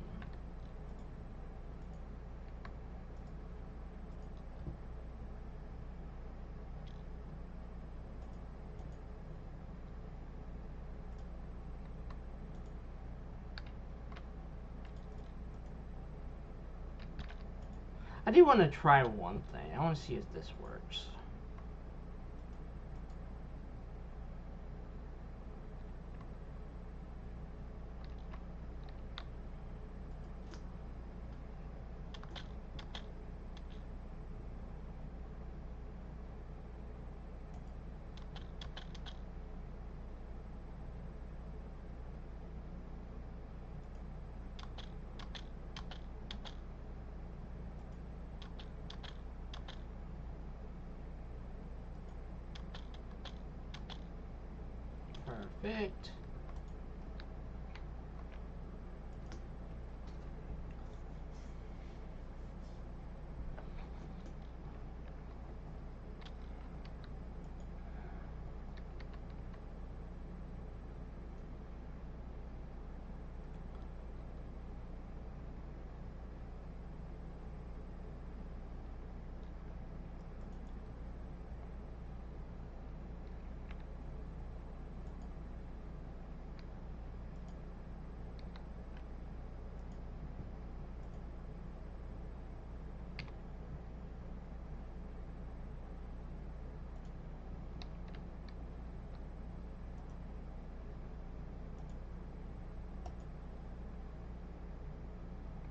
Speaker 1: I do want to try one thing. I want to see if this works. Perfect.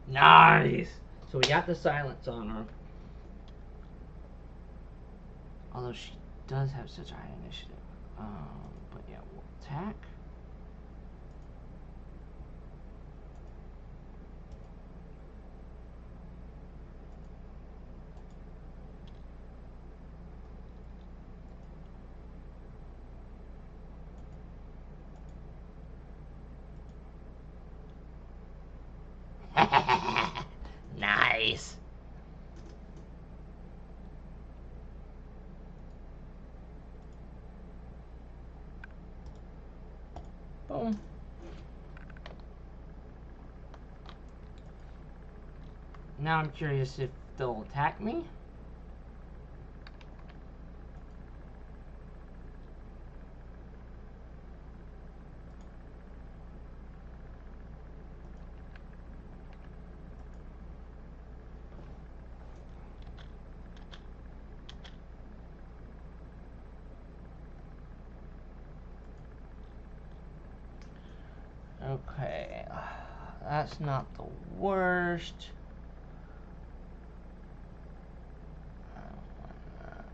Speaker 1: Nice! So we got the silence on her. Although she does have such high initiative. But yeah, we'll attack. Nice. Boom. Now I'm curious if they'll attack me. Okay, that's not the worst. I don't want that.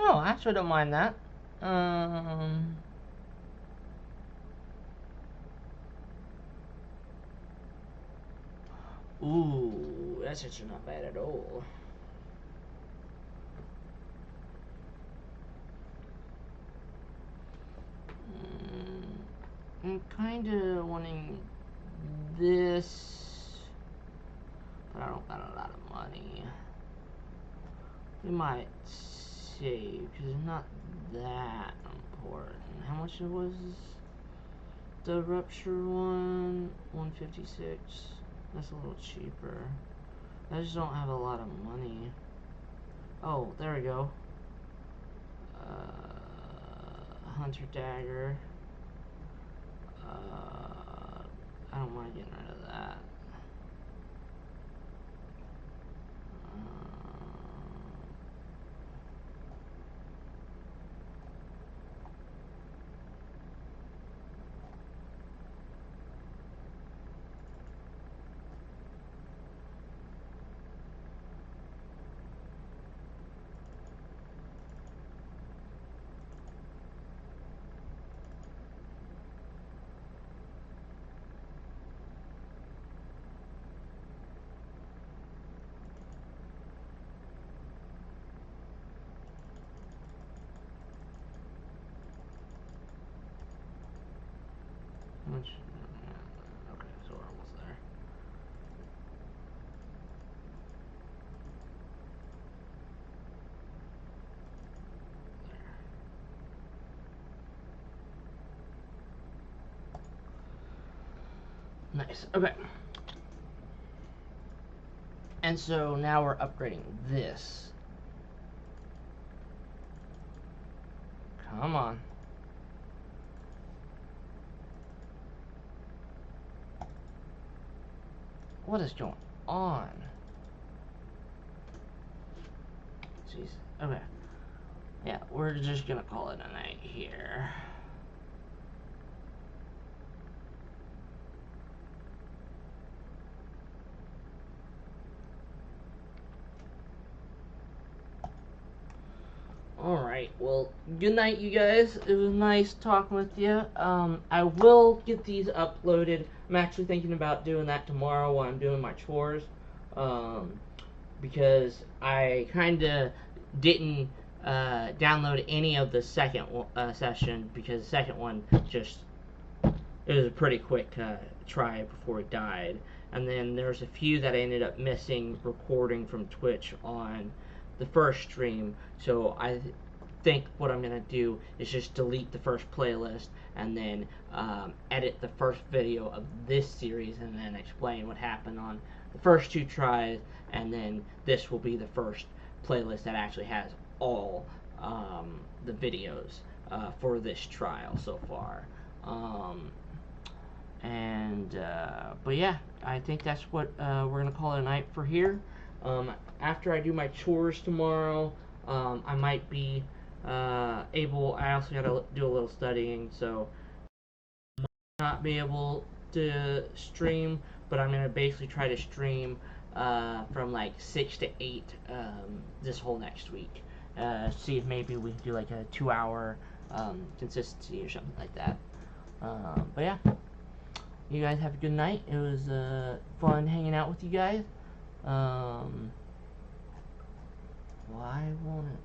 Speaker 1: Oh, I actually don't mind that. Ooh, that's actually not bad at all. I'm kind of wanting this, but I don't got a lot of money. We might save, because it's not that important. How much it was? The rupture one? 156. That's a little cheaper. I just don't have a lot of money. Oh, there we go. Hunter dagger. I don't mind getting rid of that. Which, okay, so we're almost there. There. Nice. Okay. And so now we're upgrading this. Come on. What is going on? Jeez. Okay. Yeah, we're just gonna call it a night here. Alright, well, good night, you guys. It was nice talking with you. I will get these uploaded. I'm actually thinking about doing that tomorrow while I'm doing my chores. Because I kind of didn't download any of the second session, because the second one just, it was a pretty quick try before it died. And then there's a few that I ended up missing recording from Twitch on the first stream, so I think what I'm going to do is just delete the first playlist and then edit the first video of this series and then explain what happened on the first two tries, and then this will be the first playlist that actually has all the videos for this trial so far. But yeah, I think that's what we're gonna call it a night for here. After I do my chores tomorrow, I might be able. I also gotta do a little studying, so I might not be able to stream. But I'm gonna basically try to stream from like 6 to 8 this whole next week. See if maybe we can do like a 2-hour consistency or something like that. But yeah. You guys have a good night. It was fun hanging out with you guys. Why won't it